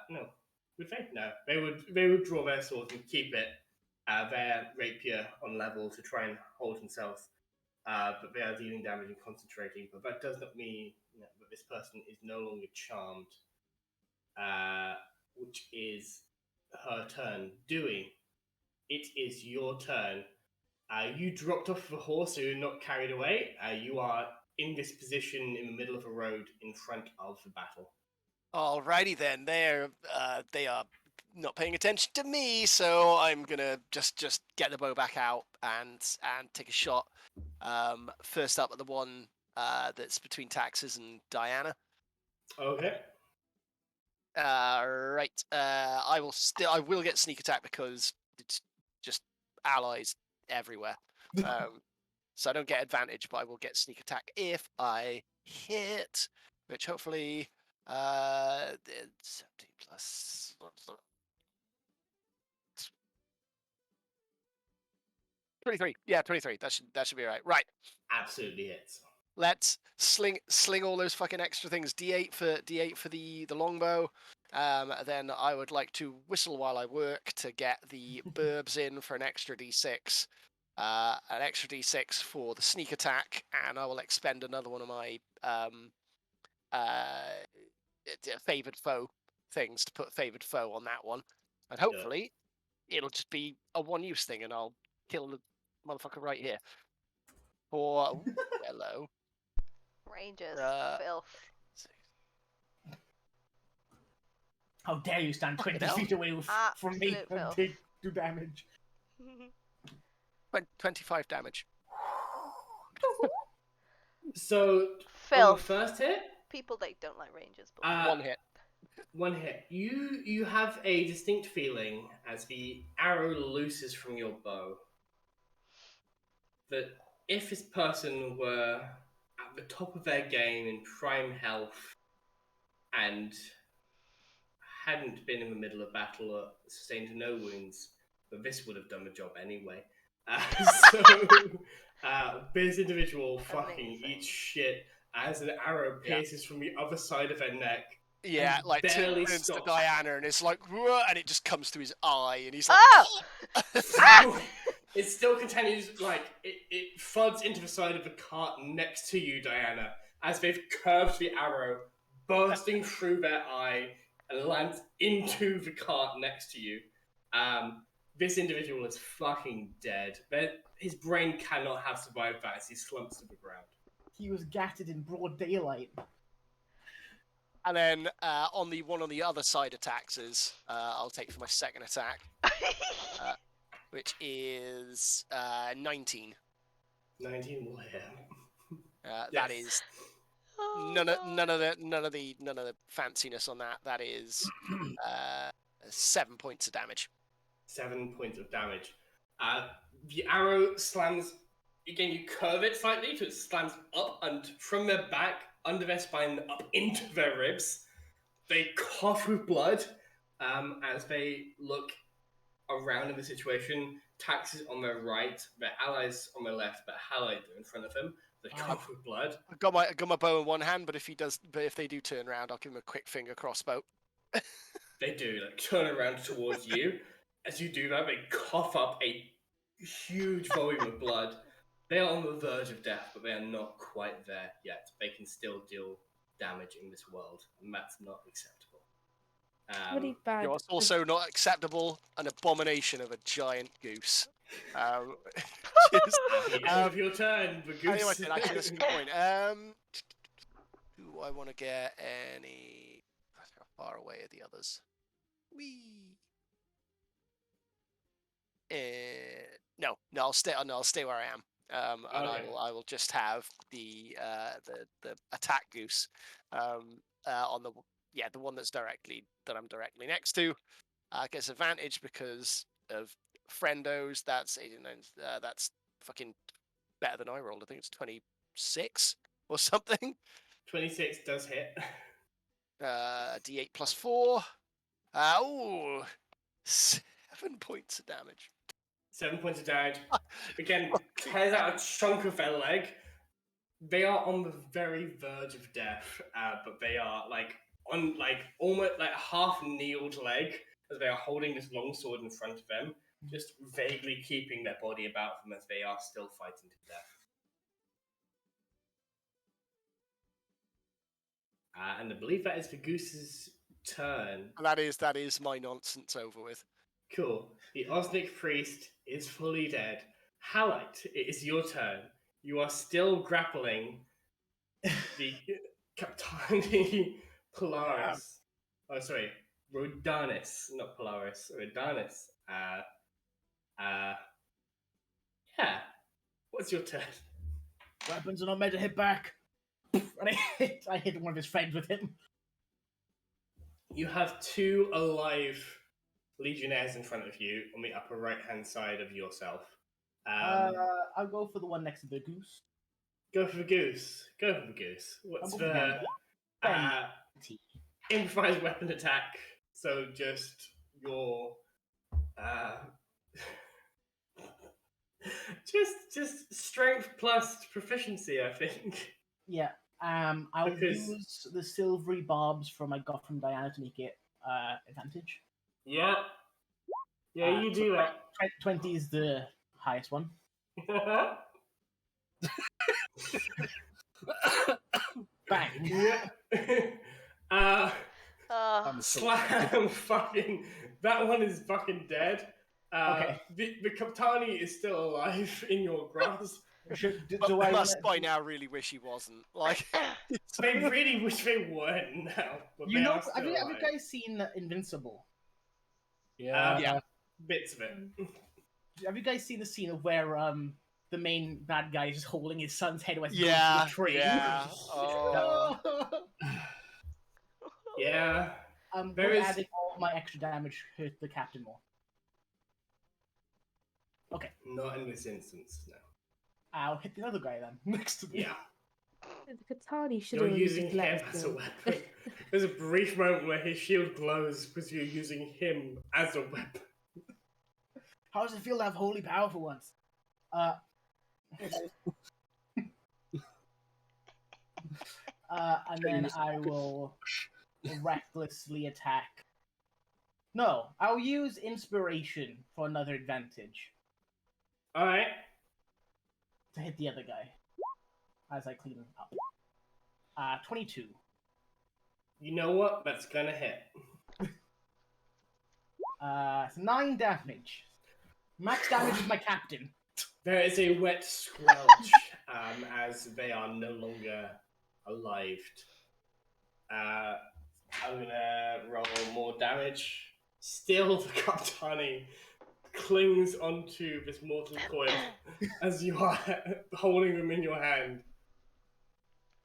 No, would they? No, they would draw their swords and keep it their rapier on level to try and hold themselves. But they are dealing damage and concentrating. But that does not mean that this person is no longer charmed, which is her turn. Dewey, it is your turn. You dropped off the horse, so you're not carried away. You are in this position in the middle of a road in front of the battle. Alrighty then, they are not paying attention to me, so I'm gonna just get the bow back out and take a shot. First up at the one that's between Taxes and Diana. Okay. Right. I will get sneak attack because it's just allies everywhere. So I don't get advantage, but I will get sneak attack if I hit, which hopefully 17 plus 23. Yeah, 23. That should be right. Right. Absolutely hits. Let's sling all those fucking extra things. D8 for the longbow. Then I would like to whistle while I work to get the burbs in for an extra D6. An extra D6 for the sneak attack, and I will expend another one of my favoured foe things to put favoured foe on that one. And hopefully it'll just be a one-use thing, and I'll kill the motherfucker right here. For hello. Rangers, filth. How dare you stand 20 hell. feet away from me Absolute and filth. take 2 damage? 25 damage. So, on the Filth. first hit, People that don't like Rangers, but One hit. One hit. You have a distinct feeling as the arrow looses from your bow that if this person were at the top of their game in prime health, and hadn't been in the middle of battle or sustained no wounds, but this would have done the job anyway. So this individual fucking Amazing. eats shit as an arrow pierces from the other side of her neck. Yeah, and like barely turns to stops. Diana and it's like, "Whoa," and it just comes through his eye, and he's like, Ah! It still continues, like, it thuds into the side of the cart next to you, Diana, as they've curved the arrow, bursting through their eye, and lands into the cart next to you. This individual is fucking dead. His brain cannot have survived that as he slumps to the ground. He was gatted in broad daylight. And then on the other side of taxes, I'll take for my second attack, which is 19. 19 will hit. That is none of the fanciness on that. That is 7 points of damage. 7 points of damage. The arrow slams. Again, you curve it slightly, so it slams up and from their back, under their spine, up into their ribs. They cough with blood as they look around in the situation. Taxes on their right, their allies on their left, but Halide in front of them. They cough with blood. I've got my bow in one hand, but if they do turn around, I'll give him a quick finger crossbow. They do, like, turn around towards you. As you do that, they cough up a huge volume of blood. They are on the verge of death, but they are not quite there yet. They can still deal damage in this world, and that's not acceptable. Pretty bad. You know, it's also not acceptable, an abomination of a giant goose. Of your turn, the goose. Anyway, actually, that's a good point. Do I want to get any? How far away are the others? No, I'll stay. No, I'll stay where I am. And Okay. I will just have the attack goose on the one that I'm directly next to. Gets advantage because of friendos. That's 89. That's fucking better than I rolled. I think it's 26 or something. 26 does hit. D8 plus 4. 7 points of damage. 7 points of damage. Again, tears out a chunk of their leg. They are on the very verge of death, but they are on almost half kneeled leg as they are holding this long sword in front of them, just vaguely keeping their body about them as they are still fighting to death. And I believe that is the goose's turn. And that is my nonsense over with. Cool. The Osnic priest is fully dead. Halite, it is your turn. You are still grappling the Captani Polaris. Oh, sorry. Rodanis, not Polaris. Rodanis. Yeah. What's your turn? Weapons are not meant to hit back. And I hit one of his friends with him. You have 2 alive legionnaires in front of you on the upper right-hand side of yourself. I'll go for the one next to the goose. Go for the goose. What's the improvised weapon attack? So just your just strength plus proficiency, I think. Yeah. I'll use the silvery barbs I got from Diana to make it advantage. Yeah. Yeah, you do that. 20 is the highest one. Bang. Yeah. Slam fucking. That one is fucking dead. Okay. The Kaptani is still alive in your grasp. I must by now really wish he wasn't. They really wish they weren't now. But You know, have you guys seen Invincible? Yeah. Bits of it. Have you guys seen the scene of where the main bad guy is just holding his son's head with Yeah. the tree? Yeah. Oh. Yeah. Adding all my extra damage hurt the captain more. Okay. Not in this instance, no. I'll hit the other guy then, next to me. Yeah. The Katani should You're have using him left as a weapon. There's a brief moment where his shield glows because you're using him as a weapon. How does it feel to have holy power for once? And then I will recklessly attack. No, I'll use inspiration for another advantage Alright. to hit the other guy as I clean him up. 22. You know what? That's gonna hit. It's 9 damage. Max damage is my captain. There is a wet squelch as they are no longer alive. I'm gonna roll more damage. Still, the Katani clings onto this mortal coil as you are holding them in your hand.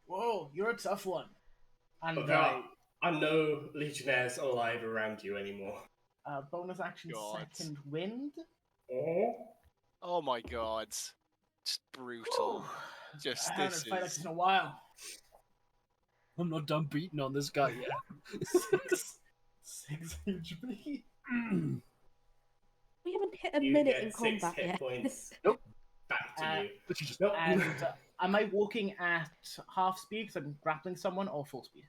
Whoa, you're a tough one. And But there are no legionnaires alive around you anymore. bonus action, God. second wind. Oh my god. Just brutal. Just I haven't this fight like is. this in a while. I'm not done beating on this guy yet. 6 HP. We haven't hit a You minute get in 6 combat hit yet. points Nope. back to you. Nope. And am I walking at half speed because I'm grappling someone, or full speed?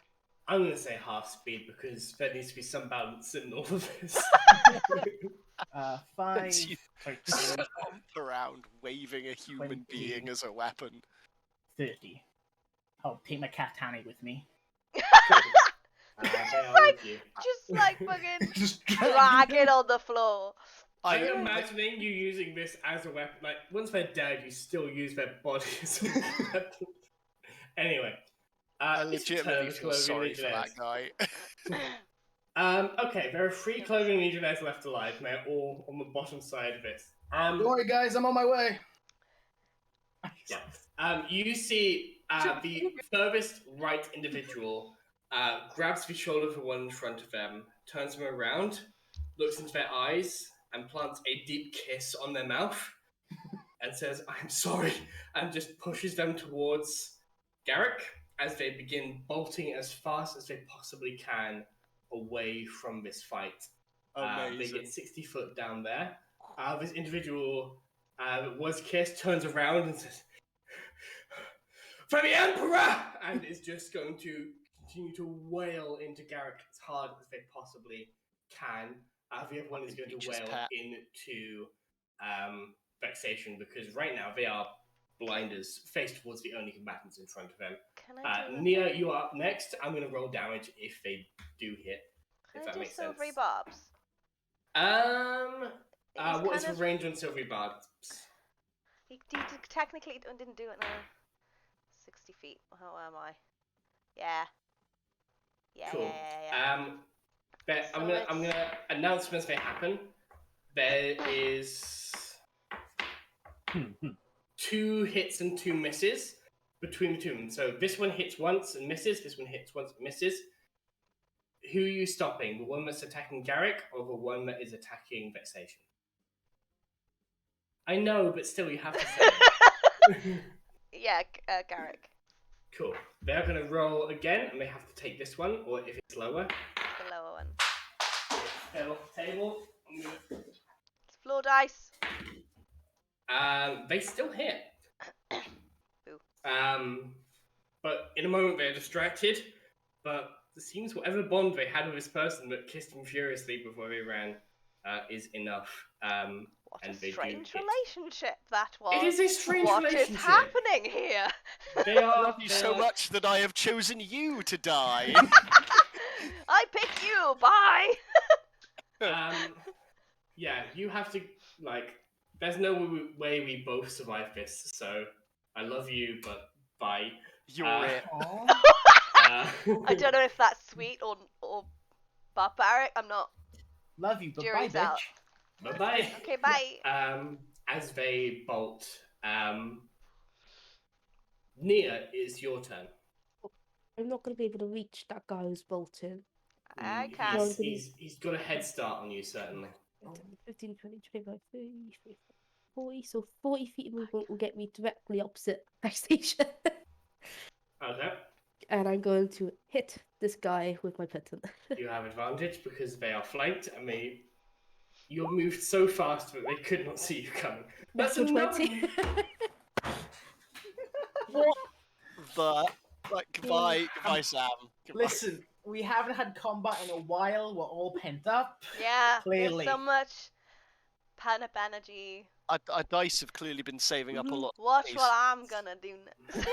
I'm gonna say half speed because there needs to be some balance in all of this. 5. You Sorry, stomp around waving a human 20. being as a weapon. 30. I'll take my katana with me. They are with you. Just like fucking Just drag it on the floor. I'm imagining you using this as a weapon. Like, once they're dead, you still use their body as a weapon. Anyway. I it's legitimately turn, feel Clothing sorry for that Legionnaires. guy. Okay, there are 3 Clothing Legionnaires left alive, and they're all on the bottom side of this. Don't worry, guys, I'm on my way. Yeah. You see the furthest right individual grabs the shoulder of the one in front of them, turns them around, looks into their eyes, and plants a deep kiss on their mouth, and says, "I'm sorry," and just pushes them towards Garrick as they begin bolting as fast as they possibly can away from this fight. They Amazing. get 60 foot down there. This individual was kissed, turns around and says, "For the Emperor!" and is just going to continue to wail into Garrick as hard as they possibly can. The other one is going to Nature's wail pet. into Vexation because right now they are blinders, face towards the only combatants in front of them. Can I do Nia, you are up next. I'm going to roll damage if they do hit, Can if I that do makes silvery sense. barbs? What is kind the of- range on Silvery Barbs? He technically didn't do it now. 60 feet. How am I? Yeah. Yeah, Cool. yeah. I'm So gonna announce when they happen. There is 2 hits and 2 misses between the 2 of them. So this one hits once and misses. This one hits once and misses. Who are you stopping? The one that's attacking Garrick or the one that is attacking Vexation? I know, but still, you have to say it. Yeah, Garrick. Cool. They're going to roll again, and they have to take this one, or if it's lower, The lower one. they're off the table. It's floor dice. They still hit. Boo. But in a moment they're distracted. But it seems whatever bond they had with this person that kissed them furiously before they ran is enough. What and a they do strange hit. relationship that was. It is a strange What is relationship. happening here? They I are love you so much that I have chosen you to die. I pick you. Bye. Yeah, you have to there's no way we both survive this. So I love you, but bye. You're it. I don't know if that's sweet or barbaric. I'm not. Love you, but bye, Jury's out. bitch. Bye. Okay, bye. As they bolt, Nia, it's your turn. I'm not going to be able to reach that guy who's bolting. I can't. He's got a head start on you, certainly. 15, 20, 25, 30, 40. So 40 feet of movement will get me directly opposite my station. Okay. and I'm going to hit this guy with my piton. You have advantage because they are flanked and you're moved so fast that they could not see you coming. That's Natural another. 20. What the? Like, goodbye, Sam. Goodbye. Listen, we haven't had combat in a while. We're all pent up. Yeah, Clearly. there's so much pent-up energy. Our dice have clearly been saving up a lot. Watch Nice. what I'm gonna do next.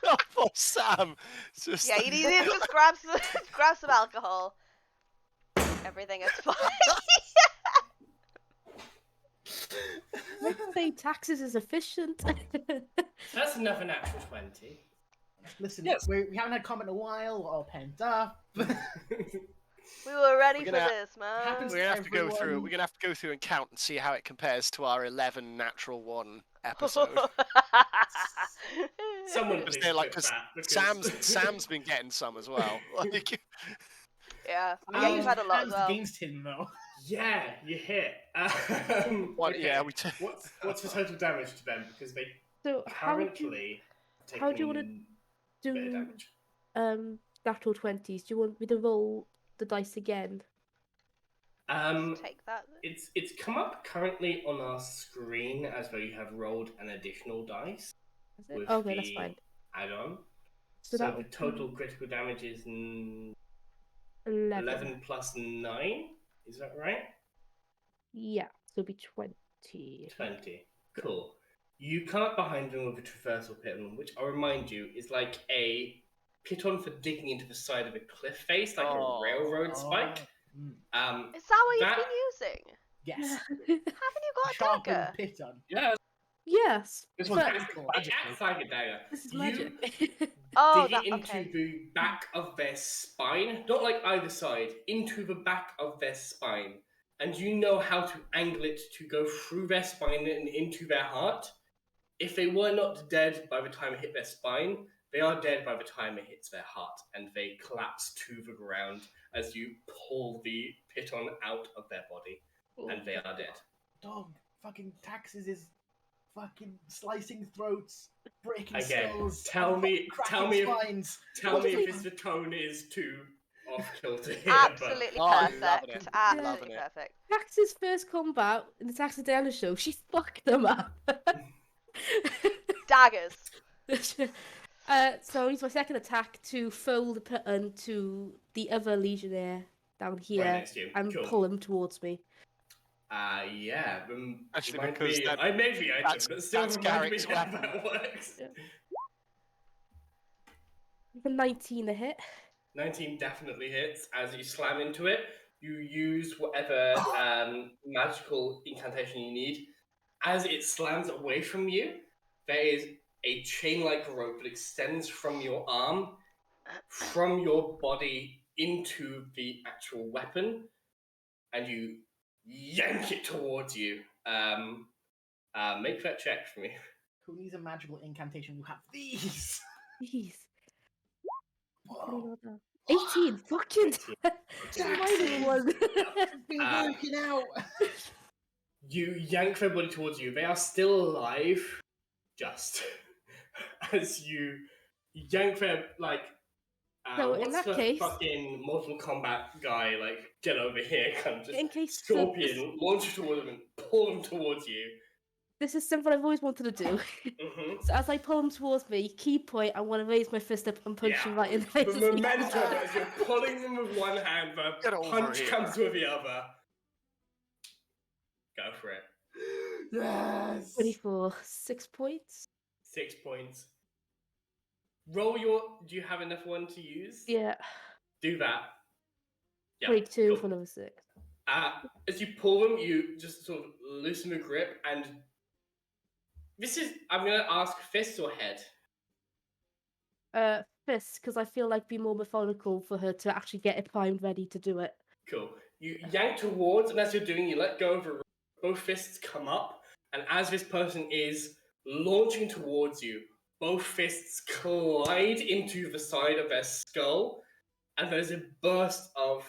Oh, poor Sam. Just Yeah, he just grabs some alcohol. Everything is fine. I'd say taxes is efficient. That's another natural 20. Listen, Yes. we haven't had combat in a while. We're all pent up. We were ready We're for gonna- this, man. happens- We're gonna have to go through. Everyone- We're gonna have to go through and count and see how it compares to our 11 natural 1 episode. Someone Because please they're like, clip because that, because... Sam's been getting some as well. Like, Yeah, you've had a lot as Hands well. against him though. Yeah, you hit. what? Okay. Yeah, What's the total damage to them? Because they So how do currently how do you wanna taking you bit of do damage. natural 20s? Do you want me to roll the dice again? Take that. It's come up currently on our screen as though you have rolled an additional dice Is it? with Okay, the that's fine. add-on. So So that the would be total critical damage is 11. 11 plus 9. Is that right? Yeah, so it'll be 20. 20. Cool. You come up behind them with a traversal piton, which I'll remind you is like a piton for digging into the side of a cliff face, like Oh. a railroad spike. Is that what that- you've been using? Yes. Haven't you got a Sharpened dagger? piton. Yeah, yes. this but one's It acts like a dagger. this is You magic. Oh, dig it into okay. the back of their spine, not like either side, into the back of their spine. And you know how to angle it to go through their spine and into their heart. If they were not dead by the time it hit their spine, they are dead by the time it hits their heart, and they collapse to the ground as you pull the piton out of their body, and they are dead. Dog, fucking taxes is fucking slicing throats, breaking Again, skulls. tell and me cracking if- spines. Tell me if the tone is too off kilter here. Absolutely Oh, I'm loving perfect. it. Absolutely Loving it. perfect. Tax's first combat in the Tax Dana show, she fucked them up. Daggers. So I use my second attack to throw the piton to the other legionnaire down here next to you. and Cool. pull him towards me. Yeah. Actually, remind because me- that- I made the item, that's- but still that's remind me Garrick's how weapon. that works. For 19 to hit. 19 definitely hits. As you slam into it, you use whatever magical incantation you need. As it slams away from you, there is a chain-like rope that extends from your arm, from your body into the actual weapon, and you yank it towards you. Make that check for me. Who needs a magical incantation? You have these. Jeez. Whoa. 18. Fucking. 18. Minor one. Been Uh, working out. You yank their body towards you. They are still alive, just as you yank their So in what's that the case- fucking Mortal Kombat guy? Like, get over here, kind of just In case scorpion, launch towards them and pull them towards you. This is something I've always wanted to do. Mm-hmm. So as I pull him towards me, key point, I want to raise my fist up and punch him right in the face. The momentum as you're pulling them with one hand, Get the over punch here. comes with the other. Go for it. Yes. 24. 6 points? 6 points. Roll your. Do you have enough one to use? Yeah. Do that. Yeah. 22 cool. for another 6. As you pull them, you just sort of loosen the grip, and this is. I'm going to ask fist or head. Fist, because I feel like be more methodical for her to actually get it primed ready to do it. Cool. You yank towards, and as you're doing, you let go of the rope. Both fists come up, and as this person is launching towards you, both fists collide into the side of their skull, and there's a burst of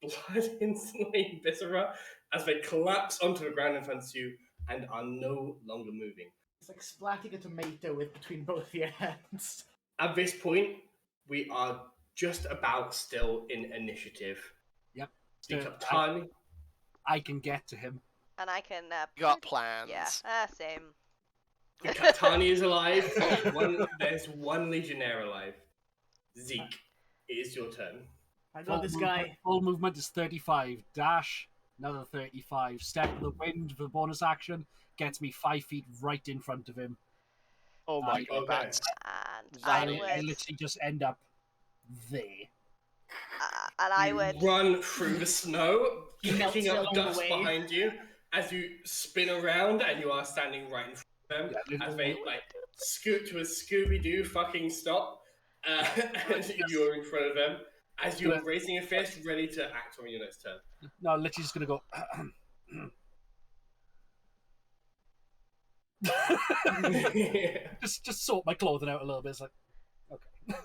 blood instantly, viscera, as they collapse onto the ground in front of you and are no longer moving. It's like splatting a tomato with between both your hands. At this point, we are just about still in initiative. Yep. The So Kaptani. I can get to him. And I can. You got plans. Yeah. Same. The Kaptani is alive. There's one Legionnaire alive. Zeke, it is your turn. I got this guy. Full movement is 35. Dash, another 35. Step of the wind for bonus action gets me 5 feet right in front of him. Oh my god, okay. that's And I I would- I would. literally just end up there. And I You would. run through the snow, He melts kicking up along the dust way. behind you as you spin around, and you are standing right in front of them Yeah, as they scoot to a Scooby-Doo fucking stop, and you're in front of them as you're raising a fist, ready to act on your next turn. No, literally just gonna go. just sort my clothing out a little bit. It's like, okay.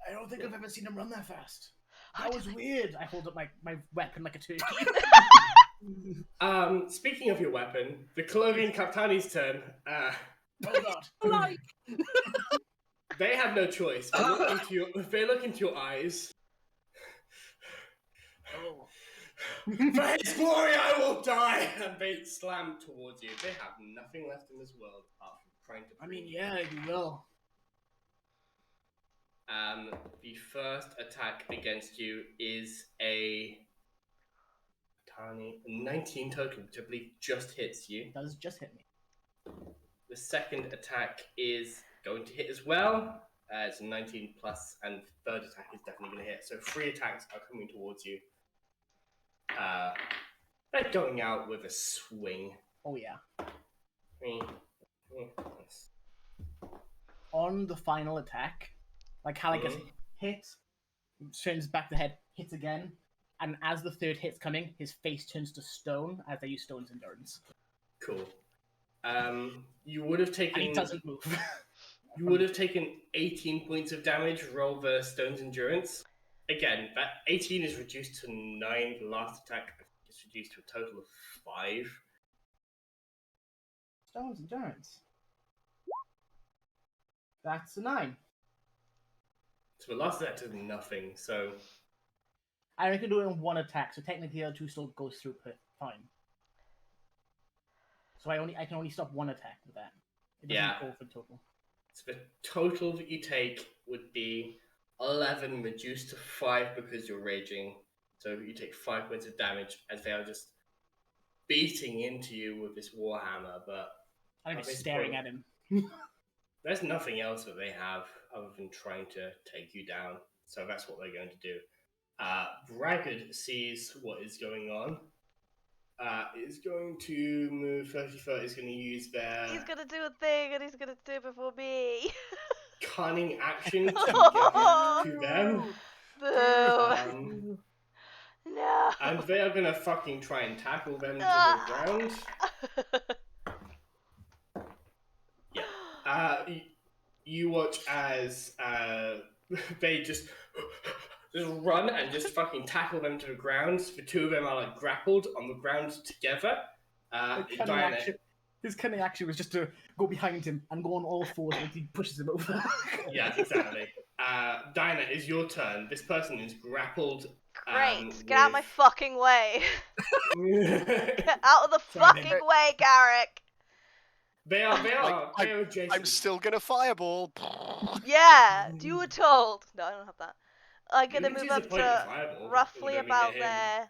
I don't think I've ever seen him run that fast. That was weird. I hold up my weapon like a turkey. Speaking of your weapon, the Cologneon Kaptani's turn. Oh god. They have no choice. They look into your eyes. Oh. For his glory, I will die! And they slam towards you. They have nothing left in this world apart from trying to. I mean, yeah, you will. The first attack against you is a tiny 19 total, which I believe just hits you. That does just hit me. The second attack is going to hit as well. It's a 19 plus, and the third attack is definitely going to hit. So 3 attacks are coming towards you. They're going out with a swing. Oh yeah. Nice. On the final attack, like how gets hit, turns back the head, hits again, and as the third hit's coming, his face turns to stone as they use stone's endurance. Cool. You would have taken. And he doesn't move. You would have taken 18 points of damage. Roll the stone's endurance. Again, that 18 is reduced to 9. The last attack is reduced to a total of 5. Stone's endurance. That's a 9. So the last attack does nothing. So I can do it in one attack, so technically the other 2 still goes through fine. So I can only stop one attack with that. It doesn't go for total. So the total that you take would be 11 reduced to 5 because you're raging. So you take 5 points of damage as they are just beating into you with this warhammer. But I'm at just this staring point, at him. there's nothing else that they have other than trying to take you down. So that's what they're going to do. Braggart sees what is going on. Is going to move 30 foot. Is going to use their He's gonna do a thing, and he's gonna do it before me. cunning action to get to them. Boo! No. And they are going to fucking try and tackle them to the ground. Yeah. You watch as they just run and just fucking tackle them to the ground. The 2 of them are like grappled on the ground together. His cunning action was just to go behind him and go on all 4s until he pushes him over. Yeah, exactly. Dinah, it's your turn. This person is grappled. Great. Get out of my fucking way. Get out of the fucking way, Garrick. They are adjacent. I'm still gonna fireball. Yeah, you were told. No, I don't have that. I'm gonna You can move choose up to point to the fireball. roughly It would only about hit him. there.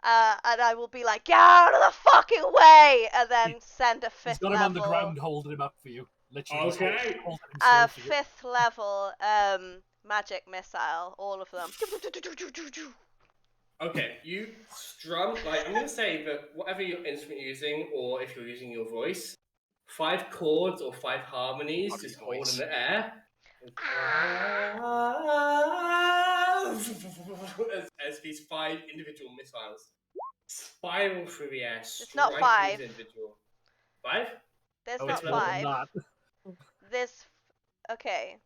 And I will be like, get out of the fucking way, and then send a 5th He's got him level. on the ground, holding him up for you. Literally. just Okay. holding him still for you. 5th level magic missile, all of them. Okay, you strum, like, I'm going to say that whatever your instrument you're using, or if you're using your voice, 5 chords or 5 harmonies, Harmony just hold voice. in the air. As these 5 individual missiles spiral through the air. It's not striking 5. each individual. 5? There's Oh, not it's more than 5. That. There's okay.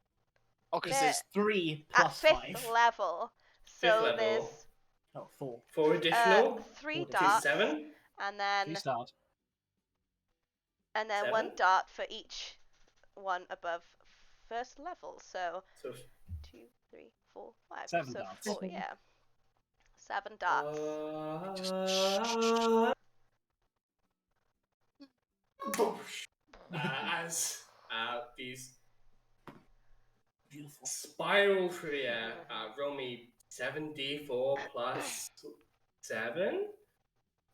Oh, because There- there's 3 At plus 5th 5. level, so 5th level. there's 4. 4 additional. 3 to darts, 7. and then Restart. 1 7. dart for each one above first level. So So 2, 3, 4, 5. 7 so darts. 4, yeah. 7 darts. as these Beautiful. spiral through the air, roll me 7d4 plus 7,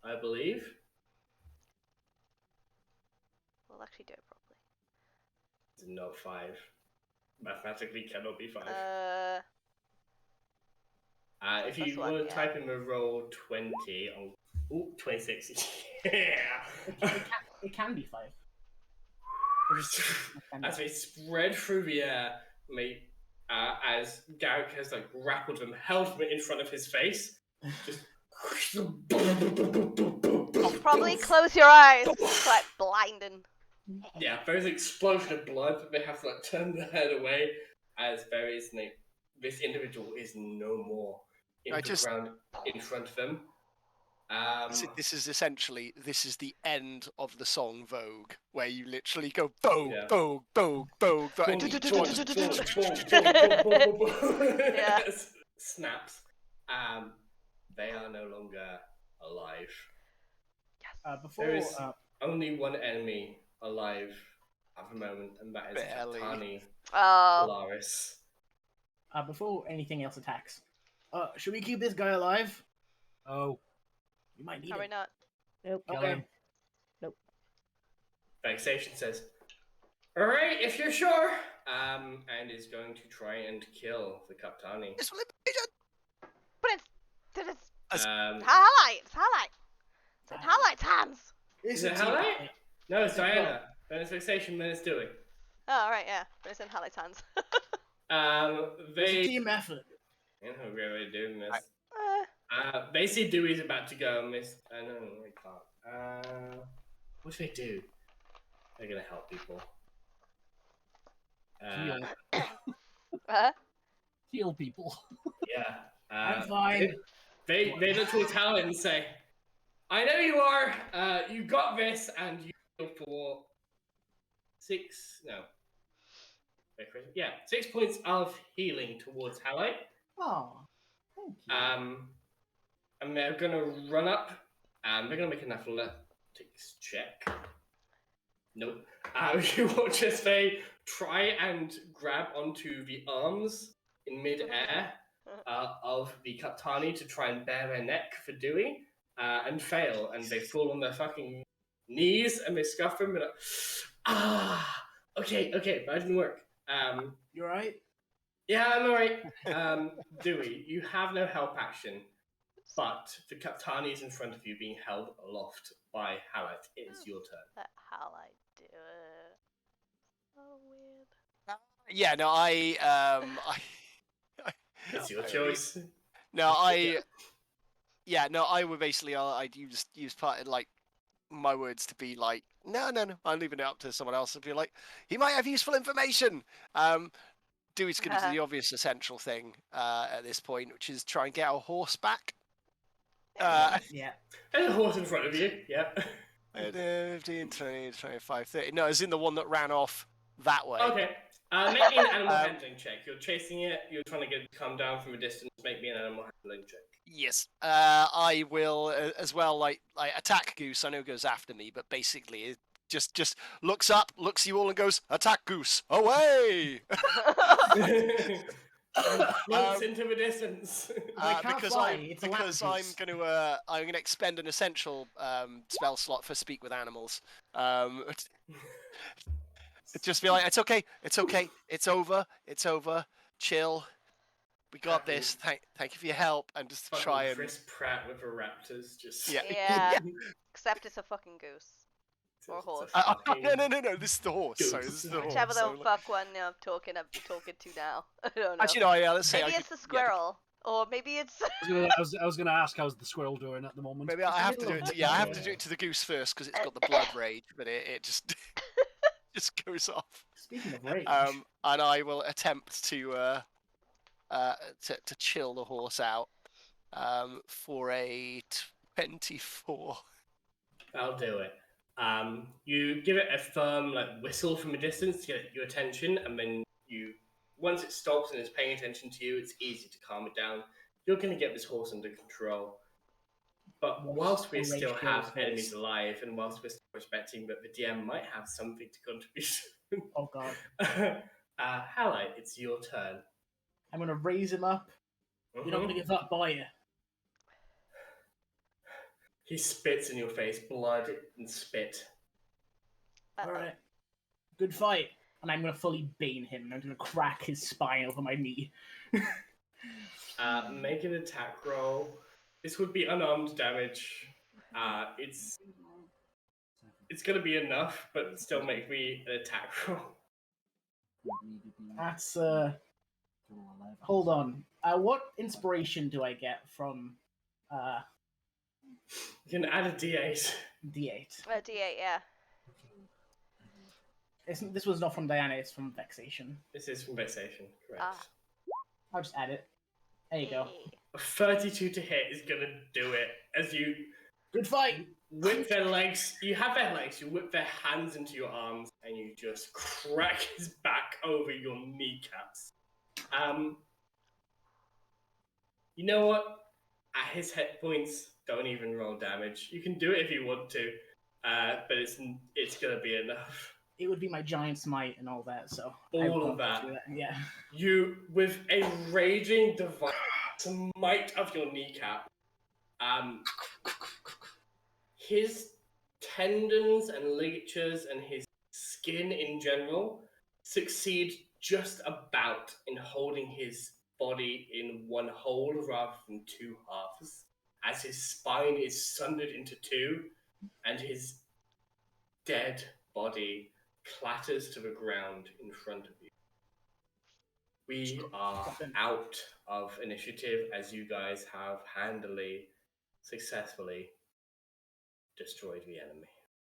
I believe. We'll actually do it properly. It's not 5. Mathematically cannot be 5. If you plus one, want to yeah. type in the roll 20, oh, 26. Yeah! It can be 5. As they spread through the air, as Garrick has like grappled them, held them in front of his face, just Probably close your eyes. It's quite blinding. yeah, there's an explosion of blood. They have to like turn their head away as this individual is no more in the ground in front of them. This is essentially the end of the song Vogue, where you literally go Vogue, Yeah. Vogue, Vogue, Vogue, Vogue. Yeah. Snaps. They are no longer alive. There is only one enemy alive at the moment, and that is Kaptani Polaris. Before anything else attacks, should we keep this guy alive? Oh, You might need Probably him. not. Nope. Okay. Vexation says, "Alright, if you're sure." And is going to try and kill the Kaptani. But it's Um, Halite. It's Halite. It's in Halite's hands. is it Halite? No, it's Diana. Then it's Vexation, then it's Dewey. Oh, right, yeah. But it's in Halite's hands. It's a They... team effort. You know how we're doing this. They see Dewey's about to go and miss. No, they can't. What do they do? They're gonna help people. heal people. Yeah. I'm fine. They look towards Howard and say, "I know you are. You got this," and you heal for 6. No. 6 points of healing towards Halite. Oh, thank you. And they're gonna run up. They're gonna make an athletics check. Nope. You watch as they try and grab onto the arms in mid-air of the Kaptani to try and bare their neck for Dewey, and fail, and they fall on their fucking knees and they scuff them and okay, but that didn't work. You alright? Yeah, I'm alright. Dewey, you have no help action, but the Kaptani is in front of you being held aloft by Halite. It's your turn. Let Halite do it. So weird. Yeah, no, It's your choice. I would basically, I'd use part of, like, my words to be like, no, I'm leaving it up to someone else and be like, he might have useful information. Dewey's going to do the obvious essential thing at this point, which is try and get our horse back. Yeah. There's a horse in front of you, yeah. 15, 20, 25, 30. No, it's in the one that ran off that way. Okay. Make me an animal handling check. You're chasing it, you're trying to get it to come down from a distance. Make me an animal handling check. Yes. I will as well, like attack Goose. I know it goes after me, but basically it just looks up, looks at you all and goes, attack Goose, away! Floats into the distance. Because I'm gonna expend an essential spell slot for speak with animals. Just be like, it's okay, it's over, chill. We got this. Thank you for your help, and just try and Chris Pratt with the raptors, just Yeah. Except it's a fucking goose. Or horse. No, this is the horse. Goose. Sorry, this is the horse. Whichever the fuck one I'm talking to now. I don't know. Actually, no, yeah, let's say maybe it's the squirrel. Or maybe it's... I was going to ask how's the squirrel doing at the moment. Maybe I have to do it. I have to do it to the goose first because it's got the blood rage, but it just just goes off. Speaking of rage, and I will attempt to chill the horse out for a 24. I'll do it. You give it a firm whistle from a distance to get your attention, and then once it stops and is paying attention to you, it's easy to calm it down. You're going to get this horse under control. But whilst we still have enemies alive, and whilst we're still respecting that the DM might have something to contribute, Oh god. Halite, it's your turn. I'm gonna raise him up. You're not gonna give up, are you? He spits in your face, blood and spit. Alright. Good fight. And I'm gonna fully bane him. I'm gonna crack his spine over my knee. Make an attack roll. This would be unarmed damage. It's gonna be enough, but still make me an attack roll. That's hold on. What inspiration do I get from You can add a D8. D8? A D8, yeah. This was not from Diana, it's from Vexation. This is from Vexation, correct. I'll just add it. There you go. A 32 to hit is gonna do it as you Good fight! whip their legs. You have their legs, you whip their hands into your arms, and you just crack his back over your kneecaps. You know what? At his hit points, don't even roll damage. You can do it if you want to, but it's gonna be enough. It would be my giant smite and all that, so... All of that. Yeah. You, with a raging divine smite of your kneecap, his tendons and ligatures and his skin in general succeed just about in holding his body in one whole rather than two halves, as his spine is sundered into two and his dead body clatters to the ground in front of you. We are out of initiative as you guys have handily, successfully destroyed the enemy.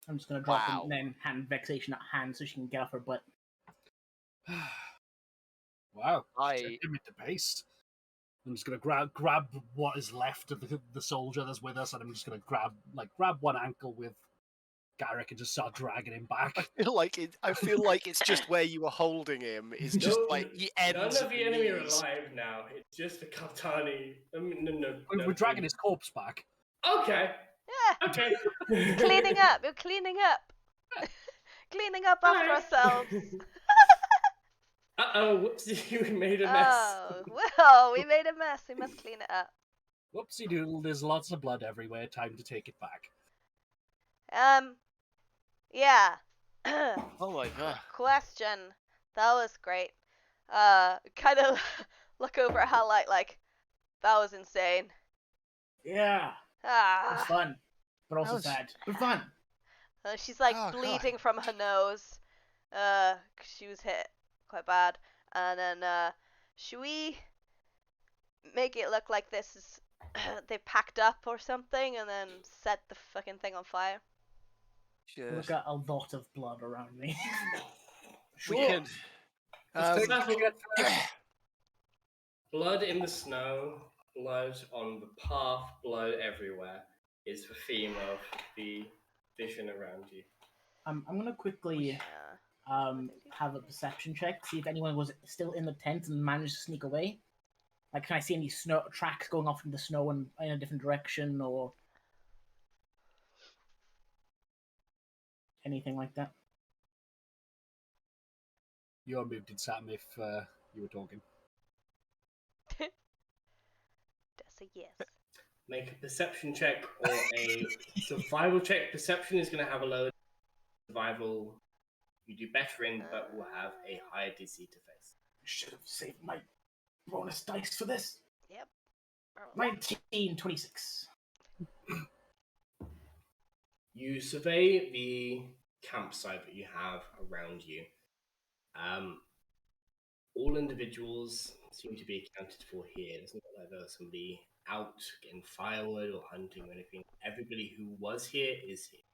I'm just gonna drop him and then hand Vexation at hand so she can get off her butt. Wow. Him into paste. I'm just gonna grab what is left of the soldier that's with us, and I'm just gonna grab one ankle with Garrick and just start dragging him back. I feel like it's just where you were holding him. It's just the ends. None of the enemy are alive now. It's just the Kaptani. We're dragging his corpse back. Okay. Yeah. Okay. Cleaning up. We're cleaning up. Cleaning up after ourselves. Uh-oh, whoopsie, we made a mess. Oh, well, we made a mess. We must clean it up. Whoopsie doodle, there's lots of blood everywhere. Time to take it back. Yeah. Oh my god. Question. That was great. Kind of look over at Halite like, that was insane. Yeah. It was fun, but also sad. But fun. She's like bleeding from her nose. 'Cause she was hit quite bad. And then, should we make it look like this is they packed up or something and then set the fucking thing on fire? Sure. We've got a lot of blood around me. We can. Blood in the snow, blood on the path, blood everywhere is the theme of the vision around you. I'm gonna quickly have a perception check to see if anyone was still in the tent and managed to sneak away. Like, can I see any snow tracks going off in the snow and in a different direction or anything like that? You're muted, Sam, if you were talking. That's a yes. Make a perception check or a survival check. Perception is going to have a lower survival. You do better in, but will have a higher DC to face. Should have saved my bonus dice for this. Yep. 1926. You survey the campsite that you have around you. All individuals seem to be accounted for here. It's not like there's somebody out getting firewood or hunting or anything. Everybody who was here is here.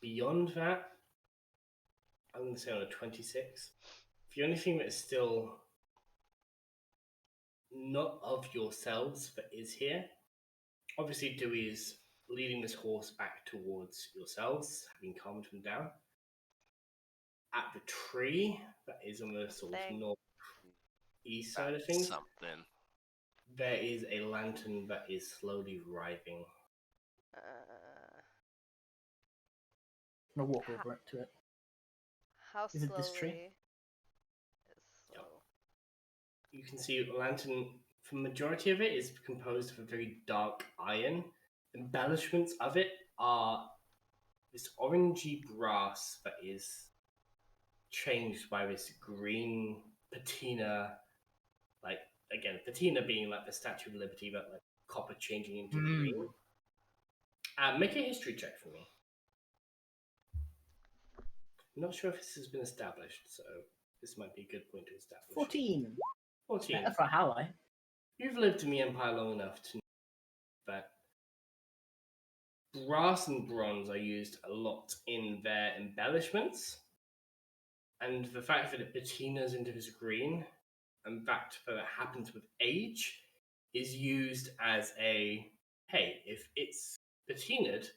Beyond that, I'm going to say on a 26. The only thing that is still not of yourselves that is here, obviously Dewey's leading this horse back towards yourselves, having calmed him down. At the tree that is on the sort of northeast side of things, Something. there is a lantern that is slowly writhing. I'm gonna walk over to it. How Is slowly? it this tree? It's slow. You can see the lantern, the majority of it is composed of a very dark iron. Embellishments of it are this orangey brass that is changed by this green patina, like, again, patina being like the Statue of Liberty, but like copper changing into green. Make a history check for me. I'm not sure if this has been established, so this might be a good point to establish. 14. 14. Better for a Halai. You've lived in the Empire long enough to know that brass and bronze are used a lot in their embellishments, and the fact that it patinas into this green, and that happens with age, is used as a, hey, if it's patinaed,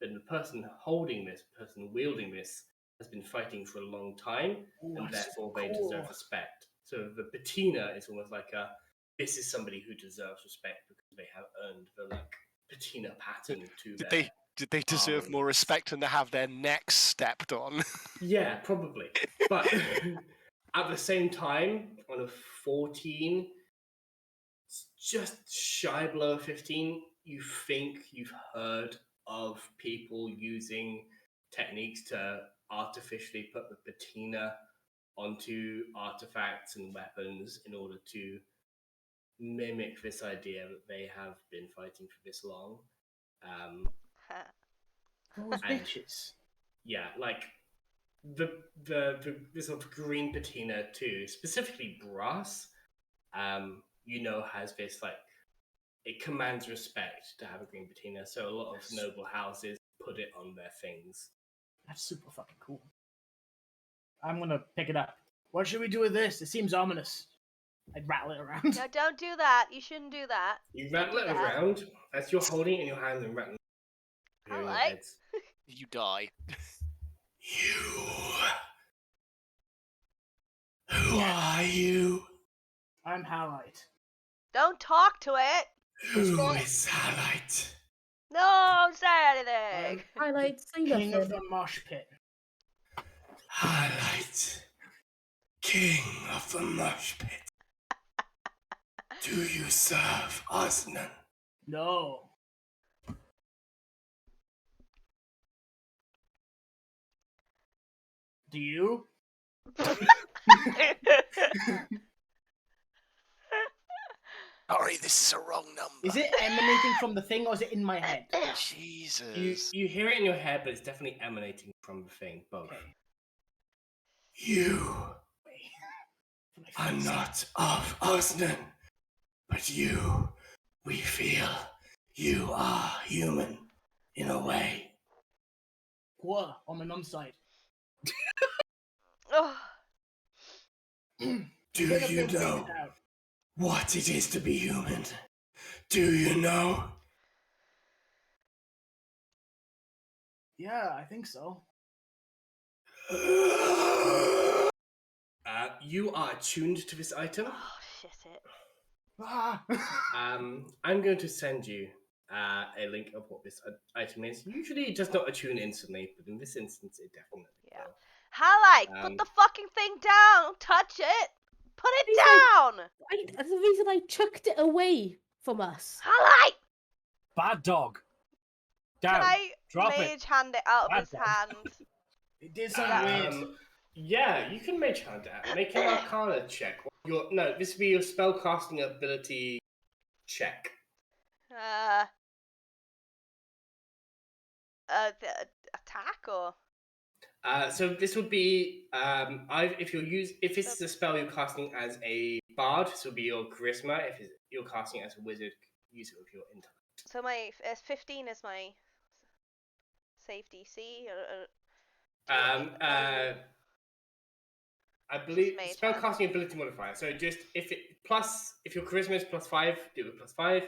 then the person holding this, person wielding this, has been fighting for a long time, and therefore they deserve respect. So the patina is almost like this is somebody who deserves respect because they have earned the patina pattern to their... Did they deserve more respect than to have their necks stepped on? Yeah, probably. But at the same time, on a 14, just shy below 15, you think you've heard of people using techniques to artificially put the patina onto artifacts and weapons in order to mimic this idea that they have been fighting for this long. Those bitches. Yeah, like the sort of green patina too, specifically brass, has this it commands respect to have a green patina. So a lot of noble houses put it on their things. That's super fucking cool. I'm gonna pick it up. What should we do with this? It seems ominous. I'd rattle it around. No, don't do that. You shouldn't do that. You rattle it around as you're holding it in your hand and rattling. Alright. You die. Who are you? I'm Halite. Don't talk to it. Who is Halite? No, don't say anything. Highlight, say King of nothing. the mosh pit. Halite, king of the mosh pit. Do you serve Osnan? No. Do you? Sorry, this is a wrong number. Is it emanating from the thing or is it in my head? Jesus. You hear it in your head, but it's definitely emanating from the thing, both. Okay. You are not of Osnan, but we feel you are human in a way. What? On my mum's side. Oh. Do you know what it is to be human? Do you know? Yeah, I think so. You are attuned to this item. Oh, shit it. Ah. I'm going to send you a link of what this item is. Usually it does not attune instantly, but in this instance it definitely will. Halite, put the fucking thing down. Don't touch it. Put it down. That's the reason I chucked it away from us. Halite. Bad dog. Down. Can I Drop mage hand it out of his Bad dog. hand? It did something weird. Yeah, you can mage hand out. Make an Arcana check. This will be your spellcasting ability check. The attack or? So this would be if it's a spell you're casting as a bard, this will be your charisma. If you're casting it as a wizard, use it with your intellect. So my 15 is my save DC. I believe Mage spellcasting ability modifier. So just if your charisma is +5, do it with +5.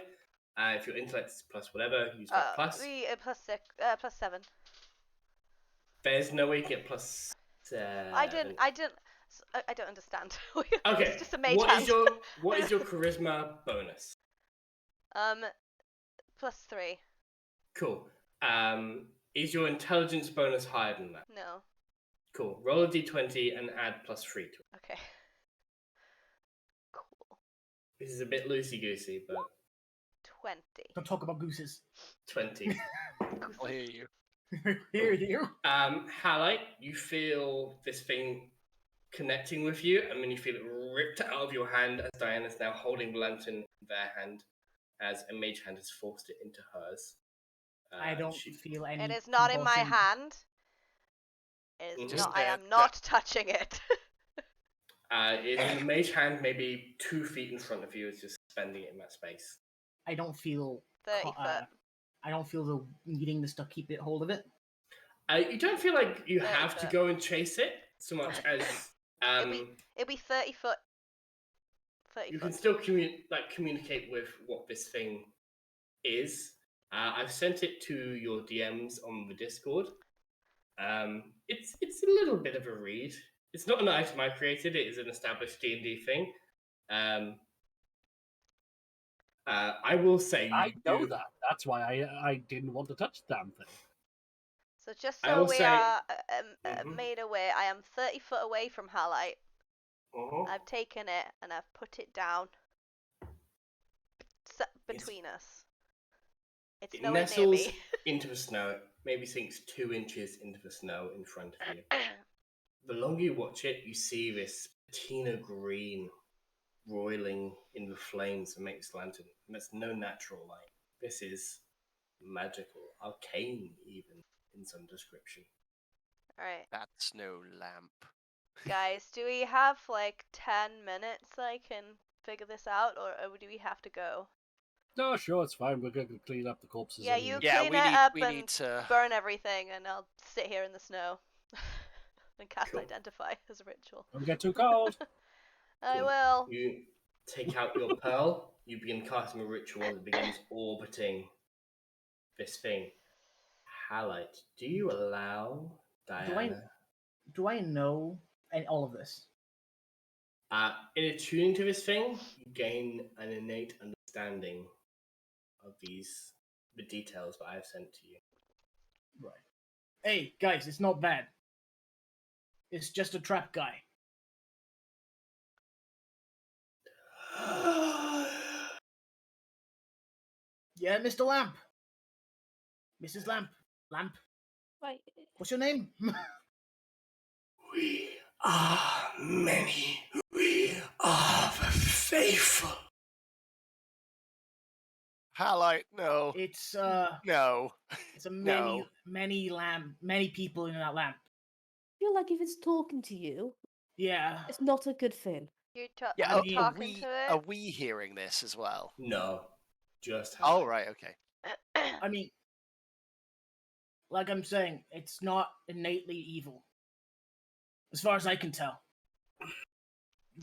If your intellect is plus whatever, use that plus. Plus 7. There's no way you get plus 7. I don't understand. Okay. It's just a mage What hand. is your charisma bonus? Plus 3. Cool. Is your intelligence bonus higher than that? No. Cool. Roll a d20 and add plus 3 to it. Okay. Cool. This is a bit loosey-goosey, but 20. Don't talk about gooses. 20. I'll hear you. Hear you. Halite, you feel this thing connecting with you, and then you feel it ripped out of your hand as Diana's now holding the lantern in their hand, as a mage hand has forced it into hers. I don't feel any. It is not in my compulsion. hand. It is Mhm. not. I am not touching it. It's in the mage hand, maybe 2 feet in front of you, is just spending it in that space. I don't feel. 30 foot. I don't feel the needing to stuff keep it hold of it. You don't feel like you 30 have to foot. go and chase it so much as It'll be 30 foot. 30 you foot. can still communicate with what this thing is. I've sent it to your DMs on the Discord. It's a little bit of a read. It's not an item I created. It is an established D&D thing. I will say I know that. That's why I didn't want to touch the damn thing. So just I so will we say- are Mhm. made aware, I am 30 foot away from Halite. Uh-huh. I've taken it and I've put it down between us. It's It nowhere near nestles me. into the snow. Maybe sinks 2 inches into the snow in front of you. The longer you watch it, you see this patina green roiling in the flames that makes the lantern. And that's no natural light. This is magical, arcane even, in some description. Alright, That's no lamp. guys, do we have like 10 minutes that I can figure this out, or do we have to go? No, sure, it's fine. We're going to clean up the corpses. Yeah, anyway. you Yeah, clean we it need- up we and need to- burn everything, and I'll sit here in the snow and cast Cool. Identify as a ritual. Don't get too cold. I Cool. will. You take out your pearl, you begin casting a ritual that begins orbiting this thing. Halite, do you allow Diana? Do I know all of this? In attuning to this thing, you gain an innate understanding of the details that I have sent to you. Right. Hey, guys, it's not bad. It's just a trap guy. Yeah, Mr. Lamp. Mrs. Lamp. Lamp. Right. What's your name? We are many. We are the faithful. Halite, no. It's No. it's a No. many people in that lamp. I feel like if it's talking to you, Yeah. it's not a good thing. You're Yeah, I are, mean- are talking we to it? are we hearing this as well? No, just Oh Halite. right, okay. I mean, like I'm saying, it's not innately evil, as far as I can tell.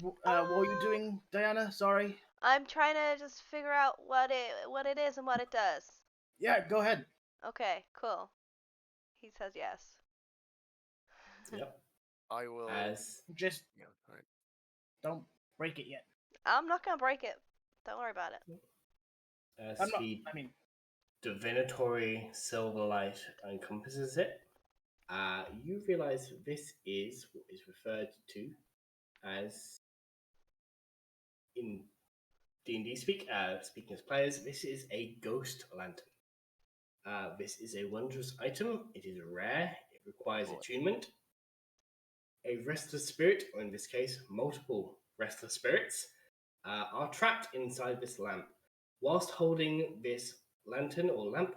What were you doing, Diana? Sorry. I'm trying to just figure out what it is and what it does. Yeah, go ahead. Okay, cool. He says yes. Yep. I will. As Just Yeah, alright. don't break it yet. I'm not gonna break it. Don't worry about it. I'm not. the I mean, divinatory silver light encompasses it, you realize that this is what is referred to as, in D&D speaking as players, this is a ghost lantern. This is a wondrous item. It is rare. It requires attunement. A restless spirit, or in this case, multiple restless spirits, are trapped inside this lamp. Whilst holding this lantern or lamp,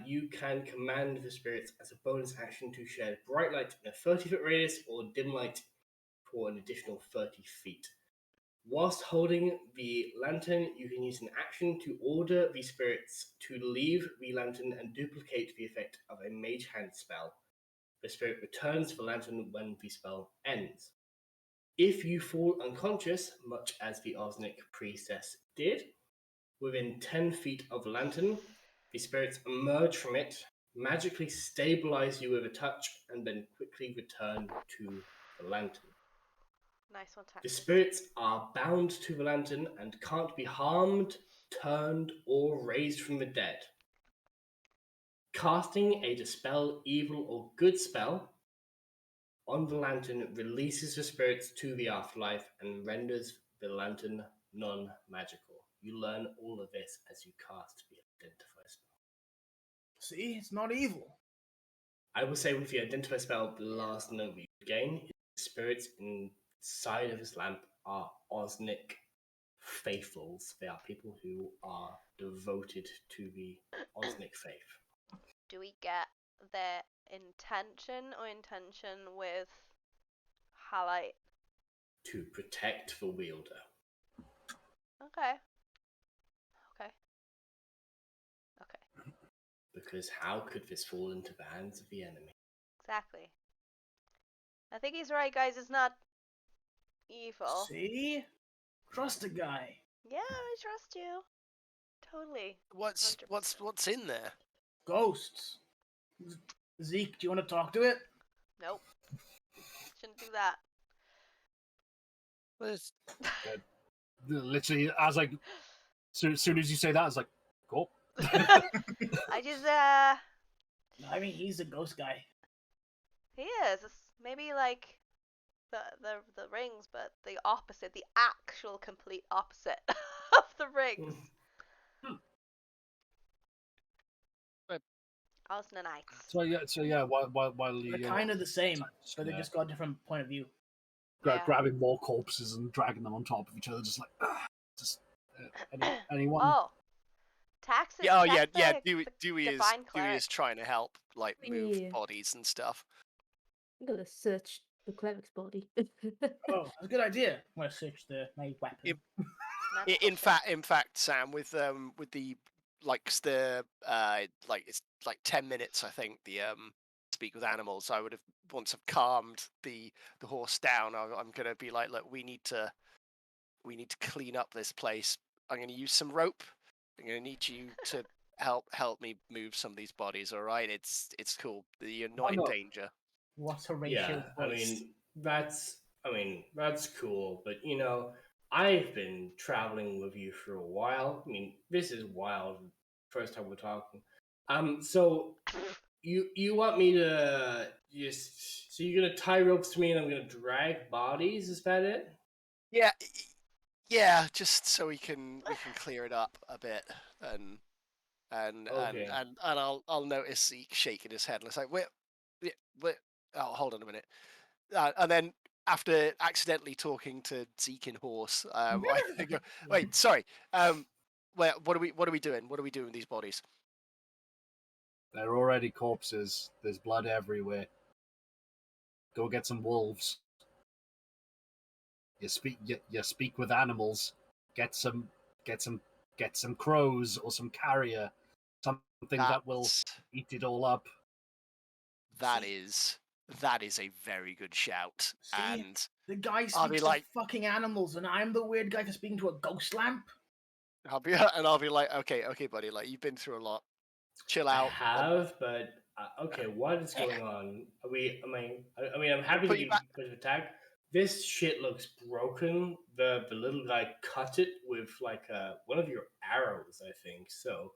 you can command the spirits as a bonus action to shed bright light in a 30-foot radius or dim light for an additional 30 feet. Whilst holding the lantern, you can use an action to order the spirits to leave the lantern and duplicate the effect of a mage hand spell. The spirit returns the lantern when the spell ends. If you fall unconscious, much as the arsenic priestess did, within 10 feet of the lantern. The spirits emerge from it, magically stabilize you with a touch, and then quickly return to the lantern. Nice one, The Texas. spirits are bound to the lantern and can't be harmed, turned, or raised from the dead. Casting a dispel evil or good spell on the lantern releases the spirits to the afterlife and renders the lantern non-magical. You learn all of this as you cast the Identify spell. See, it's not evil. I will say with the Identify spell, the last note you gain is the spirits inside of this lamp are Osnic faithfuls. They are people who are devoted to the Osnic faith. Do we get their intention with highlight? To protect the wielder. Okay. Because how could this fall into the hands of the enemy? Exactly. I think he's right, guys. It's not evil. See? Trust a guy. Yeah, I trust you. Totally. What's 100%. in there? Ghosts. Zeke, do you want to talk to it? Nope. Shouldn't do that. There's- Literally, as like, soon as you say that, it's like, go. I just I mean, he's a ghost guy. he is. It's maybe like the rings, but the opposite, the actual complete opposite of the rings. Osna Knights. So yeah. While you They're kind of the same, but they just got a different point of view. Yeah. grabbing more corpses and dragging them on top of each other, just like, anyone. Oh, taxes. Yeah, Dewey is trying to help, like move Yeah. bodies and stuff. I'm gonna search the cleric's body. Oh, that's a good idea. I'm gonna search my weapon. In fact, Sam, with the it's like 10 minutes, I think, the speak with animals, I would have once have calmed the horse down. I'm gonna be like, look, we need to clean up this place. I'm gonna use some rope. I'm gonna need you to help me move some of these bodies. All right, it's cool. You're not in danger. What a ratio voice. I mean that's cool, but you know, I've been traveling with you for a while. I mean, this is wild. First time we're talking. So you want me to so you're gonna tie ropes to me and I'm gonna drag bodies? Is that it? Yeah, just so we can clear it up a bit, and Okay. I'll notice Zeke shaking his head. And it's like, wait, oh, hold on a minute, and then after accidentally talking to Zeke in horse, I go, wait, sorry, what are we doing? What are we doing with these bodies? They're already corpses. There's blood everywhere. Go get some wolves. You speak with animals. Get some crows or some carrier. Something that will eat it all up. That is a very good shout. See, and the guy I'll be speaks like, to fucking animals, and I'm the weird guy for speaking to a ghost lamp. I'll be like, okay, buddy, like you've been through a lot. Chill out. I have, but okay, what is going on? I mean, I'm happy that you put an attack. This shit looks broken. The little guy cut it with like one of your arrows, I think. So,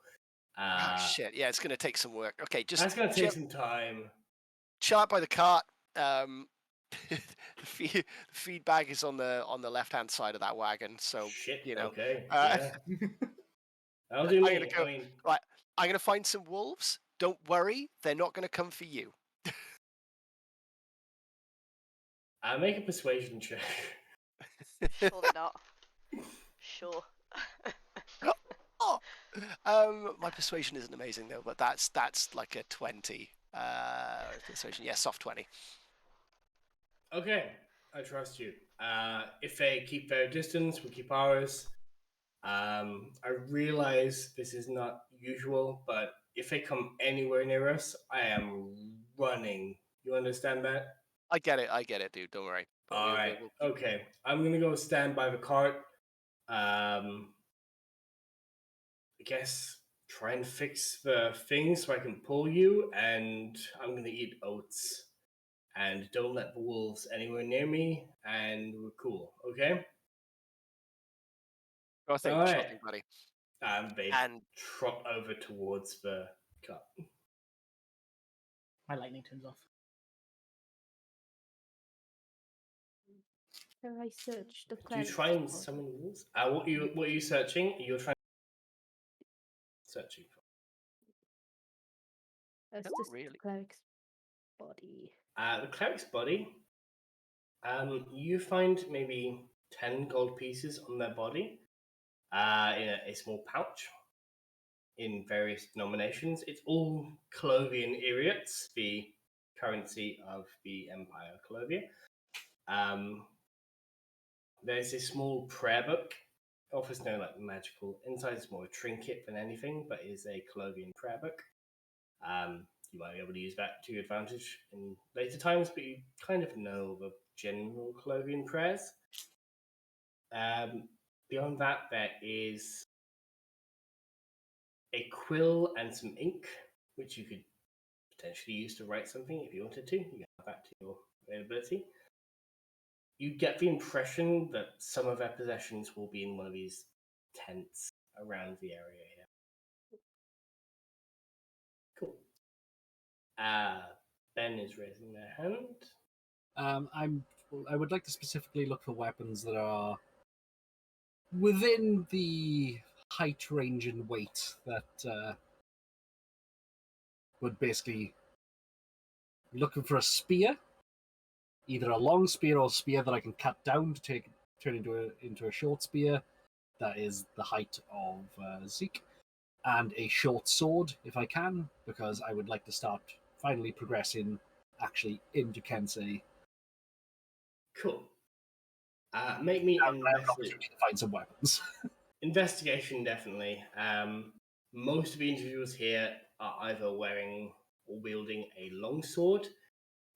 shit. Yeah, it's gonna take some work. Okay, that's gonna take some time. Chill out by the cart. The feed bag is on the left hand side of that wagon. So shit. You know. Okay. Yeah. That'll do me. Right. I'm gonna find some wolves. Don't worry, they're not gonna come for you. I'll make a persuasion check. Surely not. Sure. My persuasion isn't amazing though, but that's like a 20. Persuasion, yeah, soft 20. Okay, I trust you. If they keep their distance, we keep ours. I realize this is not usual, but if they come anywhere near us, I am running. You understand that? I get it, dude. Don't worry. All right. Okay. I'm gonna go stand by the cart. guess try and fix the thing so I can pull you, and I'm going to eat oats. And don't let the wolves anywhere near me, and we're cool, okay? Sure thing, All sure right. thing, buddy. They And trot over towards the cup. My lightning turns off. Can I search the Do you clerics? try and body? summon wolves? What are you searching? You're searching for. It's not just really. the cleric's body. The cleric's body. You find maybe 10 gold pieces on their body, in a small pouch, in various denominations. It's all Colovian Iriats, the currency of the Empire Colovia. There's a small prayer book. It offers no magical insight. It's more a trinket than anything, but is a Colovian prayer book. You might be able to use that to your advantage in later times, but you kind of know the general Colovian prayers. Beyond that, there is a quill and some ink, which you could potentially use to write something if you wanted to. You have that to your availability. You get the impression that some of their possessions will be in one of these tents around the area here. Cool. Ben is raising their hand. I would like to specifically look for weapons that are within the height, range, and weight that would basically looking for a spear, either a long spear or a spear that I can cut down to turn into a short spear that is the height of Zeke, and a short sword if I can, because I would like to start finally progressing actually into Kensei. Cool. Make me an opportunity to find some weapons. investigation, definitely. Most of the individuals here are either wearing or wielding a longsword,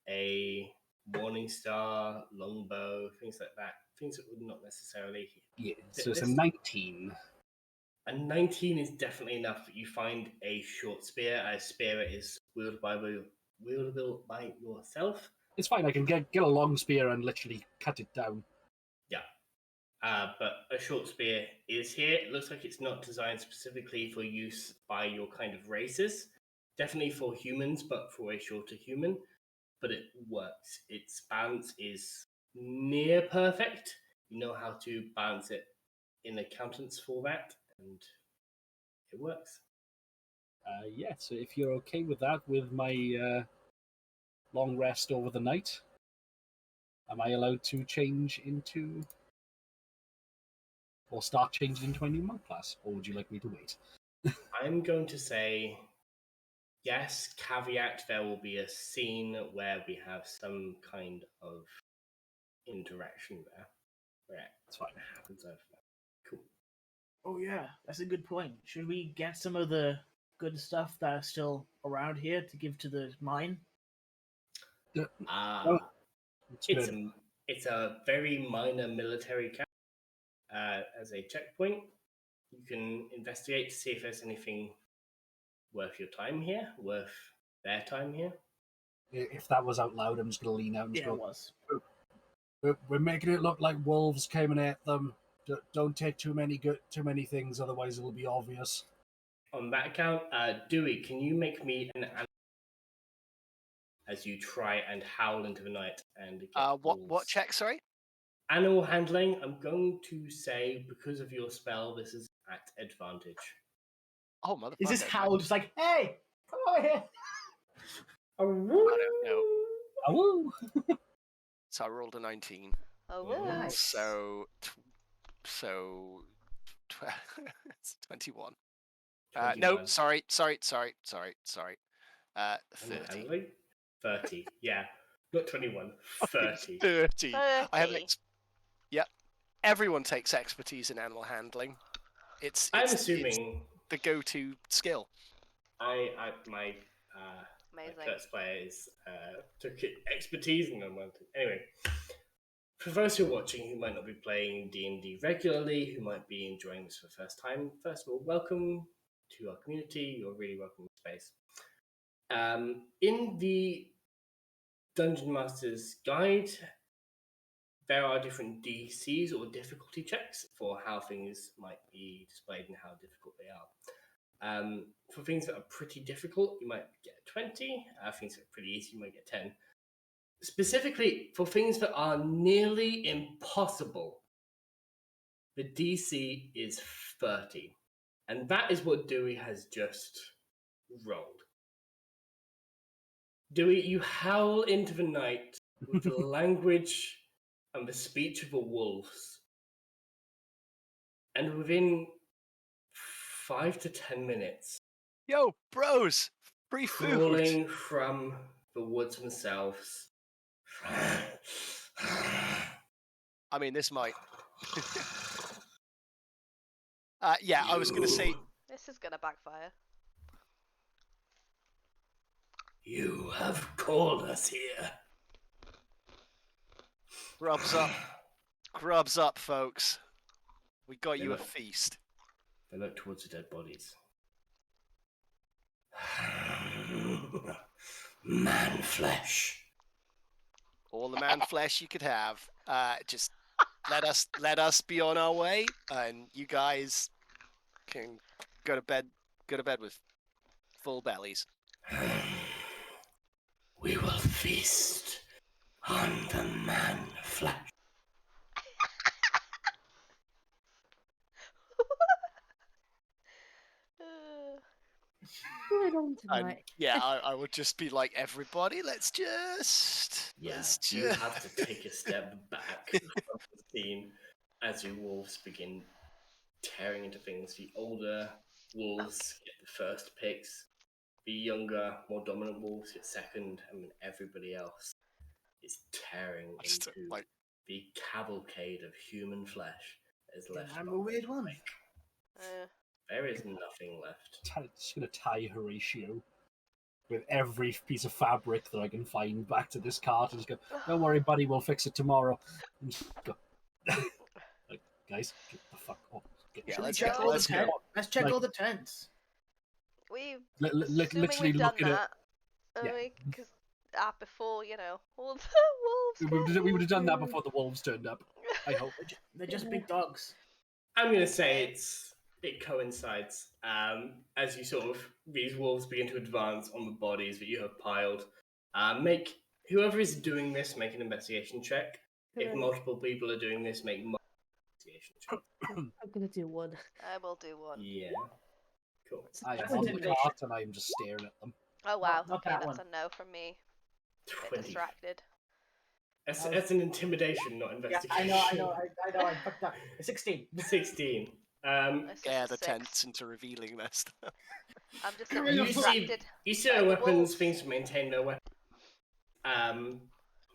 a morning star, longbow, things like that. Things that would not necessarily. Yeah, so it's a 19. A 19 is definitely enough that you find a short spear. A spear is wieldable by yourself. It's fine, I can get a long spear and literally cut it down. Yeah. But a short spear is here. It looks like it's not designed specifically for use by your kind of races. Definitely for humans, but for a shorter human. But it works. Its balance is near perfect. You know how to balance it in accountants for that, and it works. Yeah, so if you're okay with that, with my long rest over the night, am I allowed to change into, or start changing into my new monk class, or would you like me to wait? I'm going to say yes, caveat, there will be a scene where we have some kind of interaction there. Where That's fine. it happens over there. Cool. Oh yeah, that's a good point. Should we get some of the good stuff that are still around here to give to the mine? It's a very minor military camp. As a checkpoint, you can investigate to see if there's anything worth your time here, worth their time here. If that was out loud, I'm just going to lean out and Yeah, go, it was. We're making it look like wolves came and ate them. Don't take too many things, otherwise it'll be obvious. On that account, Dewey, can you make me an animal as you try and howl into the night and get what check? Sorry. Animal handling. I'm going to say because of your spell, this is at advantage. Oh, motherfucker! Is this howl just like, hey, come over here? I don't know. Oh, So I rolled a 19. Oh, woo. Nice. So it's 21. 21. No, sorry. 30. Animal handling? 30. Yeah, not 21. 30. 30. I have 30. Yep. Everyone takes expertise in animal handling. I'm assuming it's the go-to skill. my Amazing. first players took expertise in them. Anyway, for those who are watching who might not be playing D&D regularly, who might be enjoying this for the first time, first of all, welcome to our community, you're really welcome to space. In the Dungeon Master's Guide, there are different DCs or difficulty checks for how things might be displayed and how difficult they are. For things that are pretty difficult, you might get 20. Things that are pretty easy, you might get 10. Specifically, for things that are nearly impossible, the DC is 30. And that is what Dewey has just rolled. Dewey, you howl into the night with the language and the speech of the wolves. And within 5 to 10 minutes, Yo, bros, free food. crawling from the woods themselves. I mean, this might. Yeah, I was going to say. This is gonna backfire. You have called us here. Grubs up, folks. We got you a feast. They look towards the dead bodies. Man flesh. All the man flesh you could have. Just let us be on our way, and you guys can go to bed with full bellies. We will feast on the man flesh. Going on And tonight. yeah, I would just be like, everybody, let's just. You have to take a step back from the scene as your wolves begin tearing into things. The older wolves get the first picks. The younger, more dominant wolves get second, and then everybody else is tearing Just, into like- the cavalcade of human flesh that is left. I'm a weird one. There is nothing left. Just gonna tie Horatio with every piece of fabric that I can find back to this cart and just go, don't worry, buddy, we'll fix it tomorrow. And just go. Like, guys, get the fuck off. Yeah, Let's check all the go. tents. Let's check Like- all the tents. We've Literally we've done looking at. that. Yeah. Because before, all the We wolves. would have done that before the wolves turned up. I hope. They're just big dogs. I'm going to say it coincides as you sort of these wolves begin to advance on the bodies that you have piled. Make whoever is doing this make an investigation check. If multiple people are doing this, make multiple investigation check. I'm gonna do one. I will do one. Yeah, cool. I am That's on the intimidation. cart and I am just staring at them. Oh wow. not Okay, that that's one. a no from me. Bit 20. distracted. That's an intimidation, not Yeah, investigation. I know. I fucked up. 16. 16. That's Scare just a the 6. tents into revealing their stuff. I'm just You a bit see- distracted. You see no weapons, things to maintain no weapons.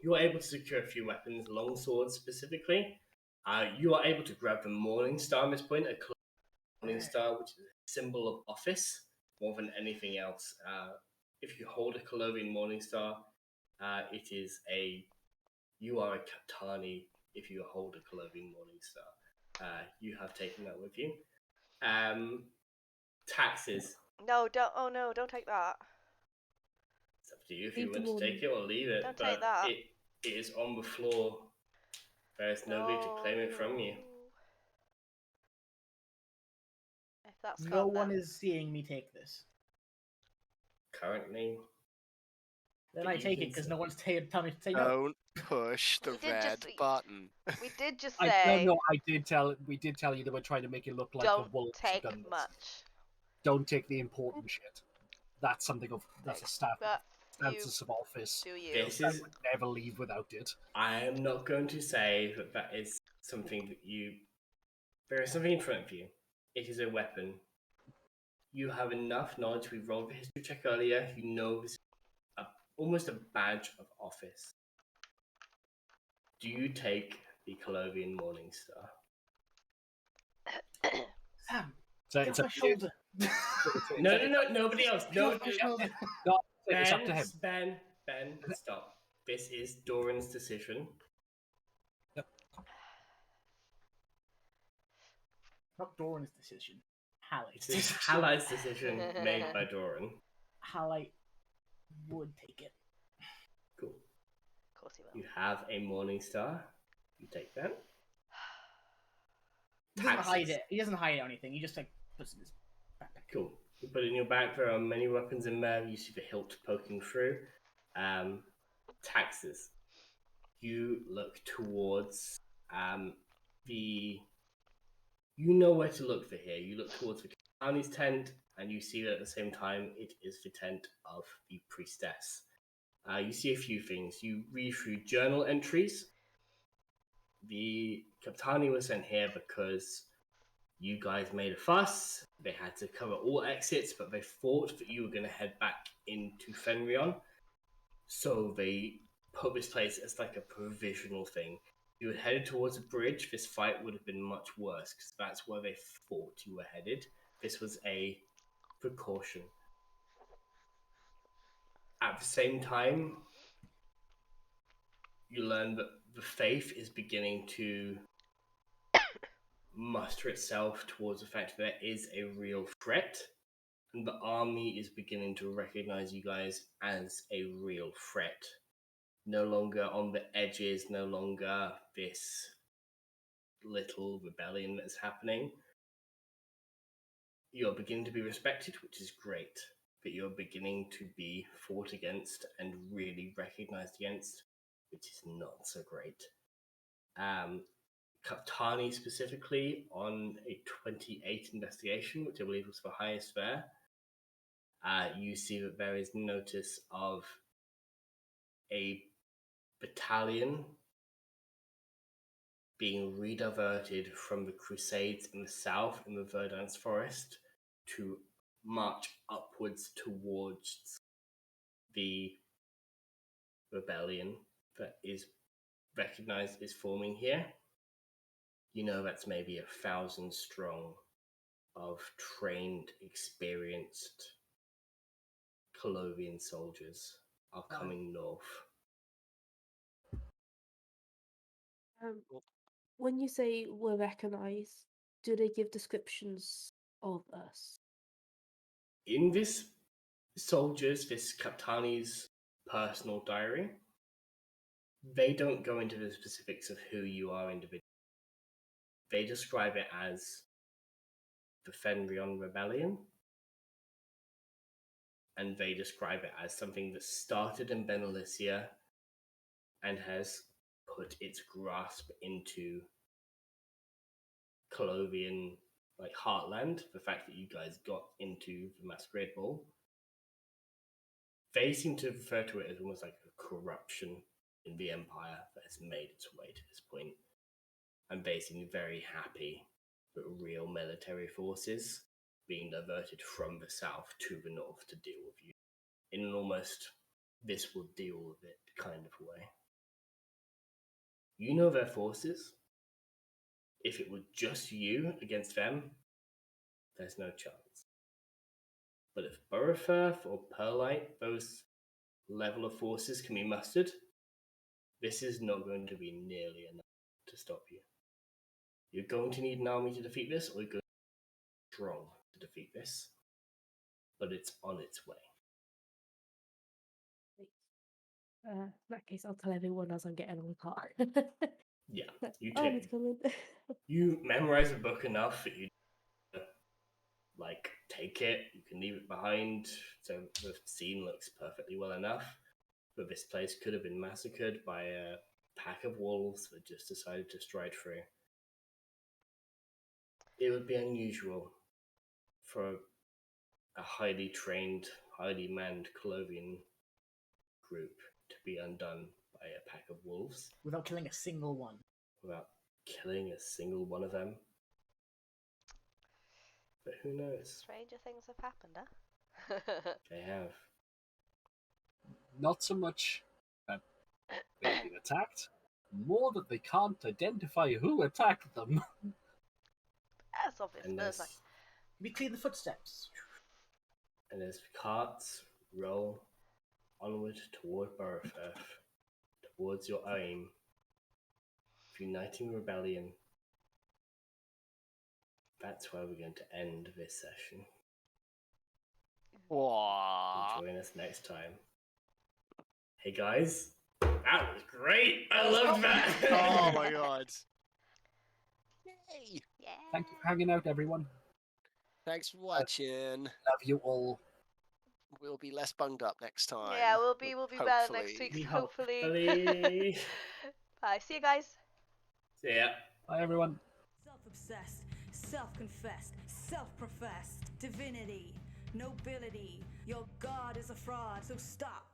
You are able to secure a few weapons, long swords specifically. You are able to grab the Morning Star at this point, a Morning Star, which is a symbol of office more than anything else. If you hold a Colovian Morning Star, it is you are a Katani if you hold a Colovian Morning Star. You have taken that with you. Taxes. No, don't. Oh no, don't take that. It's up to you if Leave you the want to take it or leave it. Don't but take that. It is on the floor. There is nobody to claim it from you. If that's No gone, one then. is seeing me take this. Currently, Then But I you take can it because say- no one's telling me to take no. Don't push the You did red just- button. We did just No, say we did tell you that we're trying to make it look like the don't wolves have take done this. much. Don't take the important shit. That's a staff But stances of office. do you? this I is. would never leave without it. I am not going to say that is something that you. There is something in front of you. It is a weapon. You have enough knowledge. We rolled the history check earlier. You know this is almost a badge of office. Do you take the Colovian Morning Star? Sam, So get it's off my up to you. shoulder. No, nobody else. Get No, off my shoulder. It's up to him. Ben, stop. This is Doran's decision. Not Doran's decision. Halleck's It's decision. Halleck's decision made by Doran. Halley would take it. Cool. Of course he will. You have a Morning Star. You take that. He doesn't Taxes. hide it. He doesn't hide it or anything. He just like puts it in his backpack. Cool. You put it in your back. There are many weapons in there. You see the hilt poking through. Taxes. You look towards the. You know where to look for here. You look towards the Kapani's tent, and you see that at the same time it is the tent of the priestess. You see a few things. You read through journal entries. The Kapitani was sent here because you guys made a fuss. They had to cover all exits, but they thought that you were going to head back into Fenrion. So they put this place as like a provisional thing. You were headed towards a bridge. This fight would have been much worse because that's where they thought you were headed. This was a precaution. At the same time, you learn that the faith is beginning to muster itself towards the fact that there is a real threat, and the army is beginning to recognize you guys as a real threat. No longer on the edges, no longer this little rebellion that's happening. You're beginning to be respected, which is great, but you're beginning to be fought against and really recognized against, which is not so great. Kaptani specifically, on a 28 investigation, which I believe was the highest there, you see that there is notice of a battalion being rediverted from the Crusades in the south in the Verdance Forest to march upwards towards the rebellion that is recognized as forming here. You know that's maybe 1,000 strong of trained, experienced Colovian soldiers are coming north. When you say we're recognised, do they give descriptions of us? In this soldiers, this Kaptani's personal diary, they don't go into the specifics of who you are individually. They describe it as the Fenrion Rebellion, and they describe it as something that started in Benalicia and has put its grasp into Colovian heartland. The fact that you guys got into the Masquerade Ball, they seem to refer to it as almost like a corruption in the Empire that has made its way to this point. And they seem very happy that real military forces being diverted from the south to the north to deal with you in an almost this will deal with it kind of way. You know their forces. If it were just you against them, there's no chance. But if Burrafirth or Perlite, those level of forces can be mustered, this is not going to be nearly enough to stop you. You're going to need an army to defeat this, or you're going to be strong to defeat this. But it's on its way. In that case, I'll tell everyone as I'm getting on the car. Yeah, Army's coming. You memorize the book enough that you take it, you can leave it behind, so the scene looks perfectly well enough. But this place could have been massacred by a pack of wolves that just decided to stride through. It would be unusual for a highly trained, highly manned Colovian group to be undone by a pack of wolves. Without killing a single one. Without killing a single one of them. But who knows? Stranger things have happened, huh? They have. Not so much that they've been attacked, more that they can't identify who attacked them. That's obvious. And There's like, We clear the footsteps. and as carts roll onward toward Burrafirth, towards your aim, uniting rebellion, that's where we're going to end this session. Wow. Join us next time. Hey guys, that was great. I loved that. Oh my god. Yay. Yeah. Thank you for hanging out, everyone. Thanks for watching. Love you all. We'll be less bunged up next time. Yeah, we'll be better next Hopefully. week, Hopefully. hopefully. Bye. See you guys. See ya. Bye, everyone. Self-obsessed, self-confessed, self-professed, divinity, nobility. Your god is a fraud, so stop.